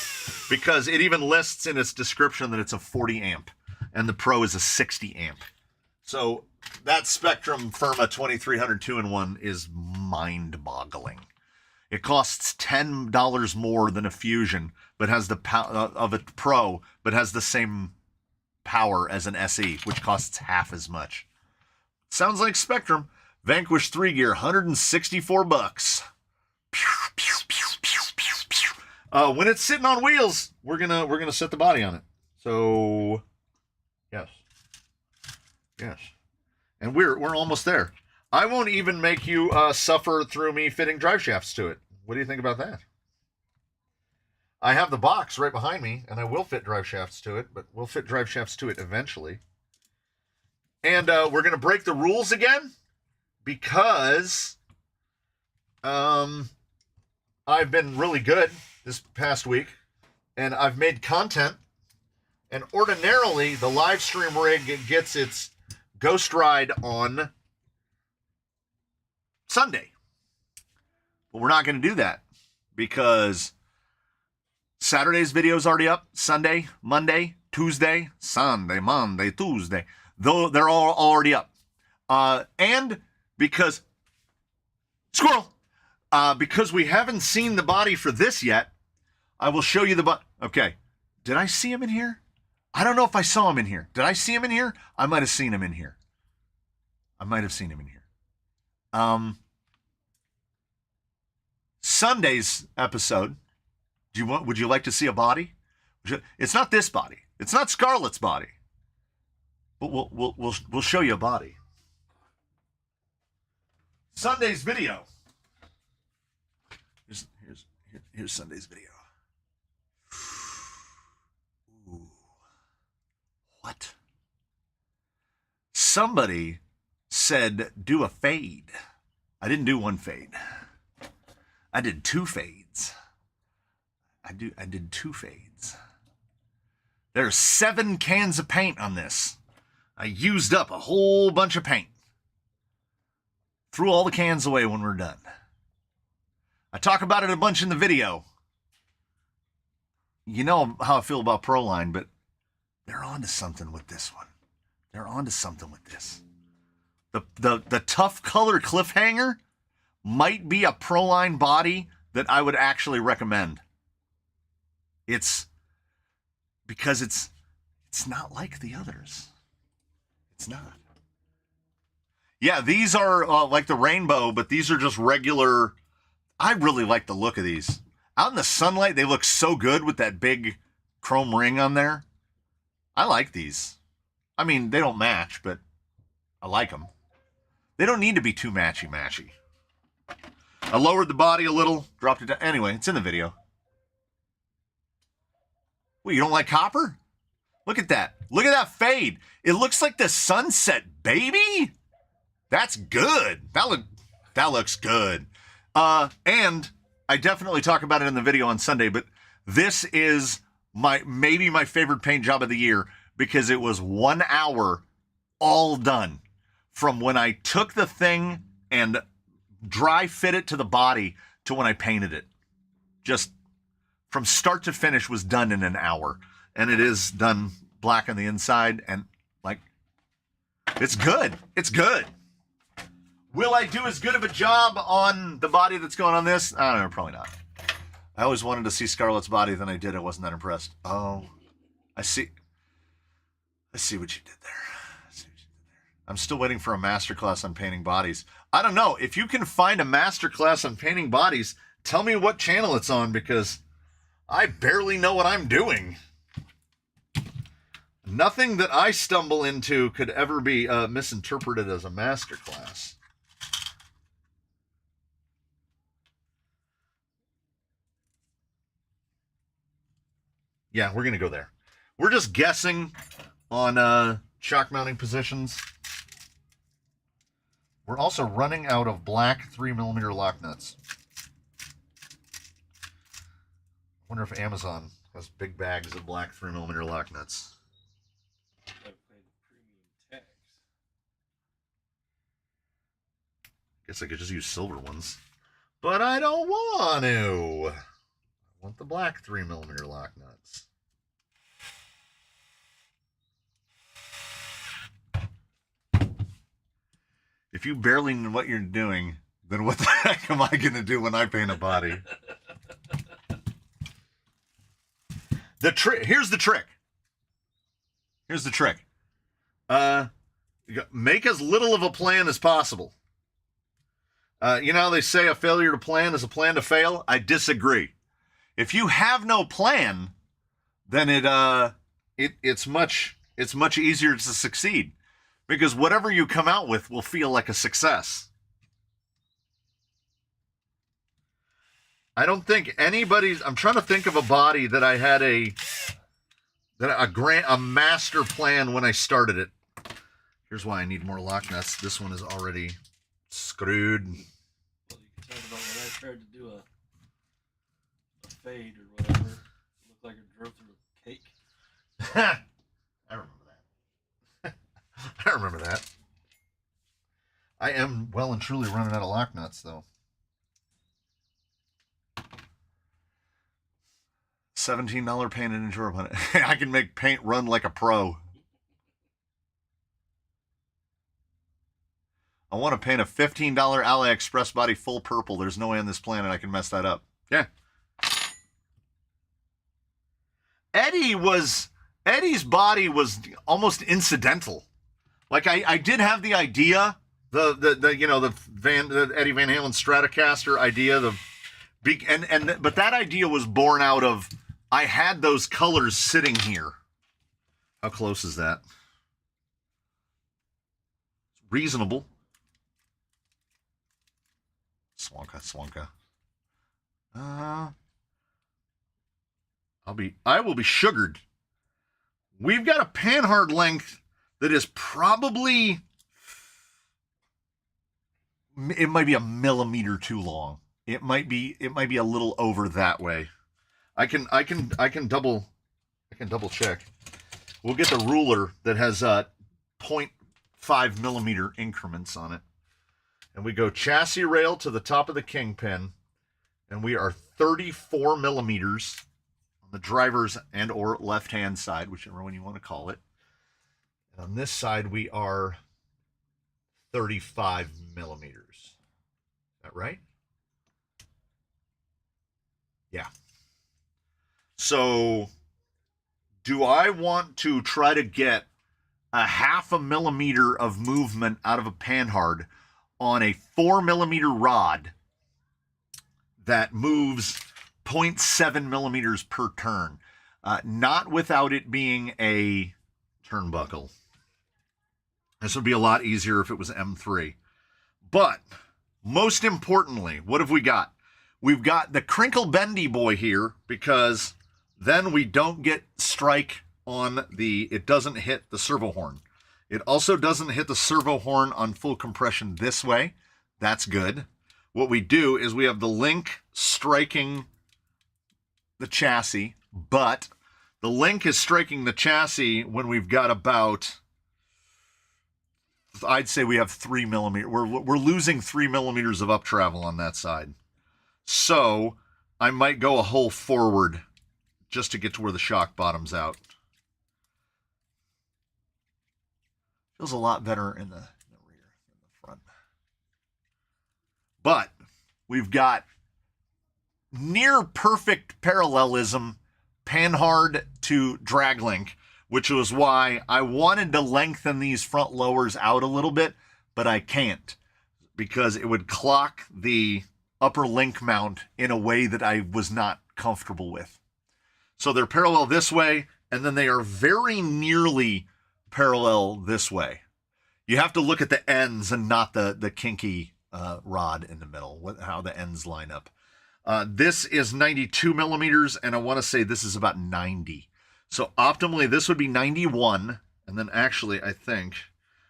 because it even lists in its description that it's a 40 amp and the Pro is a 60 amp. So that Spectrum Firma 2300 2-in-1 is mind-boggling. It costs $10 more than a Fusion, but has the of a Pro, but has the same power as an SE, which costs half as much. Sounds like Spectrum. Vanquish 3 gear, $164. When it's sitting on wheels, we're gonna set the body on it. So, yes, and we're almost there. I won't even make you suffer through me fitting drive shafts to it. What do you think about that? I have the box right behind me, and I will fit drive shafts to it, but we'll fit drive shafts to it eventually. And we're going to break the rules again. because I've been really good this past week, and I've made content, and ordinarily the live stream rig gets its ghost ride on Sunday. But we're not going to do that because Saturday's video is already up. Sunday, Monday, Tuesday, Sunday, Monday, Tuesday. Though they're all already up. And because squirrel, because we haven't seen the body for this yet, I will show you the body. Okay. Did I see him in here? I don't know if I saw him in here. Did I see him in here? I might have seen him in here. Sunday's episode. Would you like to see a body? It's not this body. It's not Scarlet's body. But we'll show you a body. Sunday's video. Here's Sunday's video. Ooh. What? Somebody said do a fade. I didn't do one fade. I did two fades. I did two fades. There's 7 cans of paint on this. I used up a whole bunch of paint. Threw all the cans away when we're done. I talk about it a bunch in the video. You know how I feel about Proline, but they're onto something with this one. They're onto something with this. The tough color cliffhanger might be a Proline body that I would actually recommend. It's because it's not like the others. It's not. Yeah, these are like the rainbow, but these are just regular. I really like the look of these. Out in the sunlight, they look so good with that big chrome ring on there. I like these. I mean, they don't match, but I like them. They don't need to be too matchy-matchy. I lowered the body a little, dropped it down. Anyway, it's in the video. Well, you don't like copper? Look at that. Look at that fade. It looks like the sunset, baby. That's good. That looks good. And I definitely talk about it in the video on Sunday, but this is maybe my favorite paint job of the year because it was 1 hour all done from when I took the thing and dry fit it to the body to when I painted it. Just from start to finish was done in an hour. And it is done black on the inside and like, it's good. It's good. Will I do as good of a job on the body that's going on this? I don't know, probably not. I always wanted to see Scarlet's body, then I did. I wasn't that impressed. Oh, I see what you did there. I'm still waiting for a masterclass on painting bodies. I don't know. If you can find a masterclass on painting bodies, tell me what channel it's on because I barely know what I'm doing. Nothing that I stumble into could ever be misinterpreted as a masterclass. Yeah, we're going to go there. We're just guessing on shock mounting positions. We're also running out of black 3mm lock nuts. I wonder if Amazon has big bags of black 3mm lock nuts. Guess I could just use silver ones. But I don't want to. I want the black 3mm lock nuts. If you barely know what you're doing, then what the heck am I going to do when I paint a body? Here's the trick. Here's the trick. Make as little of a plan as possible. You know how they say a failure to plan is a plan to fail? I disagree. If you have no plan, then it's much easier to succeed. Because whatever you come out with will feel like a success. I don't think I'm trying to think of a body that I had a master plan when I started it. Here's why I need more lock nuts. This one is already screwed. Well, you can talk about when I tried to do a fade or whatever. It looked like it drove through a cake. I remember that. I remember that. I am well and truly running out of lock nuts, though. $17 paint and insurance on it. I can make paint run like a pro. I want to paint a $15 AliExpress body full purple. There's no way on this planet I can mess that up. Yeah. Eddie's body was almost incidental. Like I did have the idea, the Eddie Van Halen Stratocaster idea, but that idea was born out of I had those colors sitting here. How close is that? Reasonable. Swonka. I will be sugared. We've got a panhard length that is probably, it might be a millimeter too long. It might be a little over that way. I can double check. We'll get the ruler that has 0.5 millimeter increments on it. And we go chassis rail to the top of the kingpin, and we are 34 millimeters on the driver's and or left-hand side, whichever one you want to call it. And on this side, we are 35 millimeters. Is that right? Yeah. So, do I want to try to get a 0.5 millimeter of movement out of a panhard on a 4 millimeter rod that moves 0.7 millimeters per turn, not without it being a turnbuckle? This would be a lot easier if it was M3. But most importantly, what have we got? We've got the crinkle bendy boy here, because then we don't get strike on it doesn't hit the servo horn. It also doesn't hit the servo horn on full compression this way. That's good. What we do is we have the link striking the chassis, but the link is striking the chassis when we've got about, I'd say we have 3 millimeters. We're losing 3 millimeters of up travel on that side. So I might go a hole forward just to get to where the shock bottoms out. Feels a lot better in the rear than the front. But we've got near perfect parallelism, panhard to drag link, which was why I wanted to lengthen these front lowers out a little bit, but I can't, because it would clock the upper link mount in a way that I was not comfortable with. So they're parallel this way, and then they are very nearly parallel this way. You have to look at the ends and not the kinky rod in the middle, how the ends line up. This is 92 millimeters, and I want to say this is about 90. So optimally, this would be 91, and then actually, I think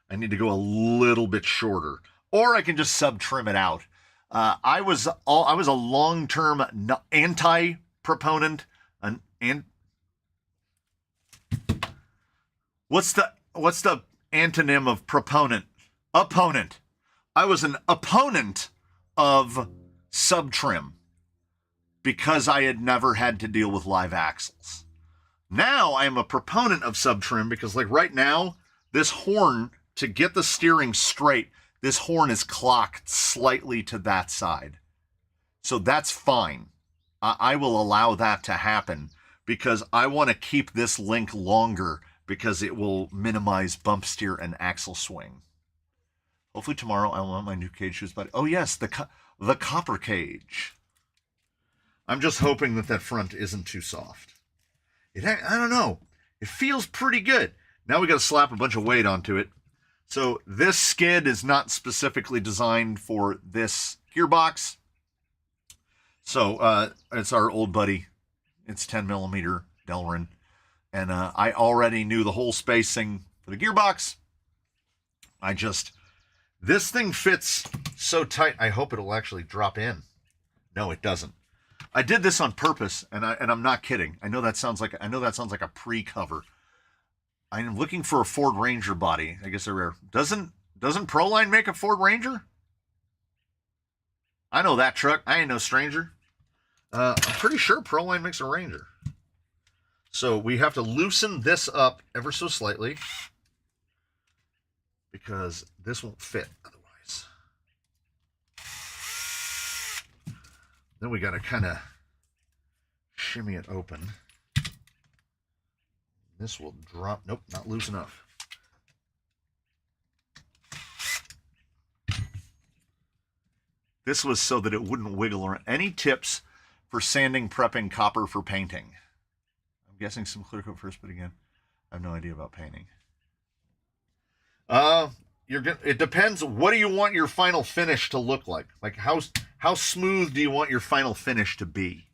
I need to go a little bit shorter, or I can just sub-trim it out. I was a long-term anti-proponent, What's the antonym of proponent? Opponent. I was an opponent of sub-trim because I had never had to deal with live axles. Now I am a proponent of sub-trim because, like, right now, this horn, to get the steering straight, this horn is clocked slightly to that side. So that's fine. I will allow that to happen because I want to keep this link longer because it will minimize bump steer and axle swing. Hopefully tomorrow I will want my new cage shoes. But oh yes, the copper cage. I'm just hoping that front isn't too soft. I don't know. It feels pretty good. Now we got to slap a bunch of weight onto it. So this skid is not specifically designed for this gearbox. So it's our old buddy. It's 10 millimeter Delrin. And I already knew the whole spacing for the gearbox. This thing fits so tight. I hope it'll actually drop in. No, it doesn't. I did this on purpose, and I'm not kidding. I know that sounds like a pre-cover. I'm looking for a Ford Ranger body. I guess they're rare. Doesn't Proline make a Ford Ranger? I know that truck. I ain't no stranger. I'm pretty sure Proline makes a Ranger. So we have to loosen this up ever so slightly because this won't fit otherwise. Then we got to kind of shimmy it open. This will drop. Nope, not loose enough. This was so that it wouldn't wiggle around. Any tips for sanding, prepping copper for painting? I'm guessing some clear coat first, but again, I have no idea about painting. It depends. What do you want your final finish to look like? Like how smooth do you want your final finish to be?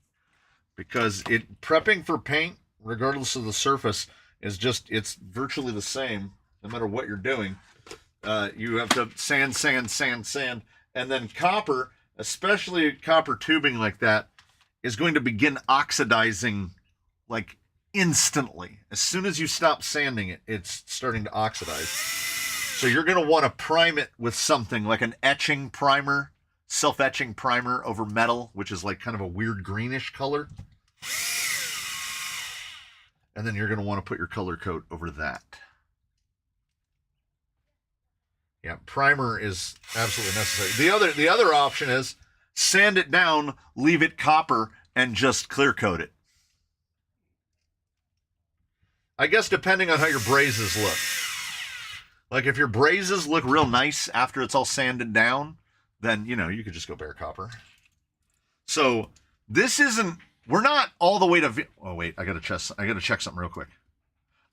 Because prepping for paint, regardless of the surface, it's virtually the same no matter what you're doing. You have to sand, and then copper, especially copper tubing like that, is going to begin oxidizing like instantly. As soon as you stop sanding it, it's starting to oxidize. So you're going to want to prime it with something like an etching primer, self-etching primer over metal, which is like kind of a weird greenish color. And then you're going to want to put your color coat over that. Yeah, primer is absolutely necessary. The other option is sand it down, leave it copper, and just clear coat it. I guess depending on how your brazes look. Like if your brazes look real nice after it's all sanded down, then, you could just go bare copper. So this isn't, we're not all the way to, oh wait, I gotta check something real quick.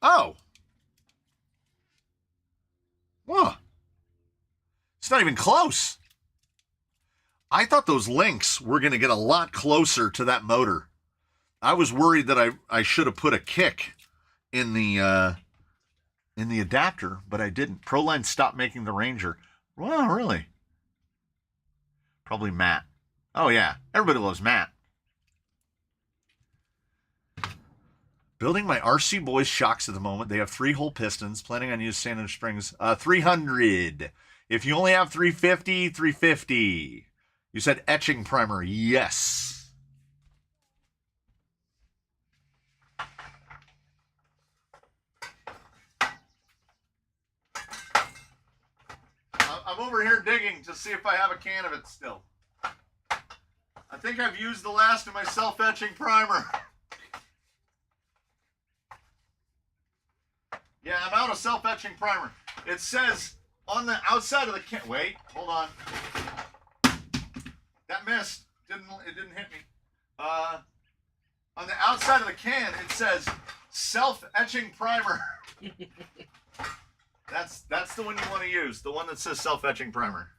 Oh. Whoa. It's not even close. I thought those links were going to get a lot closer to that motor. I was worried that I should have put a kick in the adapter, but I didn't. Proline stopped making the Ranger. Wow, really? Probably Matt. Oh yeah, everybody loves Matt. Building my RC Boys shocks at the moment. They have 3-hole pistons. Planning on using standard springs. 300. If you only have 350, 350. You said etching primer. Yes. I'm over here digging to see if I have a can of it still. I think I've used the last of my self-etching primer. Yeah, I'm out of self-etching primer. It says on the outside of the can. Wait, hold on. That missed. It didn't hit me. On the outside of the can, it says self-etching primer. That's the one you want to use. The one that says self-etching primer.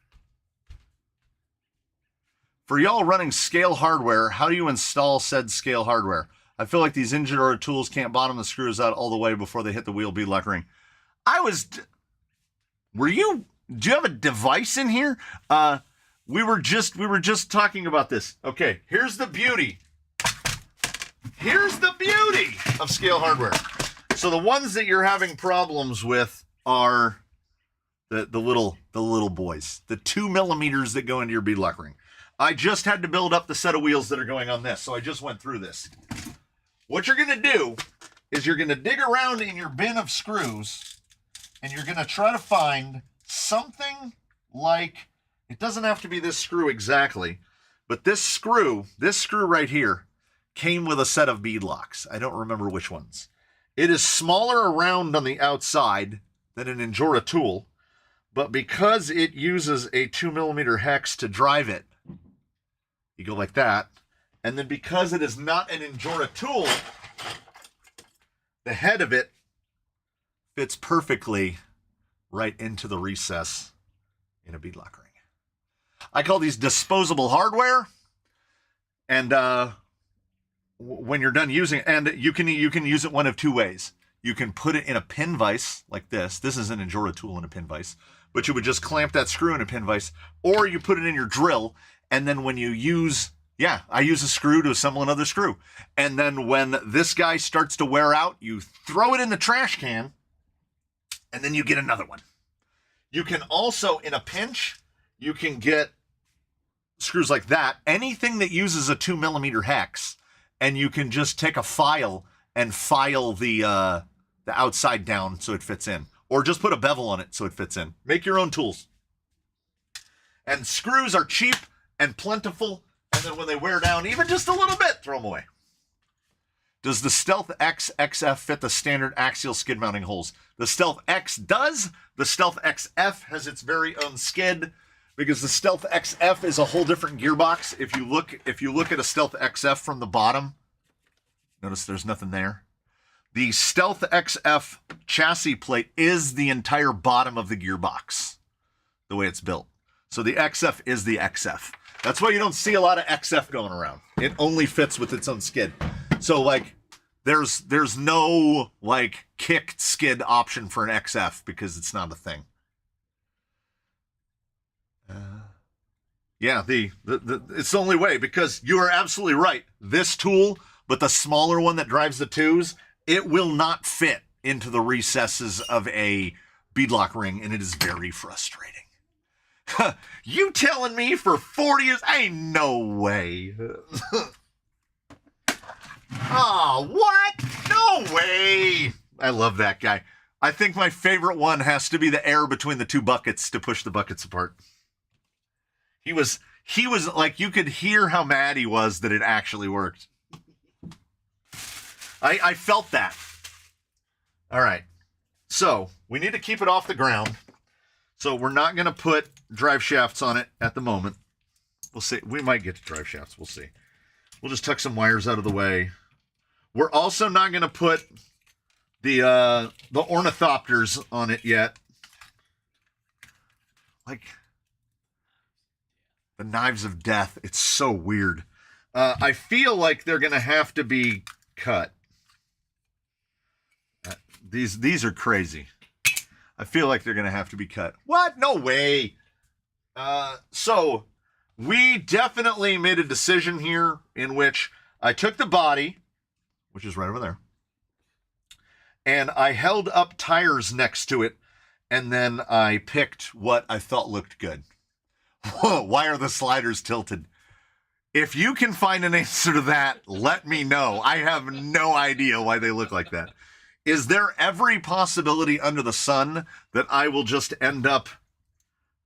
For y'all running scale hardware, how do you install said scale hardware? I feel like these Ingenuity tools can't bottom the screws out all the way before they hit the wheel bead lock ring. Do you have a device in here? We were just talking about this. Okay, here's the beauty. Here's the beauty of scale hardware. So the ones that you're having problems with are the little boys, the 2 millimeters that go into your bead lock ring. I just had to build up the set of wheels that are going on this, so I just went through this. What you're going to do is you're going to dig around in your bin of screws, and you're going to try to find something like, it doesn't have to be this screw exactly, but this screw right here came with a set of bead locks. I don't remember which ones. It is smaller around on the outside than an Injora tool, but because it uses a 2 millimeter hex to drive it, you go like that. And then because it is not an Injora tool, the head of it fits perfectly right into the recess in a bead lock ring. I call these disposable hardware. And when you're done using it, and you can use it one of two ways. you can put it in a pin vise like this. This is an Injora tool in a pin vise, but you would just clamp that screw in a pin vise, or you put it in your drill, and then when you use, I use a screw to assemble another screw. And then when this guy starts to wear out, you throw it in the trash can, and then you get another one. You can also, in a pinch, you can get screws like that, anything that uses a 2mm hex, and you can just take a file and file the outside down so it fits in, or just put a bevel on it so it fits in. Make your own tools. And screws are cheap and plentiful, and then when they wear down even just a little bit, throw them away. Does the Stealth X XF fit the standard axial skid mounting holes? The Stealth X does. The Stealth XF has its very own skid, because the Stealth XF is a whole different gearbox. If you look at a Stealth XF from the bottom, notice there's nothing there. The Stealth XF chassis plate is the entire bottom of the gearbox, the way it's built. So the XF is the XF. That's why you don't see a lot of XF going around. It only fits with its own skid. So like, there's no like kicked skid option for an XF because it's not a thing. Yeah, it's the only way, because you are absolutely right. This tool, but the smaller one that drives the 2s, it will not fit into the recesses of a beadlock ring, and it is very frustrating. You telling me for 40 years? Ain't no way. Oh, what? No way. I love that guy. I think my favorite one has to be the air between the two buckets to push the buckets apart. He was like, you could hear how mad he was that it actually worked. I felt that. All right. So we need to keep it off the ground. So we're not going to put drive shafts on it at the moment. We'll see. We might get to drive shafts. We'll see. We'll just tuck some wires out of the way. We're also not going to put the ornithopters on it yet. Like the knives of death. It's so weird. I feel like they're going to have to be cut. These are crazy. I feel like they're going to have to be cut. What? No way. So we definitely made a decision here in which I took the body, which is right over there, and I held up tires next to it, and then I picked what I thought looked good. Why are the sliders tilted? If you can find an answer to that, let me know. I have no idea why they look like that. Is there every possibility under the sun that I will just end up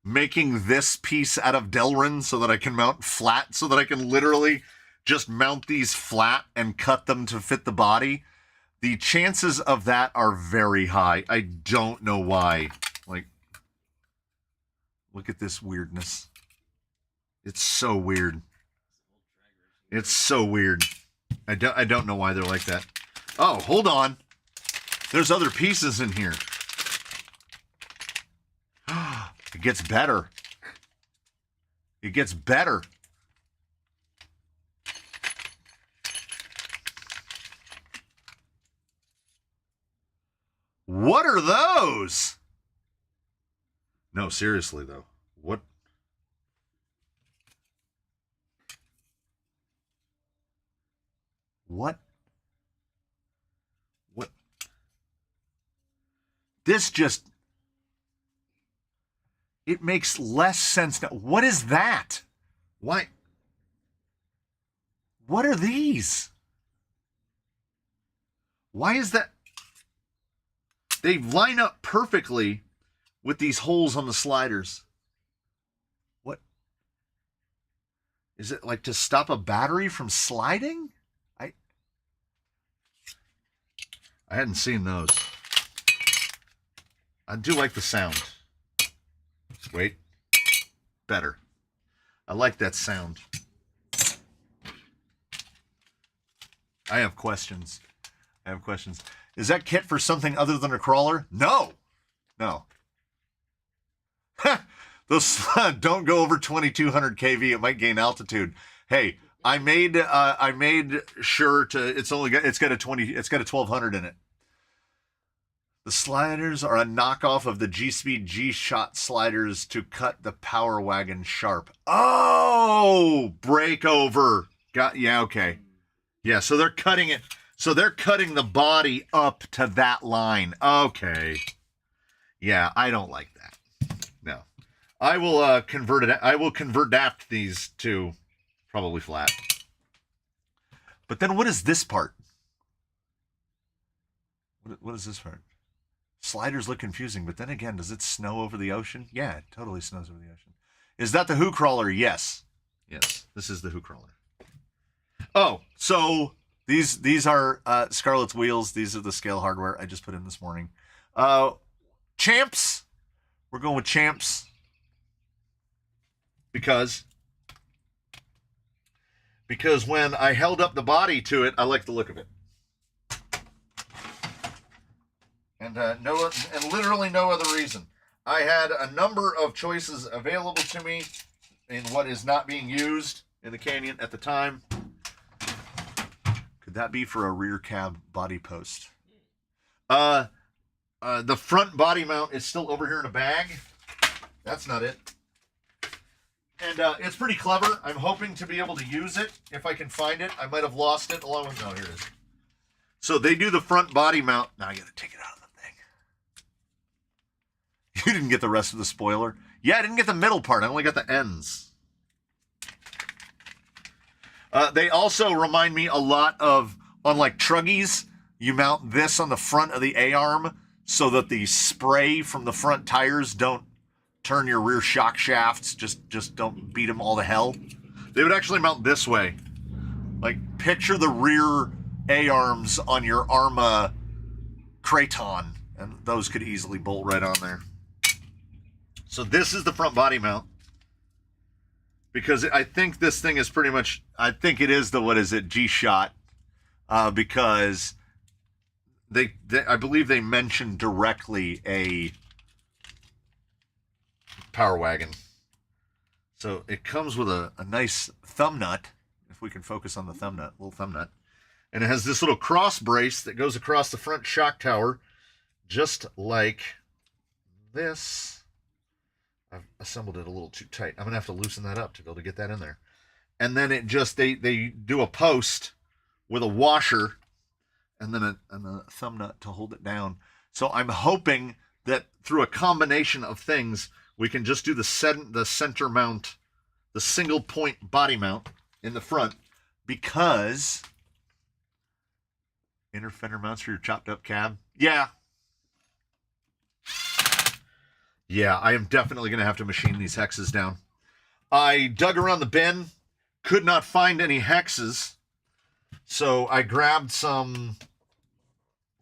making this piece out of Delrin so that I can mount flat, so that I can literally just mount these flat and cut them to fit the body? The chances of that are very high. I don't know why. Like, look at this weirdness. It's so weird. It's so weird. I don't know why they're like that. Oh, hold on. There's other pieces in here. It gets better. It gets better. What are those? No, seriously though. What? What? What? This just... It makes less sense now. What is that? Why? What are these? Why is that? They line up perfectly with these holes on the sliders. What? Is it like to stop a battery from sliding? I hadn't seen those. I do like the sound. Wait. Better. I like that sound. I have questions. Is that kit for something other than a crawler? No. No. Those don't go over 2200 kV. It might gain altitude. Hey, I made sure to. It's got a 1200 in it. The sliders are a knockoff of the G-Speed G-Shot sliders to cut the Power Wagon sharp. Oh, breakover. Yeah, okay. Yeah, so they're cutting it. So they're cutting the body up to that line. Okay. Yeah, I don't like that. No. I will convert it. I will convert these to probably flat. But then what is this part? What is this part? Sliders look confusing, but then again, does it snow over the ocean? Yeah, it totally snows over the ocean. Is that the Who Crawler? Yes. Yes, this is the Who Crawler. Oh, so these are Scarlet's wheels. These are the scale hardware I just put in this morning. Champs. We're going with Champs. Because when I held up the body to it, I like the look of it. And literally no other reason. I had a number of choices available to me in what is not being used in the Canyon at the time. Could that be for a rear cab body post? The front body mount is still over here in a bag. That's not it. And it's pretty clever. I'm hoping to be able to use it if I can find it. I might have lost it along with... No, here it is. So they do the front body mount. Now I got to take it out of the thing. You didn't get the rest of the spoiler? Yeah, I didn't get the middle part. I only got the ends. They also remind me a lot of, on like Truggies, you mount this on the front of the A-arm so that the spray from the front tires don't turn your rear shock shafts. Just don't beat them all to hell. They would actually mount this way. Like, picture the rear A-arms on your Arma Kraton, and those could easily bolt right on there. So this is the front body mount. Because I think this thing is pretty much, I think it is the, what is it, G-Shot. Because I believe they mentioned directly a Power Wagon. So it comes with a nice thumb nut, if we can focus on the thumb nut, little thumb nut. And it has this little cross brace that goes across the front shock tower, just like this. I've assembled it a little too tight. I'm going to have to loosen that up to be able to get that in there. And then it just, they do a post with a washer and then a thumb nut to hold it down. So I'm hoping that through a combination of things, we can just do the center mount, the single point body mount in the front, because inner fender mounts for your chopped up cab. Yeah. Yeah, I am definitely going to have to machine these hexes down. I dug around the bin, could not find any hexes, so I grabbed some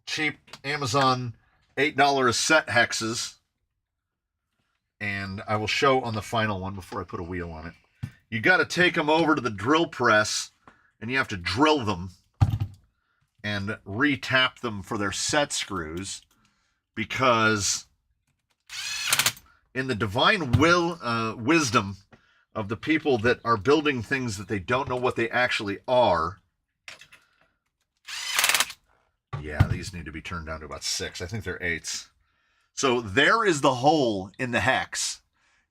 cheap Amazon $8 a set hexes, and I will show on the final one before I put a wheel on it. You got to take them over to the drill press, and you have to drill them and re-tap them for their set screws, because in the divine wisdom of the people that are building things that they don't know what they actually are. Yeah, these need to be turned down to about 6. I think they're 8s. So there is the hole in the hex.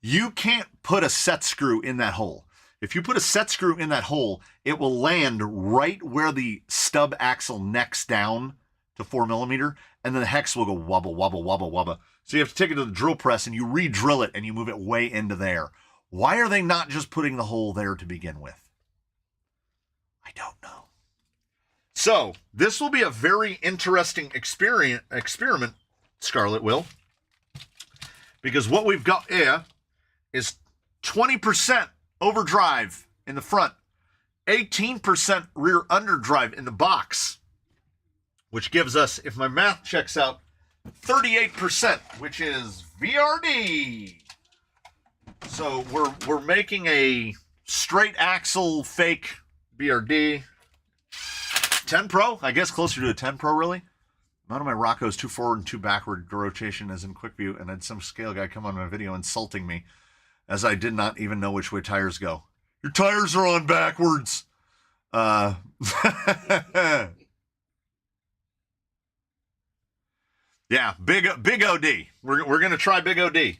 You can't put a set screw in that hole. If you put a set screw in that hole, it will land right where the stub axle necks down to 4mm, and then the hex will go wobble, wobble, wobble, wobble. So you have to take it to the drill press and you re-drill it and you move it way into there. Why are they not just putting the hole there to begin with? I don't know. So this will be a very interesting experiment, Scarlet will. Because what we've got here is 20% overdrive in the front, 18% rear underdrive in the box, which gives us, if my math checks out, 38%, which is VRD. So we're making a straight axle fake VRD. 10 Pro, I guess closer to a 10 Pro really. None of my Rocco's 2 forward and 2 backward rotation as in quick view, and I had some scale guy come on my video insulting me as I did not even know which way tires go. Your tires are on backwards. Yeah, big OD. We're gonna try big OD.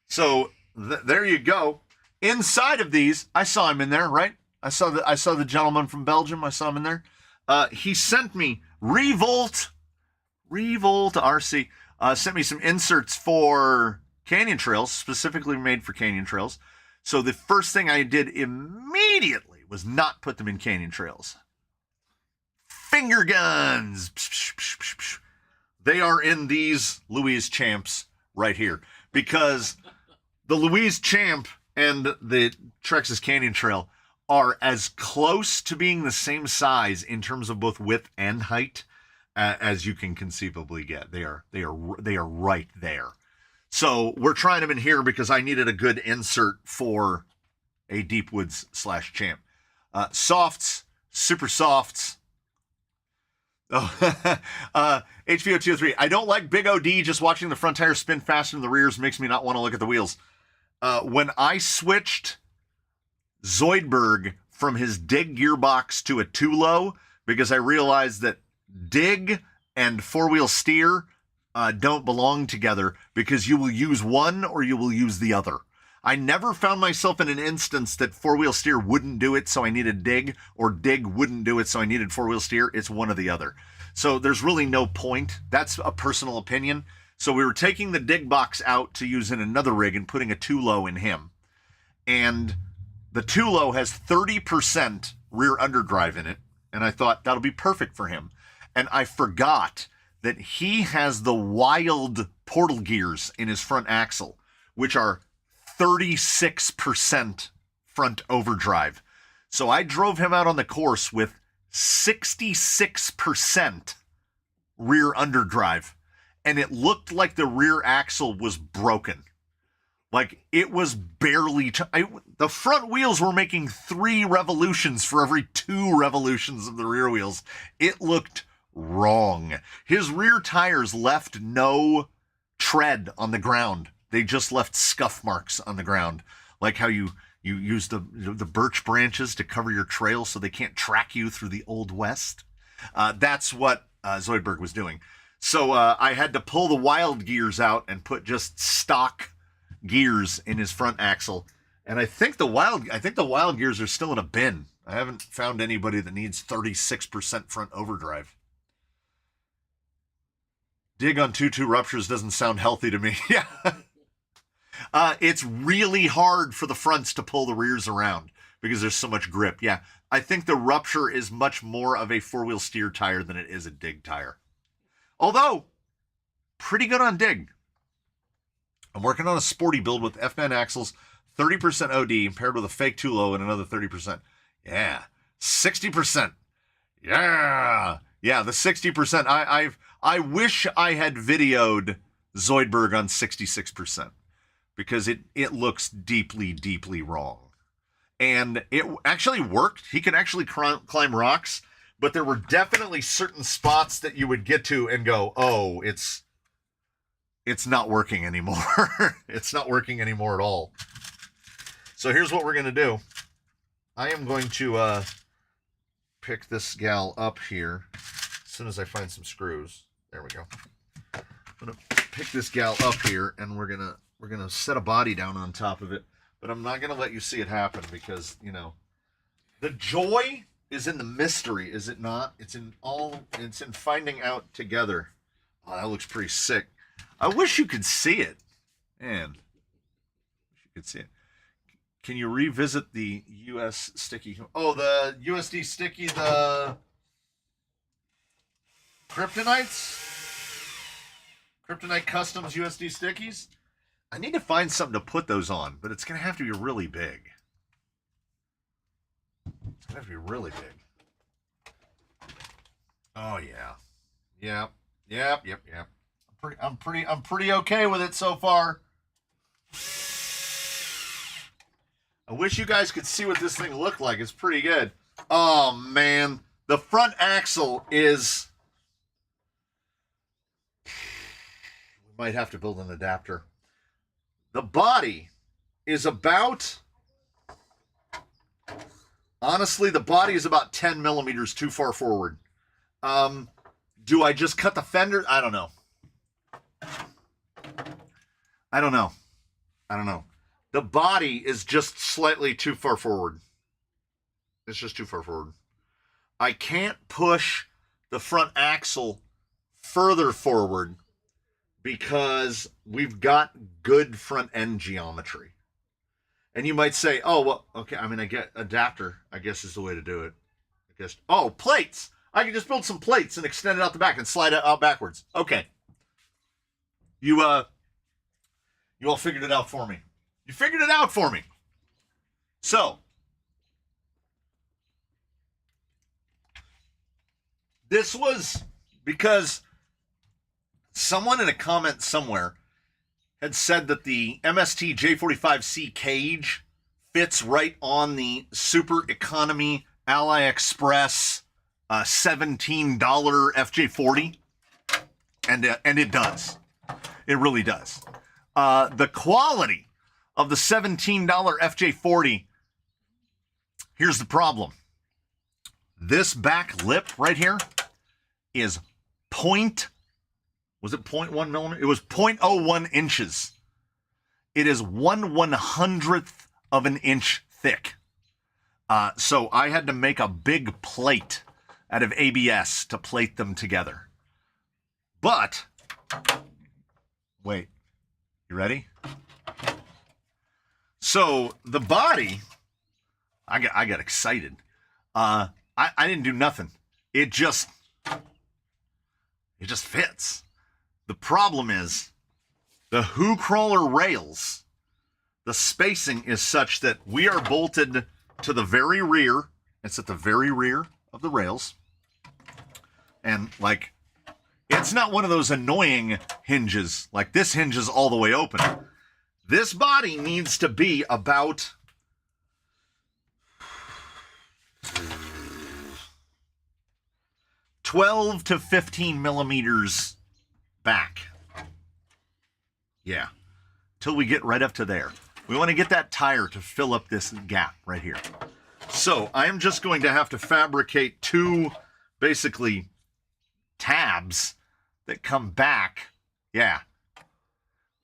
So there you go. Inside of these, I saw him in there, right? I saw the gentleman from Belgium. I saw him in there. He sent me Revolt RC. Sent me some inserts for canyon trails, specifically made for canyon trails. So the first thing I did immediately was not put them in canyon trails. Finger guns. They are in these Louise Champs right here, because the Louise Champ and the Trexas Canyon Trail are as close to being the same size in terms of both width and height as you can conceivably get. They are right there. So we're trying them in here because I needed a good insert for a Deep Woods / Champ. Softs, super softs. Oh, HVO203. I don't like big OD. Just watching the front tires spin faster than the rears makes me not want to look at the wheels. When I switched Zoidberg from his Dig gearbox to a two-low, because I realized that Dig and four-wheel steer don't belong together, because you will use one or you will use the other. I never found myself in an instance that four-wheel steer wouldn't do it, so I needed Dig, or Dig wouldn't do it, so I needed four-wheel steer. It's one or the other. So there's really no point. That's a personal opinion. So we were taking the Dig box out to use in another rig and putting a two-low in him. And the two-low has 30% rear underdrive in it, and I thought that'll be perfect for him. And I forgot that he has the wild portal gears in his front axle, which are 36% front overdrive. So I drove him out on the course with 66% rear underdrive, and it looked like the rear axle was broken. Like it was barely, the front wheels were making 3 revolutions for every 2 revolutions of the rear wheels. It looked wrong. His rear tires left no tread on the ground. They just left scuff marks on the ground, like how you use the birch branches to cover your trail so they can't track you through the Old West. That's what Zoidberg was doing. So I had to pull the wild gears out and put just stock gears in his front axle. And I think the wild gears are still in a bin. I haven't found anybody that needs 36% front overdrive. Dig on 2.2 ruptures doesn't sound healthy to me. Yeah. It's really hard for the fronts to pull the rears around because there's so much grip. Yeah, I think the rupture is much more of a four-wheel steer tire than it is a Dig tire. Although, pretty good on Dig. I'm working on a sporty build with F9 axles, 30% OD, paired with a fake two-low and another 30%. Yeah, 60%. Yeah, the 60%. I wish I had videoed Zoidberg on 66%. Because it looks deeply, deeply wrong. And it actually worked. He could actually climb rocks, but there were definitely certain spots that you would get to and go, oh, it's not working anymore. It's not working anymore at all. So here's what we're going to do. I am going to pick this gal up here as soon as I find some screws. There we go. I'm going to pick this gal up here, and we're going to set a body down on top of it, but I'm not going to let you see it happen because, the joy is in the mystery, is it not? It's in finding out together. Oh, that looks pretty sick. I wish you could see it. Man, wish you could see it. Can you revisit the US sticky? Oh, the USD sticky, the Kryptonites? Kryptonite Customs USD stickies? I need to find something to put those on, but it's going to have to be really big. It's going to have to be really big. Oh, yeah. Yep. I'm pretty okay with it so far. I wish you guys could see what this thing looked like. It's pretty good. Oh, man. The front axle is... We might have to build an adapter. The body is about... Honestly, the body is about 10 millimeters too far forward. Do I just cut the fender? I don't know. I don't know. I don't know. The body is just slightly too far forward. It's just too far forward. I can't push the front axle further forward because we've got good front end geometry. And you might say, oh, well, okay, I mean, I get adapter, I guess is the way to do it. I guess, oh, plates. I can just build some plates and extend it out the back and slide it out backwards. Okay. You all figured it out for me. You figured it out for me. So, this was because someone in a comment somewhere had said that the MST J45C cage fits right on the super economy AliExpress $17 FJ40, and it does. It really does. The quality of the $17 FJ40, here's the problem. This back lip right here is was it 0.1 millimeter? It was 0.01 inches. It is 1/100th of an inch thick. So I had to make a big plate out of ABS to plate them together. But, wait, you ready? So the body, I got excited. I didn't do nothing. It just fits. The problem is the Who Crawler rails, the spacing is such that we are bolted to the very rear. It's at the very rear of the rails. And like, it's not one of those annoying hinges. Like this hinge is all the way open. This body needs to be about 12 to 15 millimeters back. Yeah. Till we get right up to there. We want to get that tire to fill up this gap right here. So I'm just going to have to fabricate two, basically, tabs that come back. Yeah.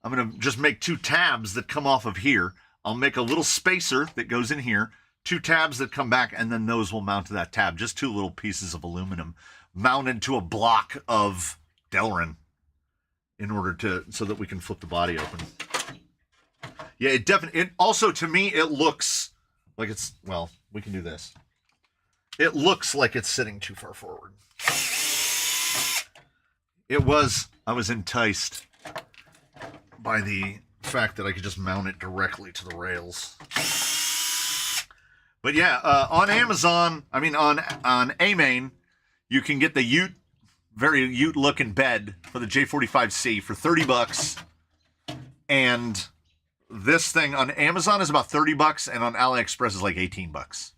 I'm going to just make two tabs that come off of here. I'll make a little spacer that goes in here, two tabs that come back, and then those will mount to that tab. Just two little pieces of aluminum mounted to a block of Delrin in order so that we can flip the body open. Yeah, it also, to me, it looks like it's, well, we can do this. It looks like it's sitting too far forward. I was enticed by the fact that I could just mount it directly to the rails. But yeah, on Amazon, I mean on A-Main, you can get the very Ute looking bed for the J45C for $30. And this thing on Amazon is about $30 and on AliExpress is like $18.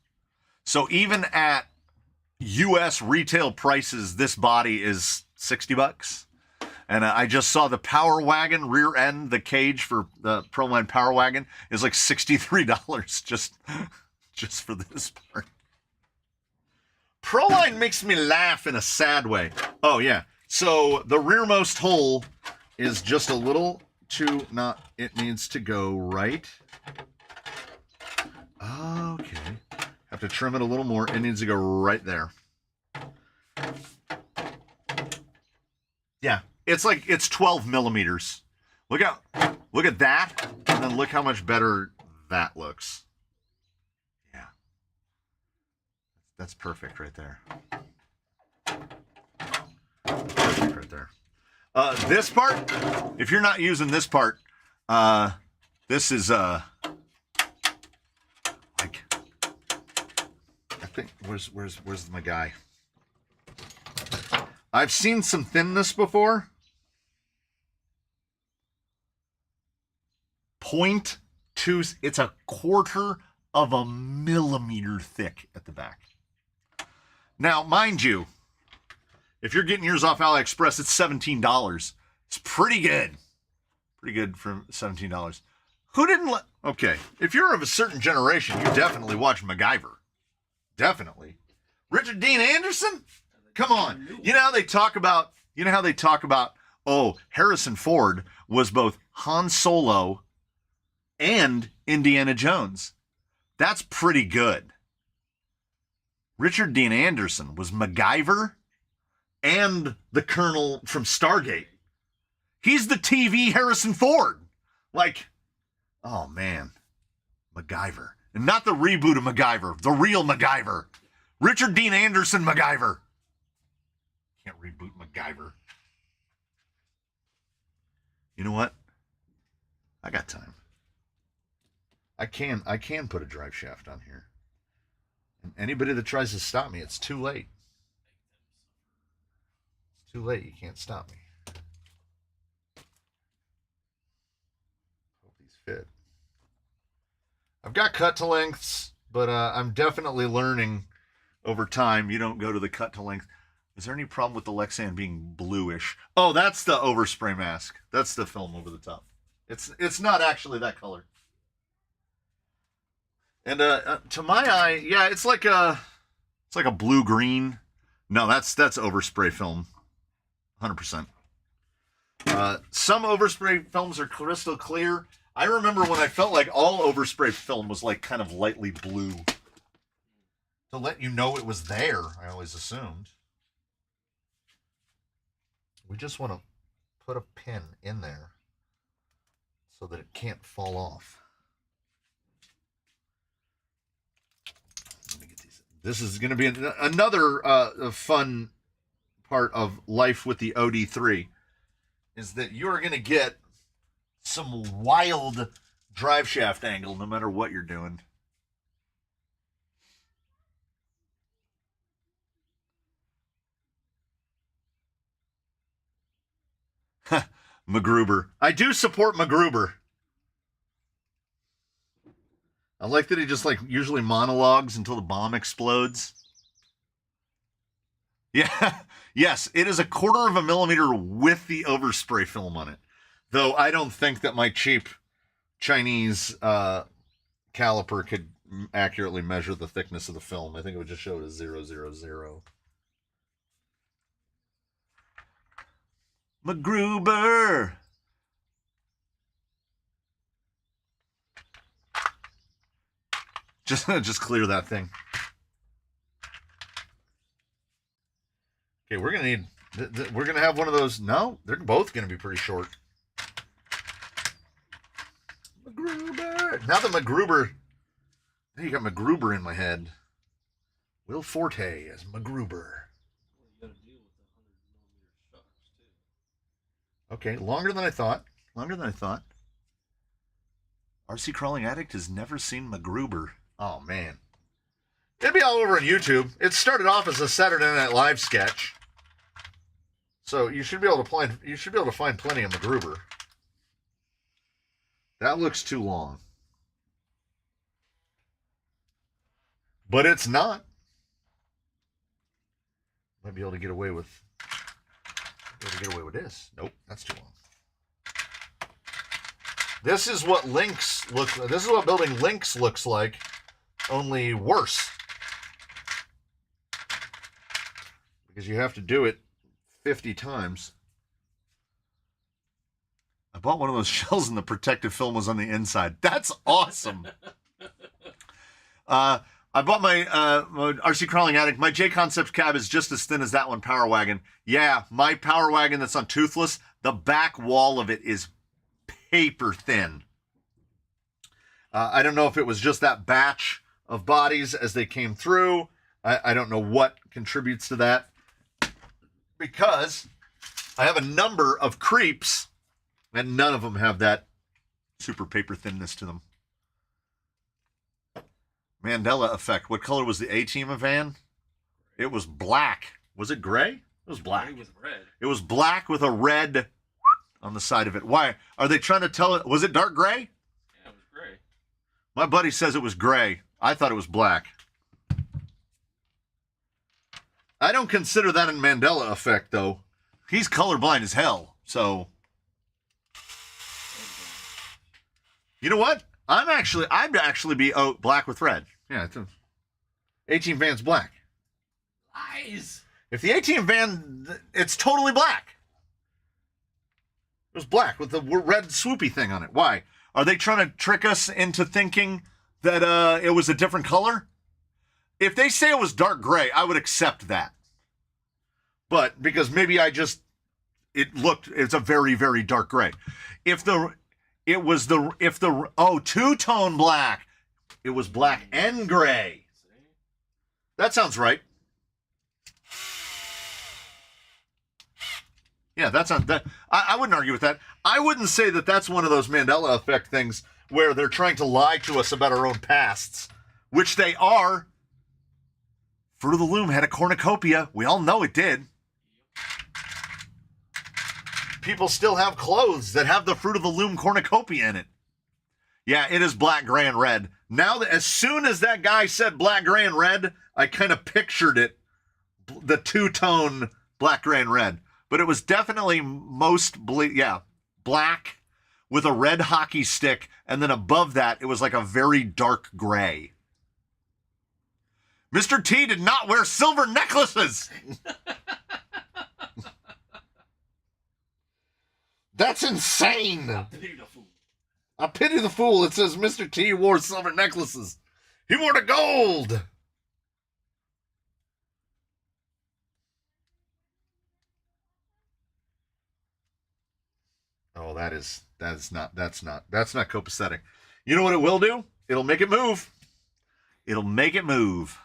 So even at US retail prices, this body is $60. And I just saw the Power Wagon rear end, the cage for the Proline Power Wagon is like $63 just for this part. Proline makes me laugh in a sad way. Oh yeah. So the rearmost hole is just a little too it needs to go right. Okay. Have to trim it a little more. It needs to go right there. Yeah. It's 12 millimeters. Look at that, and then look how much better that looks. Yeah. That's perfect right there. Perfect right there. This part, if you're not using this part, this is like, I think where's my guy? I've seen some thinness before. 0.2, it's a quarter of a millimeter thick at the back. Now, mind you, if you're getting yours off AliExpress, it's $17. It's pretty good. Pretty good for $17. Who didn't okay, if you're of a certain generation, you definitely watch MacGyver. Definitely. Richard Dean Anderson? Come on. You know how they talk about, oh, Harrison Ford was both Han Solo and Indiana Jones. That's pretty good. Richard Dean Anderson was MacGyver and the Colonel from Stargate. He's the TV Harrison Ford. Like, oh man, MacGyver. And not the reboot of MacGyver, the real MacGyver. Richard Dean Anderson MacGyver. Can't reboot MacGyver. You know what? I got time. I can put a drive shaft on here. And anybody that tries to stop me, it's too late. It's too late. You can't stop me. Hope these fit. I've got cut to lengths, but I'm definitely learning over time. You don't go to the cut to length. Is there any problem with the Lexan being bluish? Oh, that's the overspray mask. That's the film over the top. It's not actually that color. And to my eye, yeah, it's like a blue green. No, that's overspray film, 100%. Some overspray films are crystal clear. I remember when I felt like all overspray film was like kind of lightly blue. To let you know it was there, I always assumed. We just want to put a pin in there so that it can't fall off. Let me get these. This is going to be another fun part of life with the OD3 is that you're going to get some wild drive shaft angle no matter what you're doing. MacGruber. I do support MacGruber. I like that he just usually monologues until the bomb explodes. Yeah, yes, it is 1/4 millimeter with the overspray film on it. Though I don't think that my cheap Chinese caliper could accurately measure the thickness of the film. I think it would just show it as 000. MacGruber. Just clear that thing. Okay, we're gonna have one of those. No, they're both gonna be pretty short. MacGruber. Now the MacGruber. Now you got MacGruber in my head. Will Forte as MacGruber. Okay, longer than I thought. RC Crawling Addict has never seen MacGruber. Oh, man. It'd be all over on YouTube. It started off as a Saturday Night Live sketch. So you should be able to find plenty of MacGruber. That looks too long. But it's not. Might be able to get away with this. Nope, that's too long. This is what this is what building Lynx looks like, only worse. Because you have to do it 50 times. I bought one of those shells and the protective film was on the inside. That's awesome. I bought my RC Crawling Addict. My J-Concept cab is just as thin as that one Power Wagon. Yeah, my Power Wagon that's on Toothless, the back wall of it is paper thin. I don't know if it was just that batch of bodies as they came through. I don't know what contributes to that. Because I have a number of creeps and none of them have that super paper thinness to them. Mandela effect. What color was the A-Team van? It was black. Was it gray? It was black. It was red. It was black with a red on the side of it. Why? Are they trying to tell it? Was it dark gray? Yeah, it was gray. My buddy says it was gray. I thought it was black. I don't consider that a Mandela effect, though. He's colorblind as hell, so... You know what? I'd actually be black with red. Yeah, it's A-Team van's black. Lies. If the 18 van, it's totally black. It was black with the red swoopy thing on it. Why? Are they trying to trick us into thinking that it was a different color? If they say it was dark gray, I would accept that. But because maybe it's a very, very dark gray. If the two-tone black, it was black and gray. That sounds right. Yeah, that's not that. I wouldn't argue with that. I wouldn't say that that's one of those Mandela effect things where they're trying to lie to us about our own pasts, which they are. Fruit of the Loom had a cornucopia. We all know it did. People still have clothes that have the Fruit of the Loom cornucopia in it. Yeah, it is black, gray, and red. Now, as soon as that guy said black, gray, and red, I kind of pictured it, the two-tone black, gray, and red. But it was definitely black with a red hockey stick, and then above that, it was like a very dark gray. Mr. T did not wear silver necklaces! That's insane! I pity the fool. I pity the fool. It says Mr. T wore silver necklaces. He wore the gold! Oh, that's not copacetic. You know what it will do? It'll make it move. It'll make it move.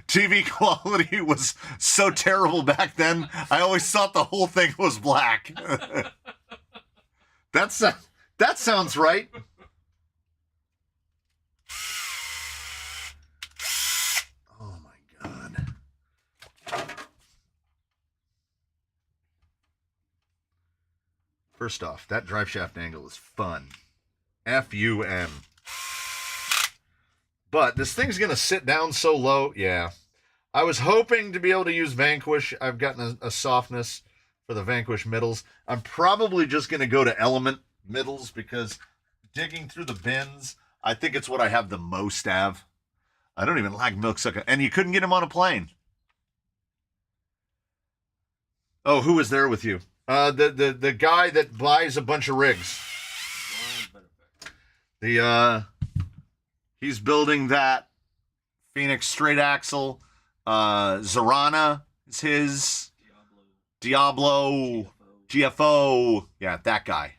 TV quality was so terrible back then. I always thought the whole thing was black. That sounds right. Oh my God. First off, that drive shaft angle is fun. F-U-N. But this thing's going to sit down so low. Yeah. I was hoping to be able to use Vanquish. I've gotten a softness for the Vanquish middles. I'm probably just going to go to Element middles because digging through the bins, I think it's what I have the most of. I don't even like Milk Sucker. And you couldn't get him on a plane. Oh, who was there with you? The guy that buys a bunch of rigs. He's building that Phoenix straight axle. Zorana is his. Diablo. GFO. Yeah, that guy.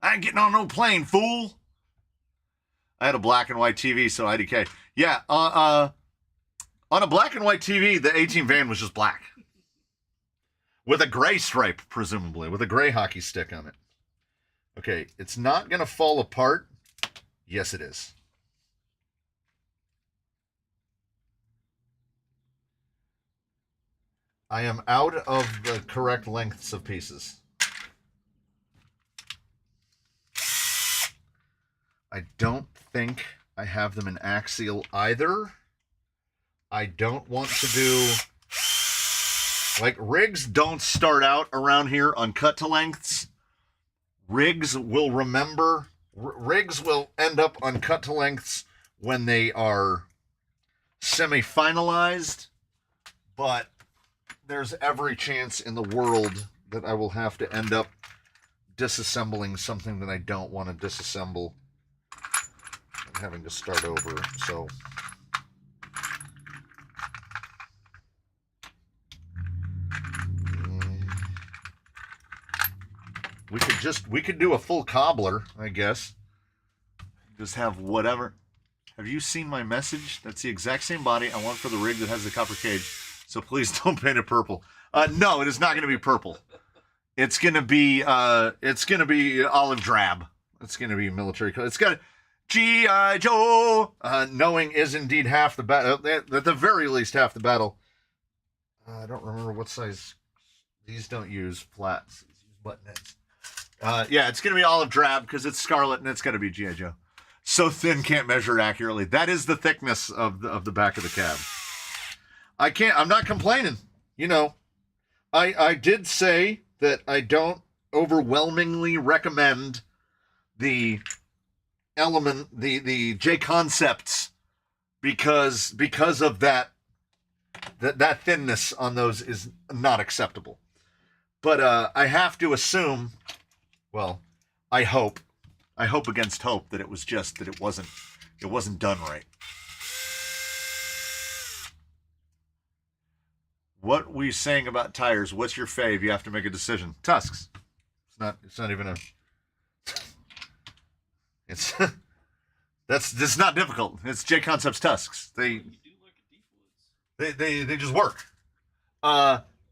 I ain't getting on no plane, fool. I had a black and white TV, so IDK. Yeah, on a black and white TV, the 18 van was just black. With a gray stripe, presumably, with a gray hockey stick on it. Okay, it's not going to fall apart. Yes, it is. I am out of the correct lengths of pieces. I don't think I have them in Axial either. I don't want to do... Like, rigs don't start out around here on cut to lengths. Rigs will end up on cut to lengths when they are semi-finalized, but there's every chance in the world that I will have to end up disassembling something that I don't want to disassemble and having to start over, so... We could do a full cobbler, I guess. Just have whatever. Have you seen my message? That's the exact same body I want for the rig that has the copper cage. So please don't paint it purple. No, it is not going to be purple. It's going to be olive drab. It's going to be military color. It's got G.I. Joe. Knowing is indeed half the battle. At the very least, half the battle. I don't remember what size. These don't use flats. These use buttonheads. Yeah, it's going to be olive drab because it's Scarlet and it's got to be G.I. Joe. So thin, can't measure it accurately. That is the thickness of the back of the cab. I'm not complaining. You know, I did say that I don't overwhelmingly recommend the Element, the J Concepts because of that thinness on those is not acceptable. But I have to assume, well, I hope against hope that it was just that it wasn't done right. What were you saying about tires? What's your fave? You have to make a decision. Tusks. It's not even a. It's that's not difficult. It's J Concepts Tusks. They just work.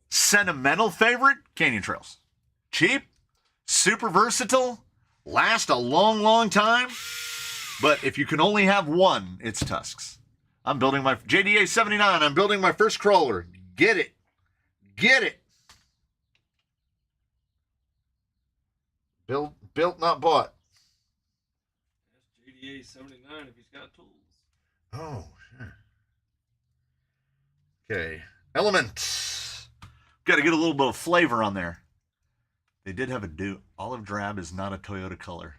Sentimental favorite, Canyon Trails. Cheap, super versatile, last a long time. But if you can only have one, it's Tusks. I'm building my JDA 79. I'm building my first crawler. Get it. Built, not bought. That's JDA 79 if he's got tools. Oh, sure. Okay. Element. Got to get a little bit of flavor on there. They did have a do. Olive drab is not a Toyota color.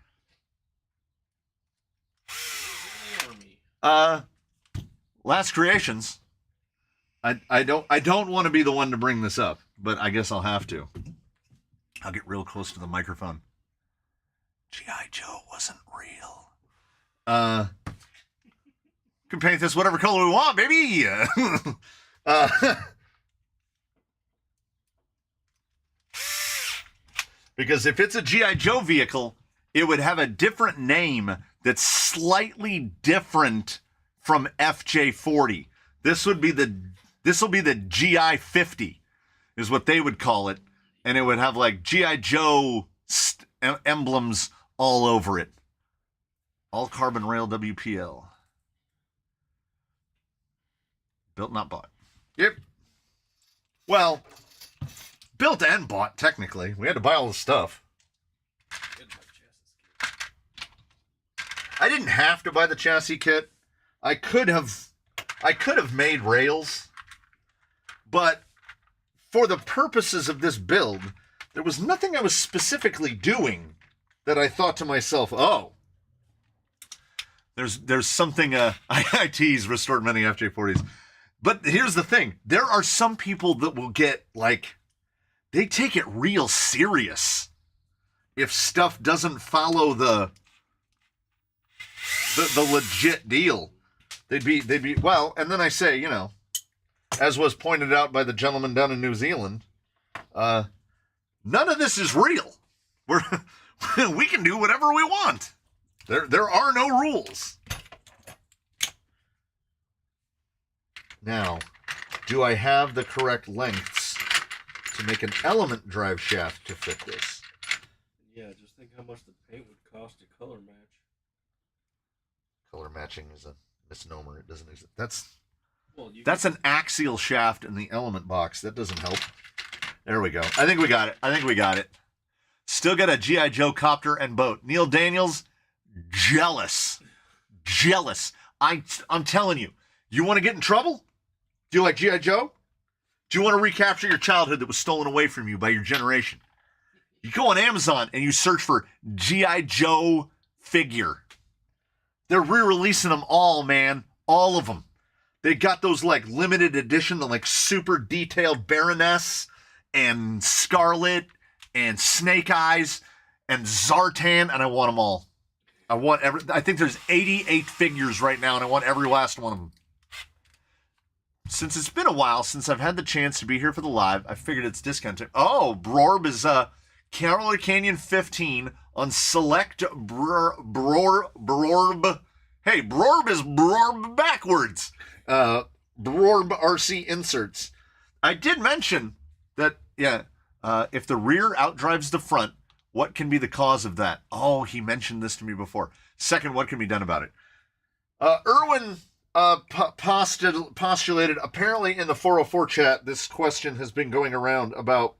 Last Creations. I don't want to be the one to bring this up, but I guess I'll have to. I'll get real close to the microphone. G.I. Joe wasn't real. Can paint this whatever color we want, baby. Because if it's a G.I. Joe vehicle, it would have a different name that's slightly different from FJ40. This will be the GI 50 is what they would call it, and it would have like GI Joe emblems all over it. All carbon rail WPL. Built, not bought. Yep. Well, built and bought technically. We had to buy all the stuff. I didn't have to buy the chassis kit. I could have made rails, but for the purposes of this build, there was nothing I was specifically doing that I thought to myself, oh, there's something, IIT's restored many FJ40s. But here's the thing. There are some people that will get, like, they take it real serious if stuff doesn't follow the legit deal. They'd be well, and then I say, you know, as was pointed out by the gentleman down in New Zealand, none of this is real. We can do whatever we want. There are no rules. Now, do I have the correct lengths to make an element drive shaft to fit this? Yeah, just think how much the paint would cost to color match. Color matching is a misnomer. It doesn't exist. That's an axial shaft in the element box. That doesn't help. There we go. I think we got it. Still got a G.I. Joe copter and boat. Neil Daniels, jealous. I'm telling you, you want to get in trouble? Do you like G.I. Joe? Do you want to recapture your childhood that was stolen away from you by your generation? You go on Amazon and you search for G.I. Joe figure. They're re-releasing them all, man. All of them. They got those like limited edition, the like super detailed Baroness and Scarlet and Snake Eyes and Zartan, and I want them all. I think there's 88 figures right now, and I want every last one of them. Since it's been a while since I've had the chance to be here for the live, I figured it's discount time. Oh, Brorb is Cavalier Canyon 15 on select Brorb. Hey, Brorb is Brorb backwards. Brorb RC inserts. I did mention that, if the rear outdrives the front, what can be the cause of that? Oh, he mentioned this to me before. Second, what can be done about it? Erwin postulated, apparently in the 404 chat, this question has been going around about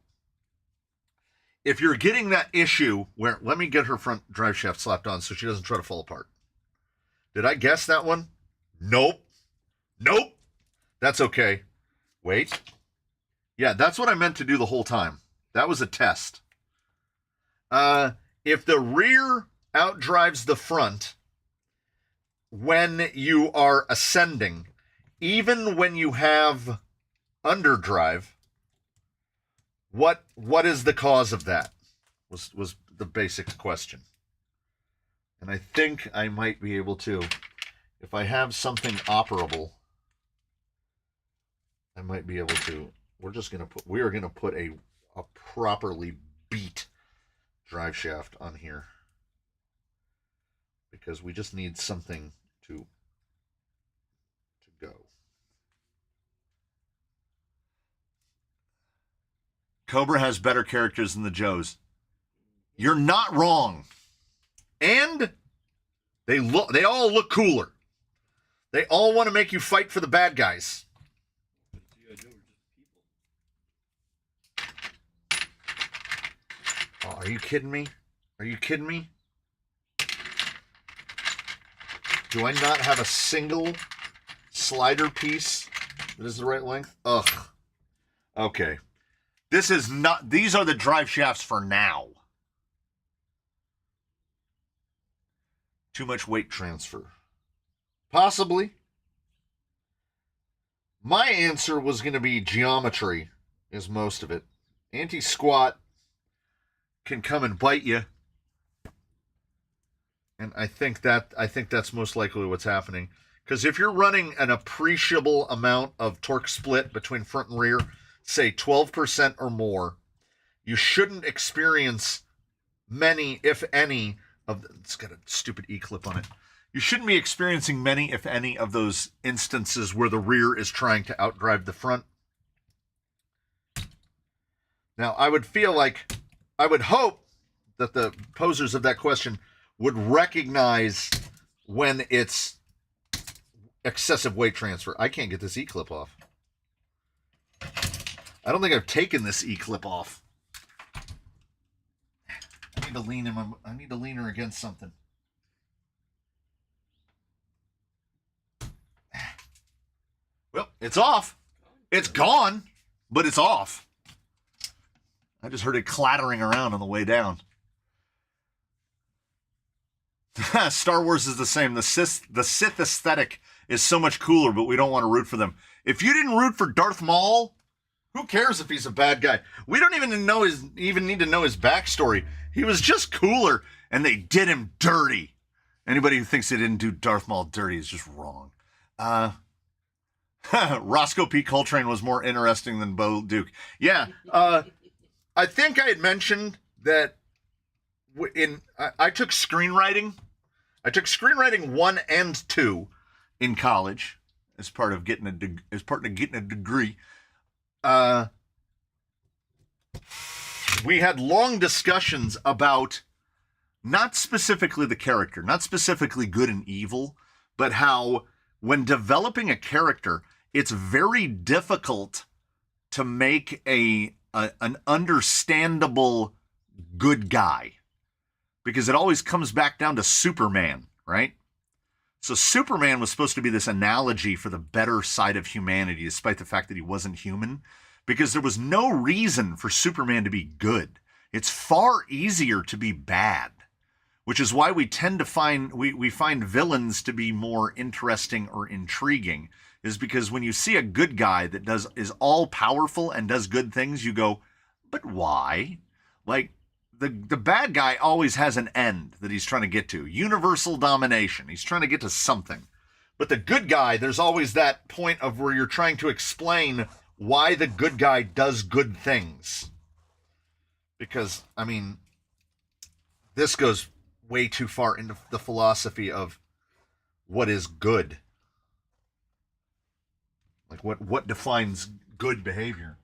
if you're getting that issue where, let me get her front drive shaft slapped on so she doesn't try to fall apart. Did I guess that one? Nope. That's okay. Wait. Yeah, that's what I meant to do the whole time. That was a test. If the rear outdrives the front, when you are ascending, even when you have underdrive, what is the cause of that? Was the basic question. And I think I might be able to, if I have something operable, I might be able to. We are gonna put a properly beat drive shaft on here because we just need something to go. Cobra has better characters than the Joes. You're not wrong. And they all look cooler. They all want to make you fight for the bad guys. Oh, are you kidding me? Are you kidding me? Do I not have a single slider piece that is the right length? Ugh. Okay. These are the drive shafts for now. Too much weight transfer. Possibly. My answer was going to be geometry, is most of it. Anti-squat can come and bite you. And I think that's most likely what's happening. Because if you're running an appreciable amount of torque split between front and rear, say 12% or more, you shouldn't experience many, if any, it's got a stupid E-clip on it. You shouldn't be experiencing many, if any, of those instances where the rear is trying to outdrive the front. Now, I would hope that the posers of that question would recognize when it's excessive weight transfer. I can't get this E-clip off. I don't think I've taken this E-clip off. I need to lean her against something. Well, it's off. It's gone, but it's off. I just heard it clattering around on the way down. Star Wars is the same. The Sith aesthetic is so much cooler, but we don't want to root for them. If you didn't root for Darth Maul, who cares if he's a bad guy? We don't even need to know his backstory. He was just cooler, and they did him dirty. Anybody who thinks they didn't do Darth Maul dirty is just wrong. Roscoe P. Coltrane was more interesting than Bo Duke. Yeah, I think I had mentioned that I took screenwriting. I took screenwriting 1 and 2 in college as part of getting a degree. We had long discussions about not specifically the character, not specifically good and evil, but how when developing a character, it's very difficult to make an understandable good guy, because it always comes back down to Superman, right? So Superman was supposed to be this analogy for the better side of humanity, despite the fact that he wasn't human, because there was no reason for Superman to be good. It's far easier to be bad, which is why we tend to find villains to be more interesting or intriguing, is because when you see a good guy that is all powerful and does good things, you go, but why? Like, the bad guy always has an end that he's trying to get to. Universal domination. He's trying to get to something. But the good guy, there's always that point of where you're trying to explain why the good guy does good things. Because, I mean, this goes way too far into the philosophy of what is good. Like, what defines good behavior?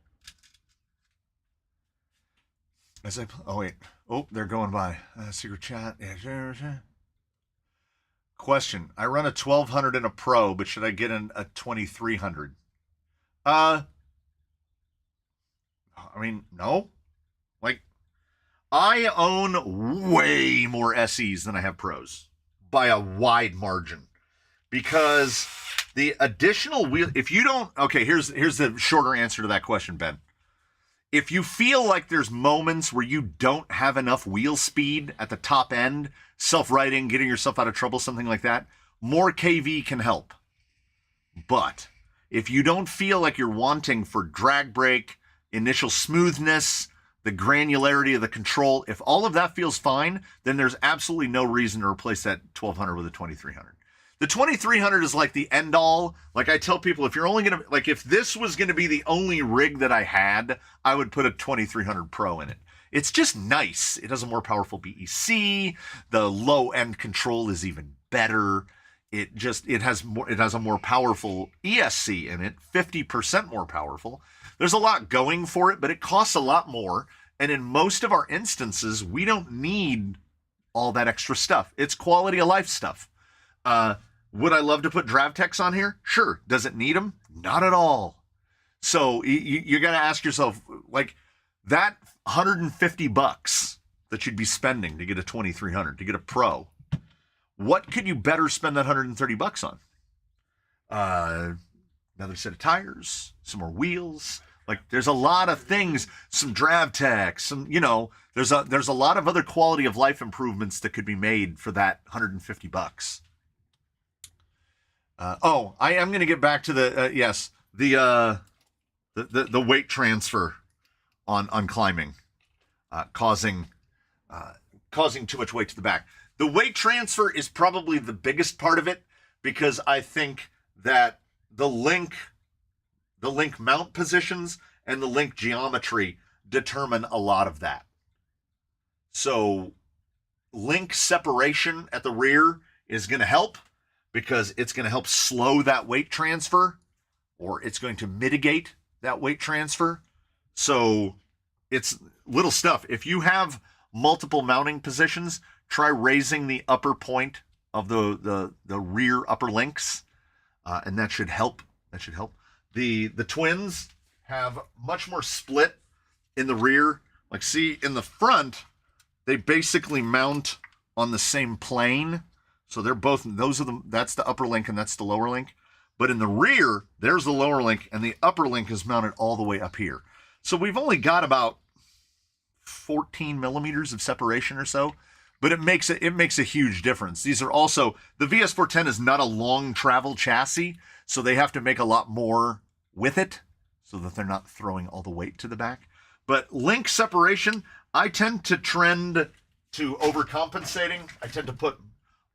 They're going by. Secret chat. Question. I run a 1200 in a Pro, but should I get a 2300? I mean, no. Like, I own way more SEs than I have Pros by a wide margin, because the additional wheel, if you don't, okay, here's the shorter answer to that question, Ben. If you feel like there's moments where you don't have enough wheel speed at the top end, self-righting, getting yourself out of trouble, something like that, more KV can help. But if you don't feel like you're wanting for drag brake, initial smoothness, the granularity of the control, if all of that feels fine, then there's absolutely no reason to replace that 1200 with a 2300. The 2300 is like the end all. Like I tell people, if you're only going to, like if this was going to be the only rig that I had, I would put a 2300 Pro in it. It's just nice. It has a more powerful BEC. The low end control is even better. It has a more powerful ESC in it, 50% more powerful. There's a lot going for it, but it costs a lot more. And in most of our instances, we don't need all that extra stuff. It's quality of life stuff. Would I love to put DraveTechs on here? Sure. Does it need them? Not at all. So you got to ask yourself, like, that $150 that you'd be spending to get a 2300, to get a Pro, what could you better spend that $130 on? Another set of tires, some more wheels. Like, there's a lot of things, some DraveTechs, some, there's a lot of other quality of life improvements that could be made for that $150. I am going to get back to the weight transfer on climbing, causing too much weight to the back. The weight transfer is probably the biggest part of it, because I think that the link mount positions and the link geometry determine a lot of that. So link separation at the rear is going to help, because it's going to help slow that weight transfer, or it's going to mitigate that weight transfer. So it's little stuff. If you have multiple mounting positions, try raising the upper point of the rear upper links, and that should help. The twins have much more split in the rear. Like, see, in the front, they basically mount on the same plane. So they're both, that's the upper link and that's the lower link. But in the rear, there's the lower link and the upper link is mounted all the way up here. So we've only got about 14 millimeters of separation or so, but it makes a huge difference. These are also, the VS410 is not a long travel chassis, so they have to make a lot more with it so that they're not throwing all the weight to the back. But link separation, I tend to trend to overcompensating. I tend to put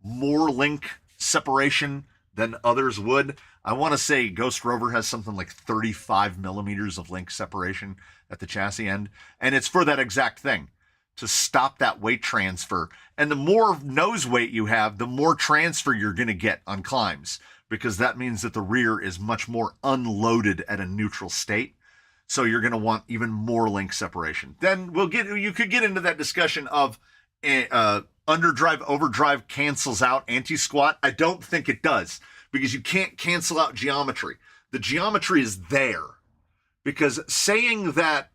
more link separation than others would. I want to say Ghost Rover has something like 35 millimeters of link separation at the chassis end. And it's for that exact thing, to stop that weight transfer. And the more nose weight you have, the more transfer you're going to get on climbs, because that means that the rear is much more unloaded at a neutral state. So you're going to want even more link separation. Then you could get into that discussion of underdrive, overdrive cancels out anti-squat. I don't think it does, because you can't cancel out geometry. The geometry is there, because saying that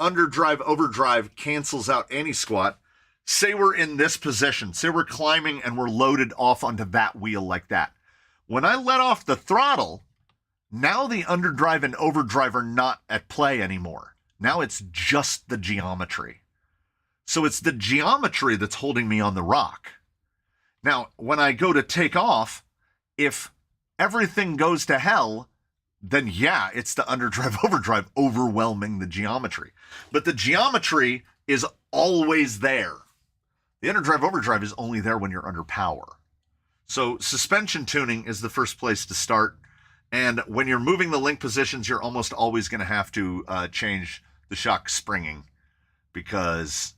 underdrive, overdrive cancels out anti-squat, say we're in this position, say we're climbing and we're loaded off onto that wheel like that. When I let off the throttle, now the underdrive and overdrive are not at play anymore. Now it's just the geometry. So it's the geometry that's holding me on the rock. Now, when I go to take off, if everything goes to hell, then yeah, it's the underdrive, overdrive overwhelming the geometry. But the geometry is always there. The underdrive, overdrive is only there when you're under power. So suspension tuning is the first place to start. And when you're moving the link positions, you're almost always going to have to change the shock springing, because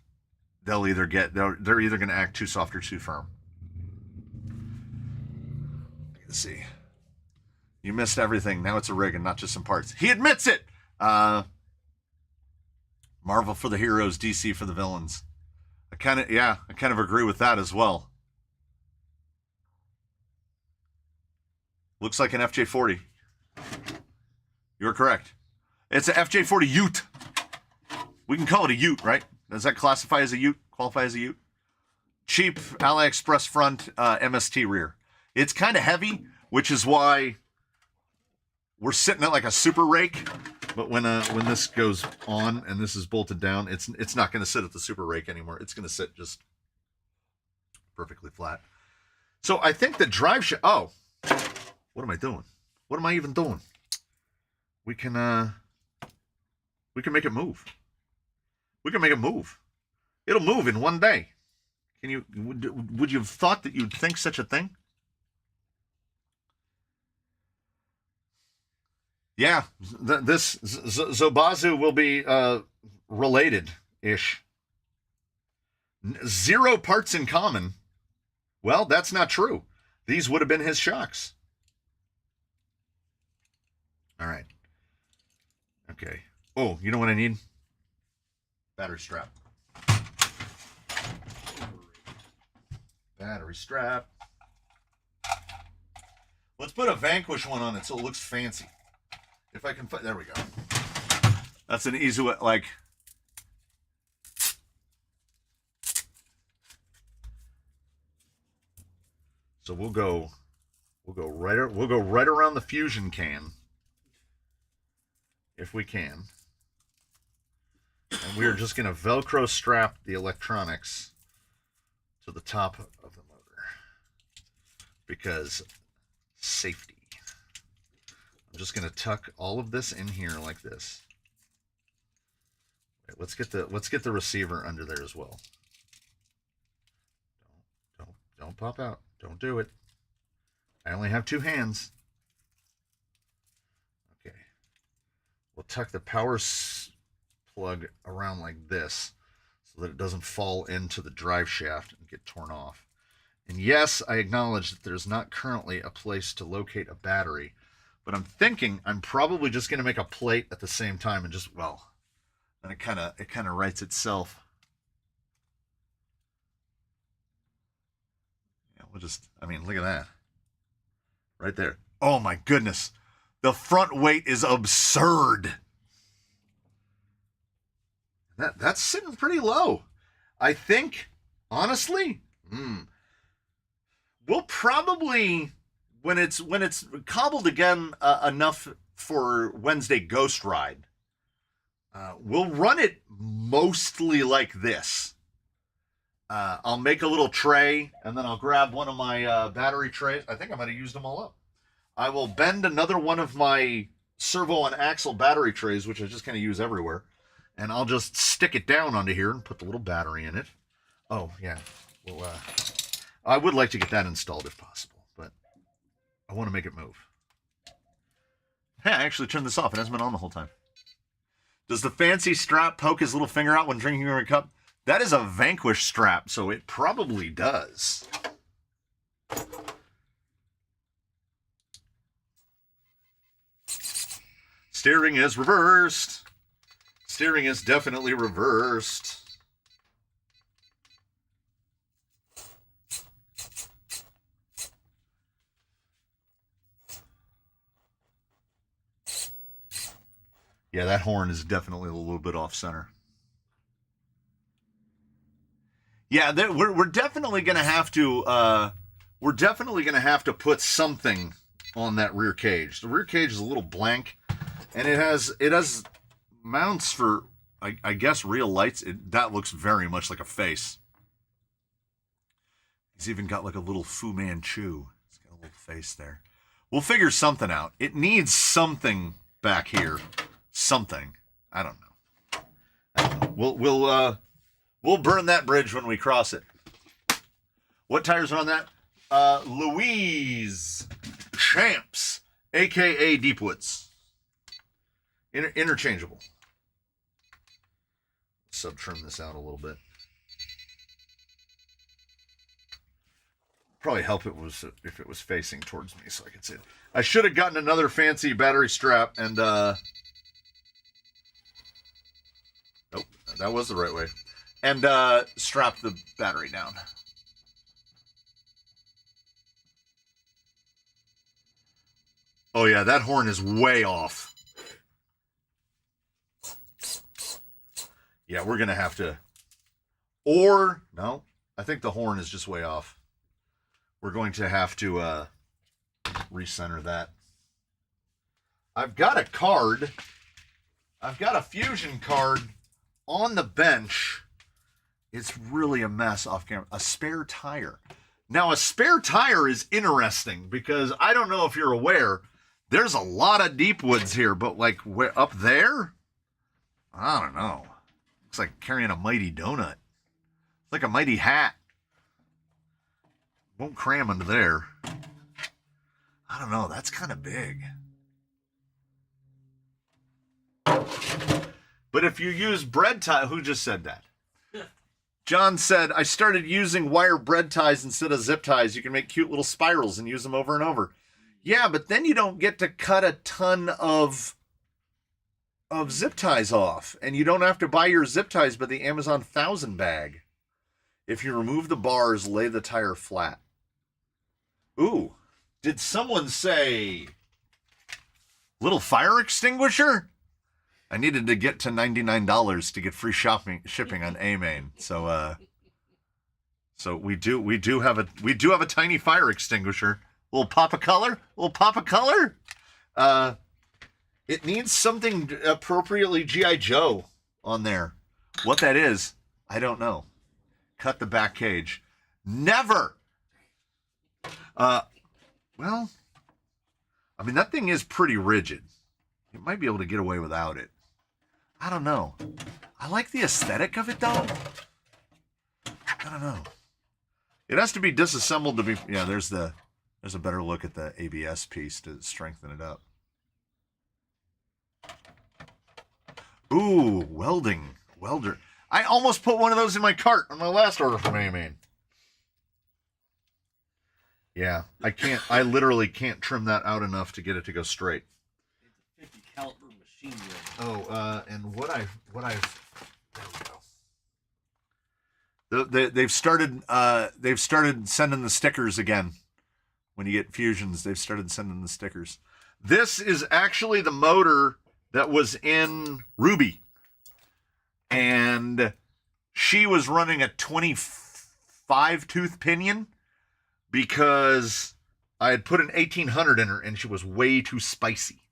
they're either going to act too soft or too firm. Let's see. You missed everything. Now it's a rig and not just some parts. He admits it. Marvel for the heroes, DC for the villains. I kind of agree with that as well. Looks like an FJ40. You're correct. It's an FJ40 Ute. We can call it a Ute, right? Does that classify as a Ute? Qualify as a Ute? Cheap AliExpress front, MST rear. It's kind of heavy, which is why we're sitting at like a super rake. But when this goes on and this is bolted down, it's not going to sit at the super rake anymore. It's going to sit just perfectly flat. So I think the drive shaft. Oh, what am I doing? What am I even doing? We can make it move. We can make it move. It'll move in one day. Can you? Would you have thought that you'd think such a thing? Yeah, this Zobazu will be related-ish. 0 parts in common. Well, that's not true. These would have been his shocks. All right. Okay. Oh, you know what I need? Battery strap. Battery strap. Let's put a Vanquish one on it so it looks fancy. If I can find, there we go. That's an easy way, like. So we'll go right around the fusion can, if we can. And we're just gonna Velcro strap the electronics to the top of the motor because safety. I'm just gonna tuck all of this in here like this. Wait, let's get the receiver under there as well. Don't pop out. Don't do it. I only have 2 hands. Okay. We'll tuck the power plug around like this so that it doesn't fall into the drive shaft and get torn off. And yes, I acknowledge that there's not currently a place to locate a battery, but I'm thinking I'm probably just going to make a plate at the same time and just, well, and it kind of writes itself. We'll just, I mean, look at that. Right there. Oh my goodness. The front weight is absurd. That's sitting pretty low. I think, honestly, we'll probably, when it's cobbled again enough for Wednesday Ghost Ride, we'll run it mostly like this. I'll make a little tray, and then I'll grab one of my battery trays. I think I might have used them all up. I will bend another one of my servo and axle battery trays, which I just kind of use everywhere, and I'll just stick it down onto here and put the little battery in it. Oh, yeah. Well, I would like to get that installed if possible, but I want to make it move. Hey, I actually turned this off. It hasn't been on the whole time. Does the fancy strap poke his little finger out when drinking from a cup? That is a Vanquish strap, so it probably does. Steering is reversed. Steering is definitely reversed. Yeah, that horn is definitely a little bit off center. Yeah, we're definitely gonna have to put something on that rear cage. The rear cage is a little blank, and it has mounts for I guess real lights. That looks very much like a face. He's even got like a little Fu Manchu. He's got a little face there. We'll figure something out. It needs something back here. Something. I don't know. We'll burn that bridge when we cross it. What tires are on that? Louise Champs, a.k.a. Deepwoods. Interchangeable. Sub-trim this out a little bit. Probably help if it was facing towards me so I could see it. I should have gotten another fancy battery strap and nope, that was the right way. And strap the battery down. Oh yeah, that horn is way off. Yeah, we're gonna have to, or no, I think the horn is just way off. We're going to have to recenter that. I've got a card. I've got a fusion card on the bench. It's really a mess off camera. A spare tire. Now, a spare tire is interesting because I don't know if you're aware, there's a lot of deep woods here, but like up there, I don't know. Looks like carrying a mighty donut. It's like a mighty hat. Won't cram under there. I don't know. That's kind of big. But if you use bread tie, who just said that? John said, I started using wire bread ties instead of zip ties. You can make cute little spirals and use them over and over. Yeah, but then you don't get to cut a ton of zip ties off. And you don't have to buy your zip ties by the Amazon 1000 bag. If you remove the bars, lay the tire flat. Ooh, did someone say little fire extinguisher? I needed to get to $99 to get free shipping on A-Main. So we do have a tiny fire extinguisher. Little pop of color. It needs something appropriately G.I. Joe on there. What that is, I don't know. Cut the back cage. Never. Well, I mean, that thing is pretty rigid. You might be able to get away without it. I don't know. I like the aesthetic of it, though. I don't know. It has to be disassembled to be... Yeah, there's a better look at the ABS piece to strengthen it up. Ooh, welder. I almost put one of those in my cart on my last order from A-Main. Yeah, I literally can't trim that out enough to get it to go straight. It's a 50 caliber machine gun. Oh, and what I've there we go. They've started sending the stickers again. When you get fusions, they've started sending the stickers. This is actually the motor that was in Ruby. And she was running a 25 tooth pinion because I had put an 1800 in her and she was way too spicy.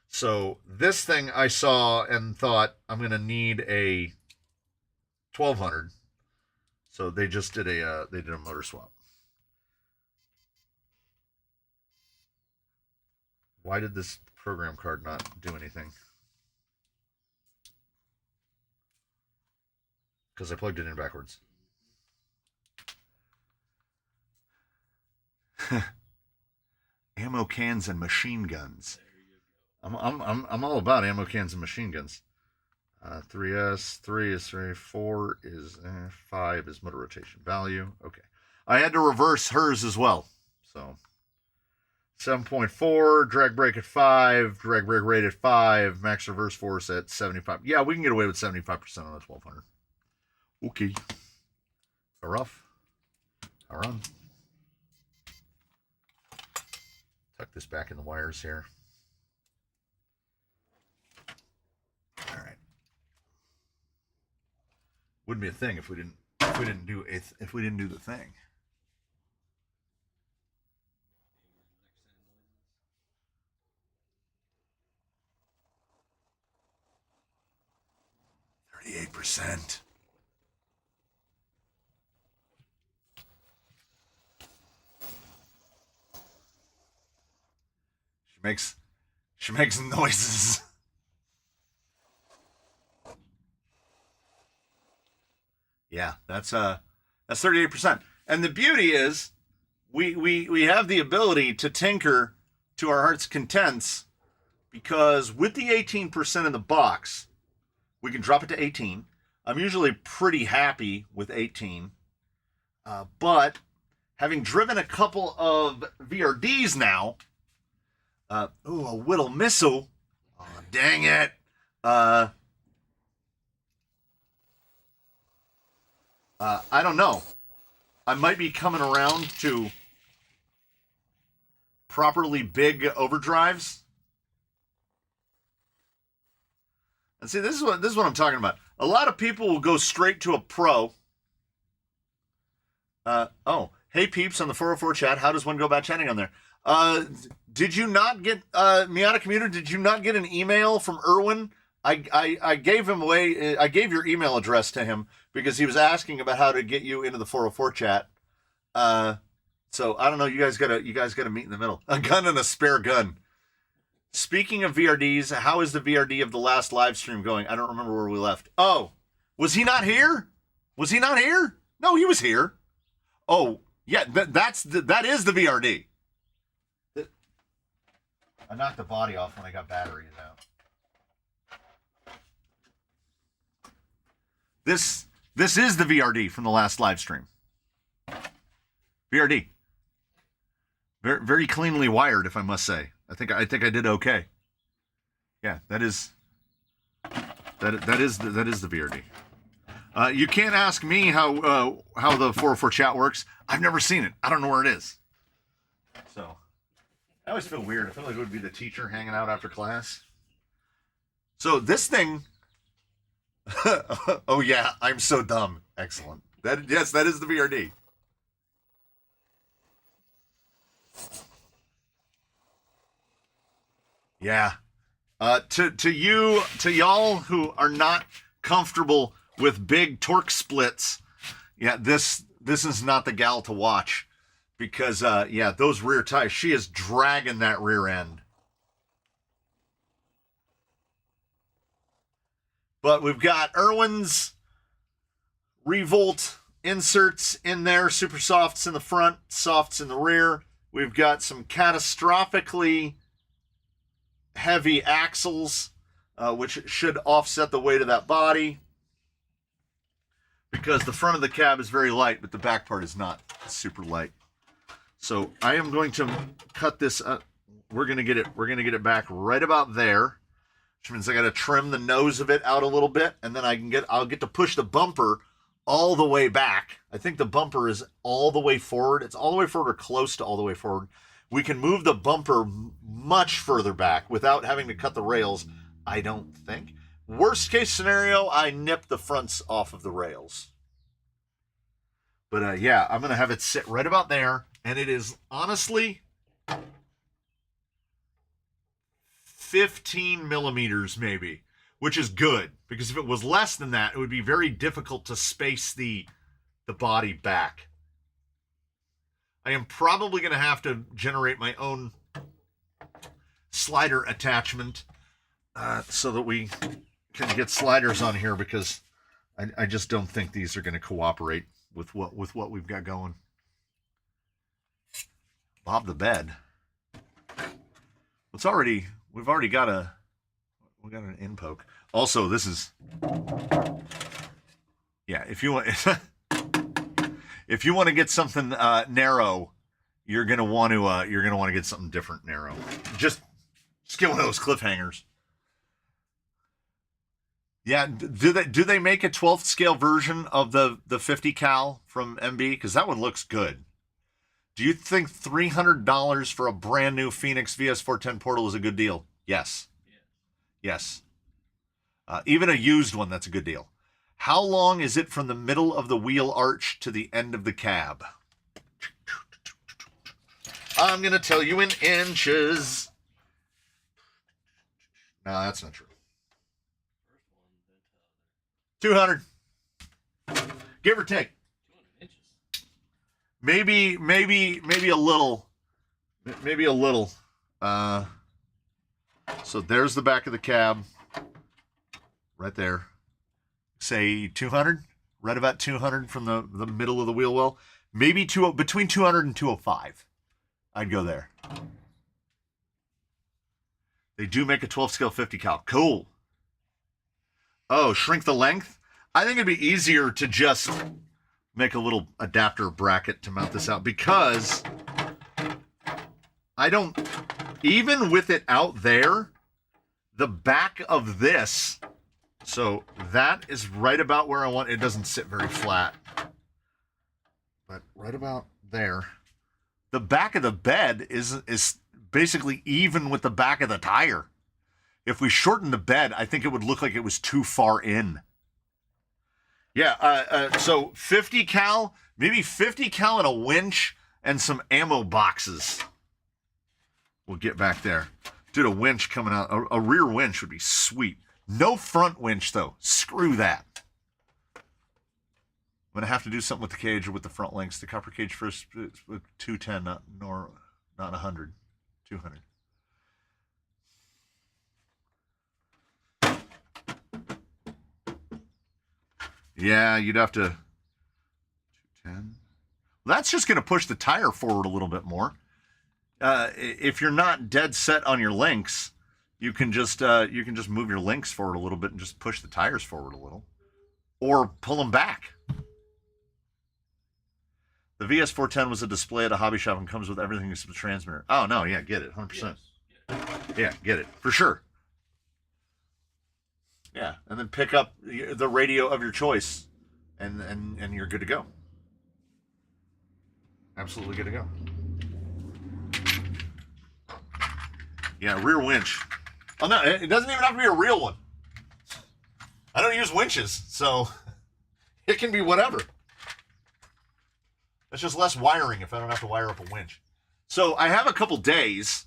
So this thing I saw and thought I'm going to need a 1200. So they just did a motor swap. Why did this program card not do anything? Because I plugged it in backwards. Ammo cans and machine guns. I'm all about ammo cans and machine guns. 3S, 3 is 3, 4 is 5 is motor rotation value. Okay. I had to reverse hers as well. So 7.4, drag brake at 5, drag brake rate at 5, max reverse force at 75. Yeah, we can get away with 75% on a 1200. Okay. Rough. All right. Tuck this back in the wires here. All right. Wouldn't be a thing if we didn't do the thing. %. She makes noises. Yeah, that's 38%. And the beauty is we have the ability to tinker to our heart's contents because with the 18% in the box, we can drop it to 18. I'm usually pretty happy with 18. But having driven a couple of VRDs now, a Whittle missile. Oh, dang it. I don't know. I might be coming around to properly big overdrives. And see, this is what I'm talking about. A lot of people will go straight to a pro. Hey peeps on the 404 chat. How does one go about chatting on there? Did you not get Miata Commuter? Did you not get an email from Erwin? I gave him away. I gave your email address to him because he was asking about how to get you into the 404 chat. So I don't know. You guys gotta meet in the middle. A gun and a spare gun. Speaking of VRDs, how is the VRD of the last live stream going? I don't remember where we left. Oh, was he not here? Was he not here? No, he was here. Oh, yeah, that is the VRD. I knocked the body off when I got batteries out. This is the VRD from the last live stream. VRD. Very, very cleanly wired, if I must say. I think I did okay. Yeah, that is the VRD. You can't ask me how the 404 chat works. I've never seen it. I don't know where it is. So I always feel weird. I feel like it would be the teacher hanging out after class. So this thing. Oh yeah, I'm so dumb. Excellent. That is the VRD. Yeah. To y'all who are not comfortable with big torque splits, yeah, this is not the gal to watch because yeah, those rear tires, she is dragging that rear end. But we've got Irwin's Revolt inserts in there, super softs in the front, softs in the rear. We've got some catastrophically heavy axles, which should offset the weight of that body because the front of the cab is very light, but the back part is not super light. So I am going to cut this up. We're gonna get it back right about there, which means I got to trim the nose of it out a little bit, and then I'll get to push the bumper all the way back. I think the bumper is all the way forward. It's all the way forward or close to all the way forward. We can move the bumper much further back without having to cut the rails, I don't think. Worst case scenario, I nip the fronts off of the rails. But yeah, I'm going to have it sit right about there. And it is honestly 15 millimeters maybe, which is good. Because if it was less than that, it would be very difficult to space the body back. I am probably going to have to generate my own slider attachment so that we can get sliders on here because I just don't think these are going to cooperate with what we've got going. Bob the bed. We've already got an in poke. Also, this is, yeah, if you want to get something narrow, you're gonna want to get something different narrow. Just get one of those cliffhangers. Yeah, do they make a 12th scale version of the 50 cal from MB? Because that one looks good. Do you think $300 for a brand new Phoenix VS410 Portal is a good deal? Yes. Yes. Even a used one, that's a good deal. How long is it from the middle of the wheel arch to the end of the cab? I'm going to tell you in inches. No, that's not true. 200. Give or take. Maybe a little. Maybe a little. So there's the back of the cab. Right there. Say 200. Right about 200 from the middle of the wheel well. Maybe between 200 and 205. I'd go there. They do make a 12 scale 50 cal. Cool. Oh, shrink the length? I think it'd be easier to just make a little adapter bracket to mount this out because even with it out there, the back of this, so that is right about where I want. It doesn't sit very flat, but right about there. The back of the bed is basically even with the back of the tire. If we shorten the bed, I think it would look like it was too far in. Yeah, so 50 cal, maybe 50 cal and a winch and some ammo boxes. We'll get back there. Dude, a winch coming out. A rear winch would be sweet. No front winch, though. Screw that. I'm going to have to do something with the cage or with the front links. The copper cage first with 210, not 100. 200. Yeah, you'd have to 210. Well, that's just going to push the tire forward a little bit more. If you're not dead set on your links, you can just move your links forward a little bit and just push the tires forward a little, or pull them back. The VS410 was a display at a hobby shop and comes with everything except the transmitter. Oh no, yeah, get it, 100%. Yeah, get it for sure. Yeah, and then pick up the radio of your choice, and you're good to go. Absolutely good to go. Yeah, rear winch. Oh no, it doesn't even have to be a real one. I don't use winches, so it can be whatever. It's just less wiring if I don't have to wire up a winch. So I have a couple days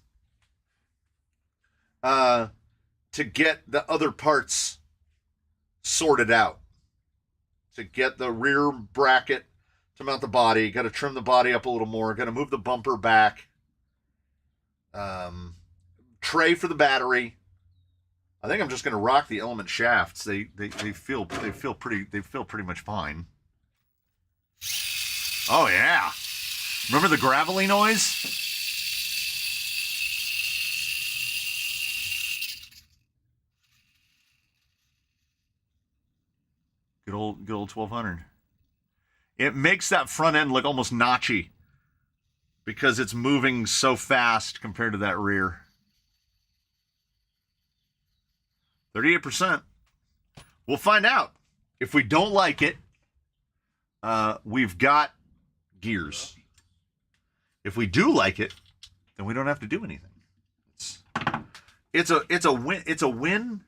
to get the other parts sorted out. To get the rear bracket to mount the body. Got to trim the body up a little more. Got to move the bumper back. Tray for the battery. I think I'm just going to rock the element shafts. They feel pretty much fine. Oh yeah. Remember the gravelly noise? Good old 1200. It makes that front end look almost notchy because it's moving so fast compared to that rear. 38%. We'll find out. If we don't like it, we've got gears. If we do like it, then we don't have to do anything. It's a win. It's a win-win.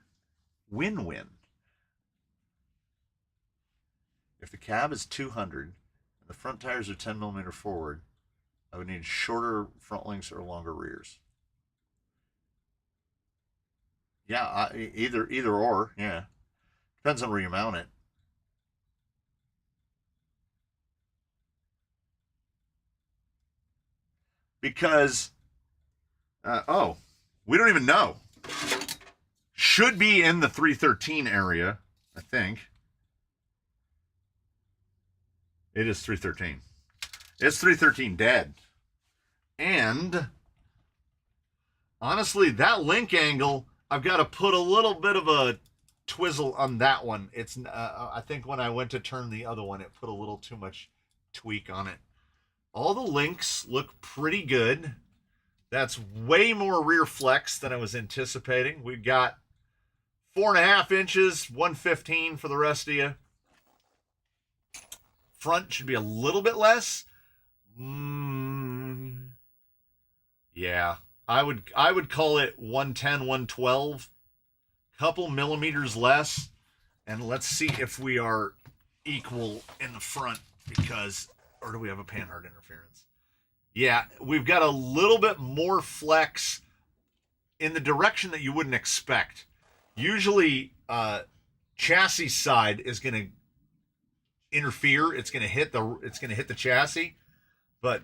If the cab is 200 and the front tires are 10 millimeter forward, I would need shorter front links or longer rears. Yeah, either or. Yeah, depends on where you mount it. Because, we don't even know. Should be in the 313 area, I think. It is 313. It's 313 dead. And, honestly, that link angle, I've got to put a little bit of a twizzle on that one. It's, I think when I went to turn the other one, it put a little too much tweak on it. All the links look pretty good. That's way more rear flex than I was anticipating. We've got 4.5 inches, 115 for the rest of you. Front should be a little bit less. Yeah, I would call it 110, 112. Couple millimeters less. And let's see if we are equal in the front because... Or do we have a panhard interference? Yeah, we've got a little bit more flex in the direction that you wouldn't expect. Usually, chassis side is going to interfere. It's going to hit the chassis. But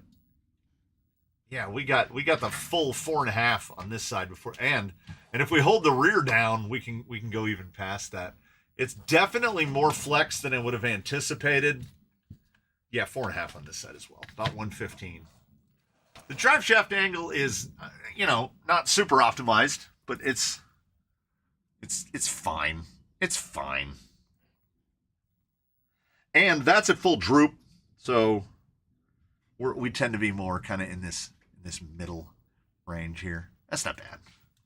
yeah, we got the full 4.5 on this side before, and if we hold the rear down, we can go even past that. It's definitely more flex than I would have anticipated. Yeah, 4.5 on this side as well. About 115. The drive shaft angle is, not super optimized, but it's fine. It's fine. And that's at full droop, so we tend to be more kind of in this middle range here. That's not bad.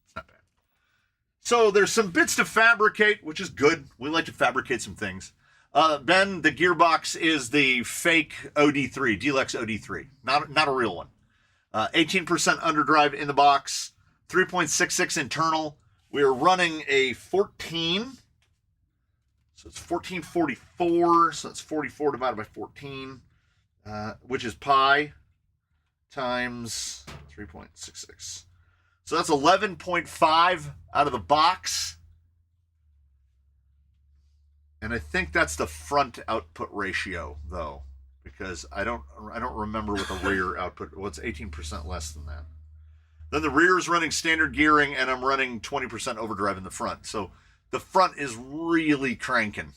It's not bad. So there's some bits to fabricate, which is good. We like to fabricate some things. Ben, the gearbox is the fake OD3, Deluxe OD3, not a real one. 18% underdrive in the box, 3.66 internal. We're running a 14, so it's 1444, so that's 44 divided by 14, which is pi times 3.66. So that's 11.5 out of the box. And I think that's the front output ratio, though, because I don't remember what the rear output. Well, it's 18% less than that. Then the rear is running standard gearing, and I'm running 20% overdrive in the front. So the front is really cranking.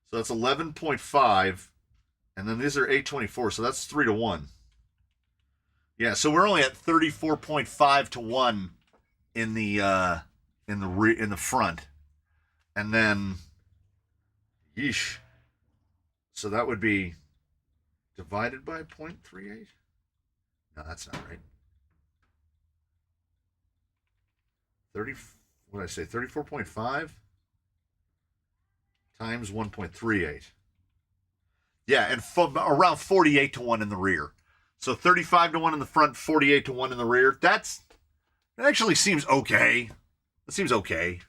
So that's 11.5, and then these are 824, so that's 3 to 1. Yeah, so we're only at 34.5 to 1 in the front, and then, yeesh. So that would be divided by 0.38. No, that's not right. 30. What did I say? 34.5 times 1.38. Yeah, and around 48 to 1 in the rear. So 35 to 1 in the front, 48 to 1 in the rear. That actually seems okay. That seems okay.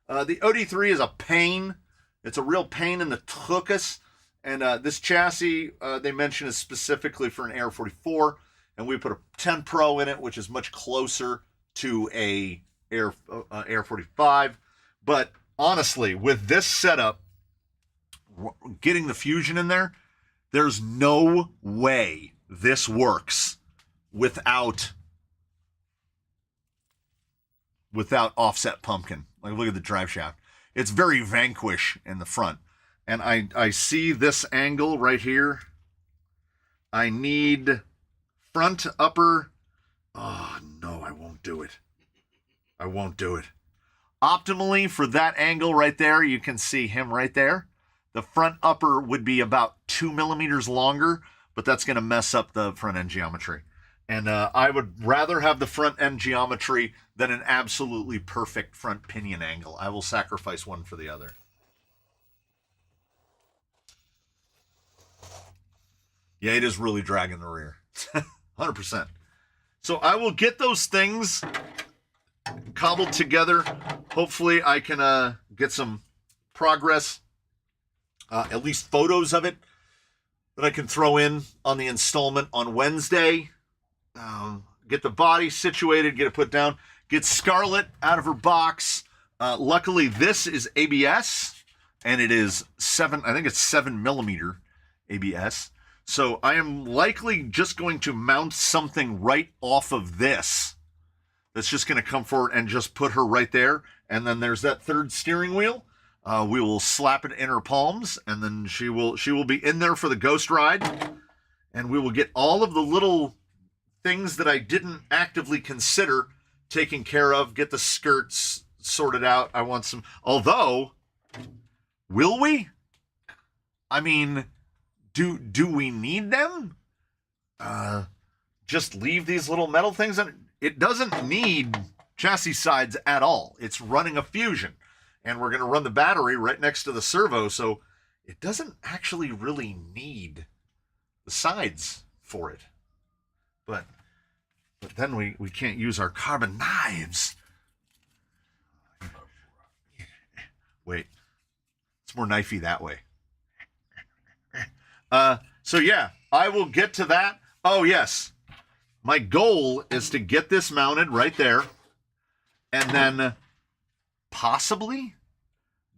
The OD3 is a pain. It's a real pain in the tuchus. And this chassis, they mention, is specifically for an Air 44. And we put a 10 Pro in it, which is much closer to a Air 45. But honestly, with this setup, getting the Fusion in there, there's no way this works without offset pumpkin. Like, look at the drive shaft. It's very Vanquish in the front. And I see this angle right here. I need front, upper. Oh, no, I won't do it. I won't do it. Optimally, for that angle right there, you can see him right there. The front upper would be about 2 millimeters longer, but that's going to mess up the front end geometry. And I would rather have the front end geometry than an absolutely perfect front pinion angle. I will sacrifice one for the other. Yeah, it is really dragging the rear. 100%. So I will get those things cobbled together. Hopefully I can get some progress, at least photos of it, that I can throw in on the installment on Wednesday. Get the body situated, get it put down, get Scarlet out of her box. Luckily, this is ABS, and it is 7 millimeter ABS. So I am likely just going to mount something right off of this. That's just going to come forward and just put her right there. And then there's that third steering wheel. We will slap it in her palms, and then she will be in there for the ghost ride. And we will get all of the little things that I didn't actively consider taken care of. Get the skirts sorted out. I want some. Although, will we? I mean, do we need them? Just leave these little metal things on. It doesn't need chassis sides at all. It's running a Fusion, and we're going to run the battery right next to the servo, so it doesn't actually really need the sides for it. But then we can't use our carbon knives. Wait, it's more knifey that way. So yeah, I will get to that. Oh yes, my goal is to get this mounted right there, and then possibly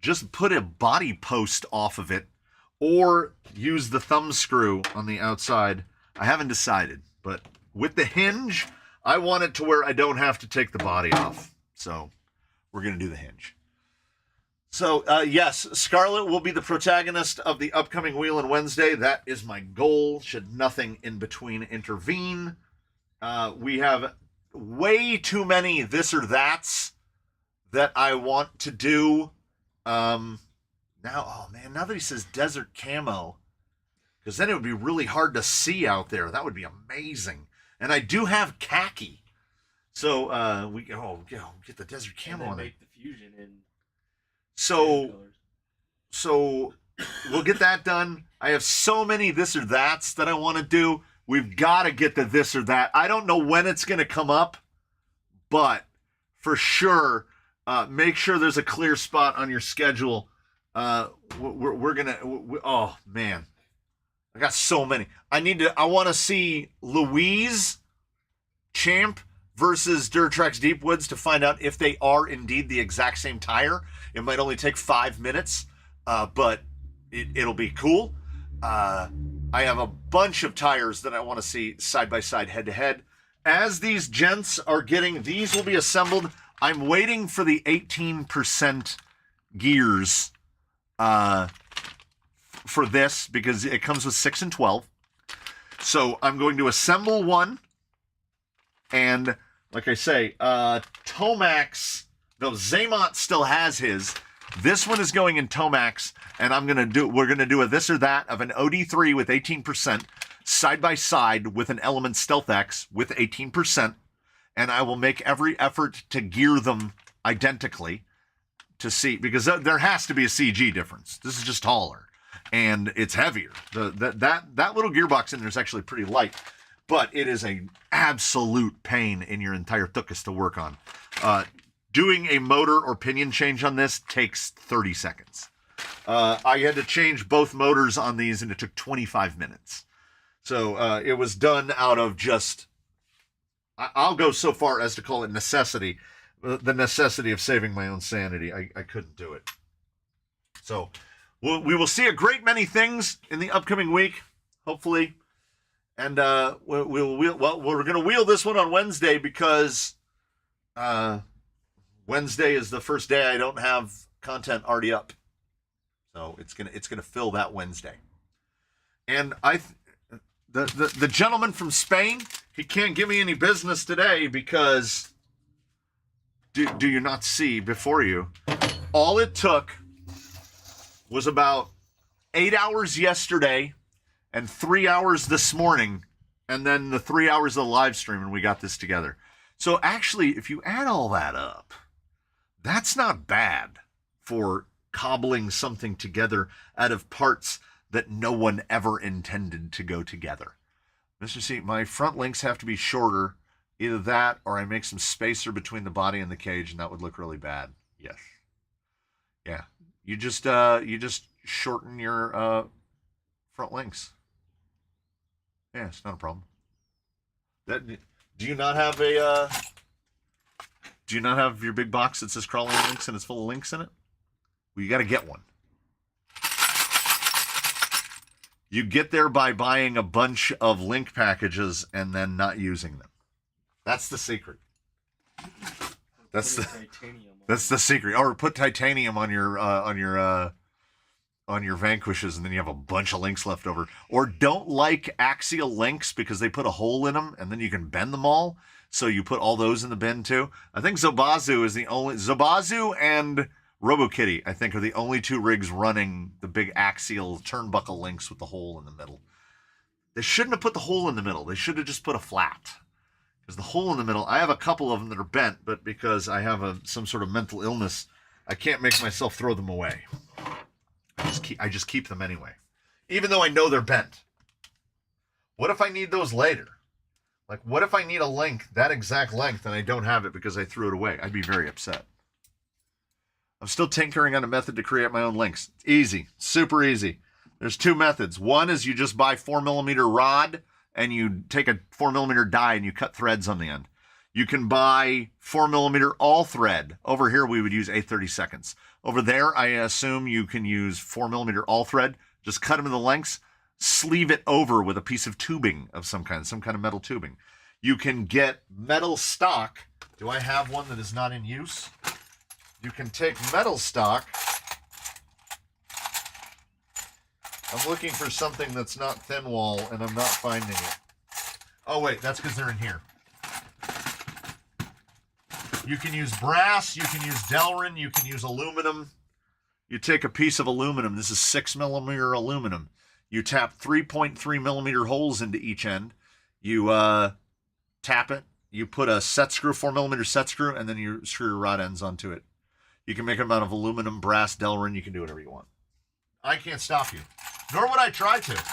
just put a body post off of it, or use the thumb screw on the outside. I haven't decided, but with the hinge, I want it to where I don't have to take the body off. So we're going to do the hinge. So, yes, Scarlet will be the protagonist of the upcoming wheel on Wednesday. That is my goal, should nothing in between intervene. We have way too many this or that's that I want to do. Now that he says desert camo, because then it would be really hard to see out there. That would be amazing. And I do have khaki. So, we get the desert camo on it. Make the Fusion in So we'll get that done. I have so many this or that's that I want to do. We've got to get the this or that. I don't know when it's going to come up, but for sure, make sure there's a clear spot on your schedule. We're going to, oh man, I got so many. I want to see Louise Champ versus Durtrax Deepwoods to find out if they are indeed the exact same tire. It might only take 5 minutes, but it'll be cool. I have a bunch of tires that I want to see side by side, head to head. As these gents are getting, these will be assembled. I'm waiting for the 18% gears for this because it comes with 6 and 12. So I'm going to assemble one. And like I say, Tomax, though Zaymont still has his, this one is going in Tomax, and we're going to do a this or that of an OD3 with 18% side by side with an Element Stealth X with 18%. And I will make every effort to gear them identically to see, because there has to be a CG difference. This is just taller and it's heavier. That little gearbox in there is actually pretty light, but it is an absolute pain in your entire tuchus to work on. Doing a motor or pinion change on this takes 30 seconds. I had to change both motors on these and it took 25 minutes. So it was done out of just, I'll go so far as to call it necessity. The necessity of saving my own sanity. I couldn't do it. So we will see a great many things in the upcoming week, hopefully. And we're going to wheel this one on Wednesday because Wednesday is the first day I don't have content already up. So it's gonna fill that Wednesday. And the gentleman from Spain, he can't give me any business today because do you not see before you? All it took was about 8 hours yesterday and 3 hours this morning, and then the 3 hours of the live stream, and we got this together. So actually, if you add all that up, that's not bad for cobbling something together out of parts that no one ever intended to go together. Mr. C, my front links have to be shorter. Either that or I make some spacer between the body and the cage, and that would look really bad. Yes. Yeah. You just shorten your front links. Yeah, it's not a problem. Do you not have your big box that says crawling links and it's full of links in it? Well, you got to get one. You get there by buying a bunch of link packages and then not using them. That's the secret. That's the secret. Or put titanium on your Vanquishes, and then you have a bunch of links left over. Or don't like Axial links because they put a hole in them, and then you can bend them all. So you put all those in the bin too. I think Zobazu and RoboKitty, I think, are the only two rigs running the big Axial turnbuckle links with the hole in the middle. They shouldn't have put the hole in the middle. They should have just put a flat. Because the hole in the middle, I have a couple of them that are bent, but because I have some sort of mental illness, I can't make myself throw them away. I just keep them anyway, even though I know they're bent. What if I need those later? Like, what if I need a link, that exact length, and I don't have it because I threw it away? I'd be very upset. I'm still tinkering on a method to create my own links. It's easy, super easy. There's two methods. One is you just buy 4mm rod and you take a 4mm die and you cut threads on the end. You can buy 4mm all thread. Over here, we would use 8/32. Over there, I assume you can use 4mm all thread. Just cut them in the lengths, sleeve it over with a piece of tubing of some kind of metal tubing. You can get metal stock. Do I have one that is not in use? You can take metal stock. I'm looking for something that's not thin wall, and I'm not finding it. Oh, wait, that's because they're in here. You can use brass, you can use Delrin, you can use aluminum. You take a piece of aluminum. This is 6mm aluminum. You tap 3.3mm holes into each end. You tap it. You put a set screw, 4mm set screw, and then you screw your rod ends onto it. You can make them out of aluminum, brass, Delrin. You can do whatever you want. I can't stop you. Nor would I try to.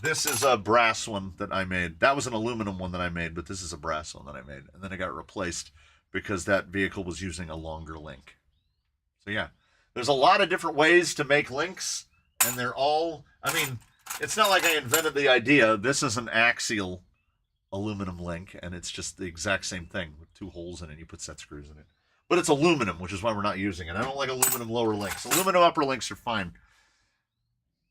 This is a brass one that I made. That was an aluminum one that I made, but this is a brass one that I made. And then it got replaced because that vehicle was using a longer link. So yeah, there's a lot of different ways to make links, and they're all, I mean, it's not like I invented the idea. This is an Axial aluminum link, and it's just the exact same thing with two holes in it. You put set screws in it. but it's aluminum, which is why we're not using it. I don't like aluminum lower links. Aluminum upper links are fine.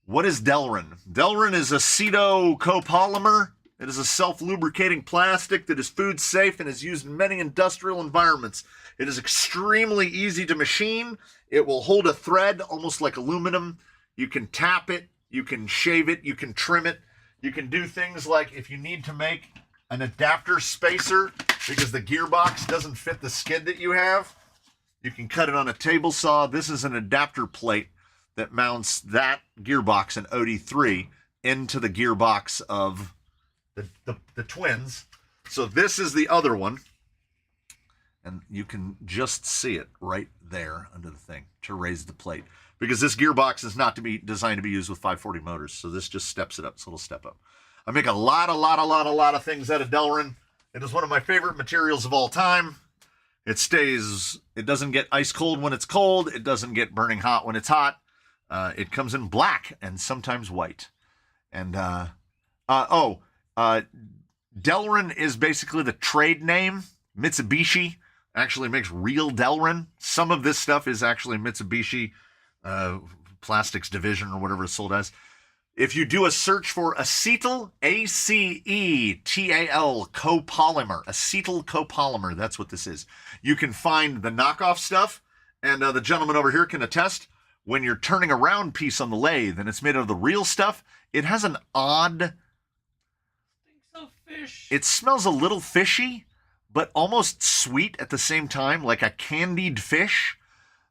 What is Delrin? Delrin is aceto copolymer. It is a self-lubricating plastic that is food safe and is used in many industrial environments. It is extremely easy to machine. It will hold a thread almost like aluminum. You can tap it, you can shave it, you can trim it. You can do things like if you need to make an adapter spacer because the gearbox doesn't fit the skid that you have, you can cut it on a table saw. This is an adapter plate that mounts that gearbox in OD3 into the gearbox of the twins. So this is the other one. And you can just see it right there under the thing to raise the plate. Because this gearbox is not to be designed to be used with 540 motors. So this just steps it up. So it'll step up. I make a lot of things out of Delrin. It is one of my favorite materials of all time. It doesn't get ice cold when it's cold. It doesn't get burning hot when it's hot. It comes in black and sometimes white. And, Delrin is basically the trade name. Mitsubishi actually makes real Delrin. Some of this stuff is actually Mitsubishi Plastics Division or whatever it's sold as. If you do a search for acetal, A-C-E-T-A-L, copolymer, acetal copolymer, that's what this is. You can find the knockoff stuff, and the gentleman over here can attest, when you're turning a round piece on the lathe and it's made out of the real stuff, it has an odd... Fish. It smells a little fishy, but almost sweet at the same time, like a candied fish.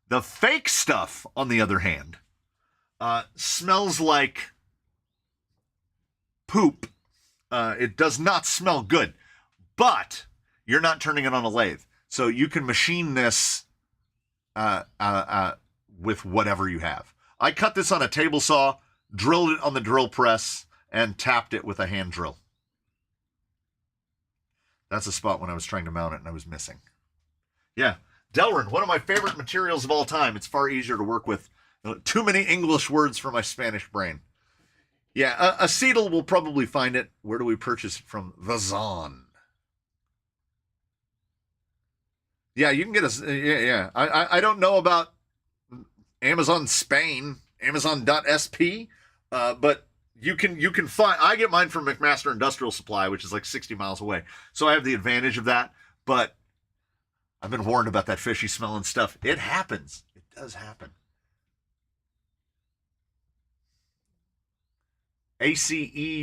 The fake stuff, on the other hand, smells like poop. It does not smell good, but you're not turning it on a lathe. So you can machine this with whatever you have. I cut this on a table saw, drilled it on the drill press, and tapped it with a hand drill. That's a spot when I was trying to mount it and I was missing. Yeah, Delrin, one of my favorite materials of all time. It's far easier to work with. Too many English words for my Spanish brain. Yeah, acetal, we'll probably find it. Where do we purchase it from? The Zon. Yeah, you can get yeah. I don't know about Amazon Spain, Amazon.sp, but you can find, I get mine from McMaster Industrial Supply, which is like 60 miles away. So I have the advantage of that, but I've been warned about that fishy smelling stuff. It happens. It does happen. A-C-E-T-A-L.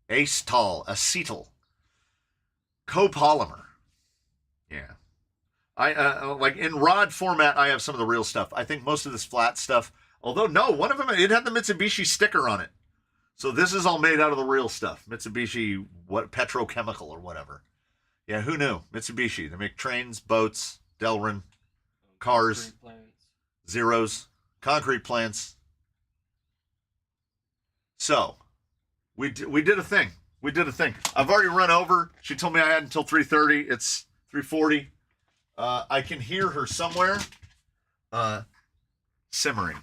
Acetal. Copolymer. Yeah. I like in rod format, I have some of the real stuff. I think most of this flat stuff, although no, one of them, it had the Mitsubishi sticker on it. So this is all made out of the real stuff. Mitsubishi, what, petrochemical or whatever. Yeah, who knew? Mitsubishi. They make trains, boats, Delrin, cars, Zeros, concrete plants. So, we did a thing. We did a thing. I've already run over. She told me I had until 3:30. It's 3:40. I can hear her somewhere simmering.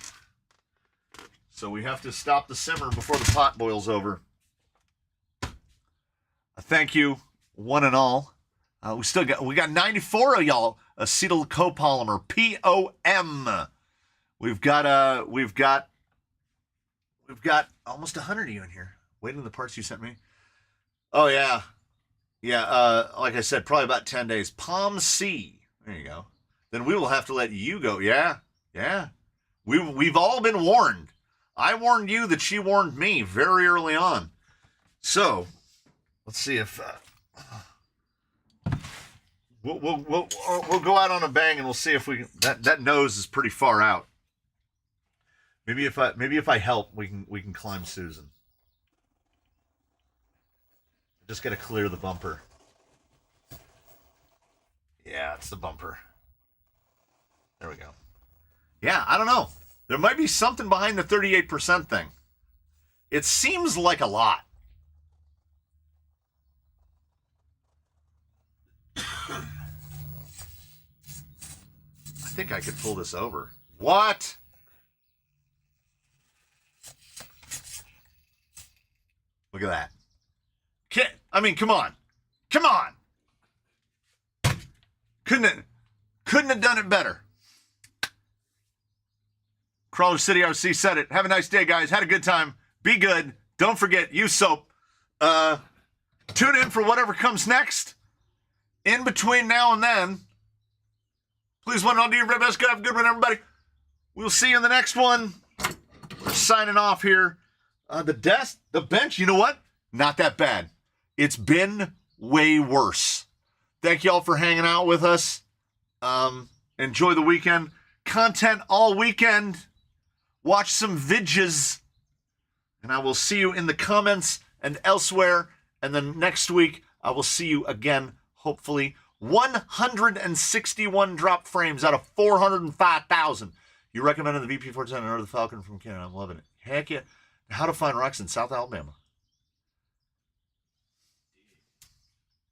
So we have to stop the simmer before the pot boils over. Thank you, one and all. We got 94 of y'all. Acetyl copolymer, POM. We've got almost 100 of you in here waiting on the parts you sent me. Oh yeah. Like I said, probably about 10 days. Palm C. There you go. Then we will have to let you go. Yeah. We've all been warned. I warned you that she warned me very early on. So let's see if we'll go out on a bang and we'll see if we can. That nose is pretty far out. Maybe if I help, we can climb Susan. Just gotta clear the bumper. Yeah, it's the bumper. There we go. Yeah, I don't know. There might be something behind the 38% thing. It seems like a lot. I think I could pull this over. What? Look at that. I mean, come on. Couldn't have done it better. Crawler City RC said it. Have a nice day, guys. Had a good time. Be good. Don't forget, use soap. Tune in for whatever comes next. In between now and then, please want to do your very best. Have a good one, everybody. We'll see you in the next one. We're signing off here. The bench, you know what? Not that bad. It's been way worse. Thank you all for hanging out with us. Enjoy the weekend. Content all weekend. Watch some vidges. And I will see you in the comments and elsewhere. And then next week, I will see you again, hopefully. 161 drop frames out of 405,000. You recommended the VP410 or the Falcon from Canada. I'm loving it. Heck yeah. How to find rocks in South Alabama.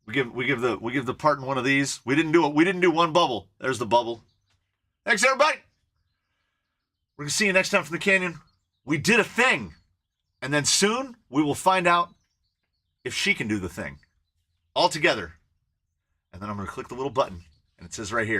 We give the part in one of these. We didn't do it. We didn't do one bubble. There's the bubble. Thanks, everybody. We're gonna see you next time from the canyon. We did a thing. And then soon we will find out if she can do the thing. All together. And then I'm gonna click the little button and it says right here.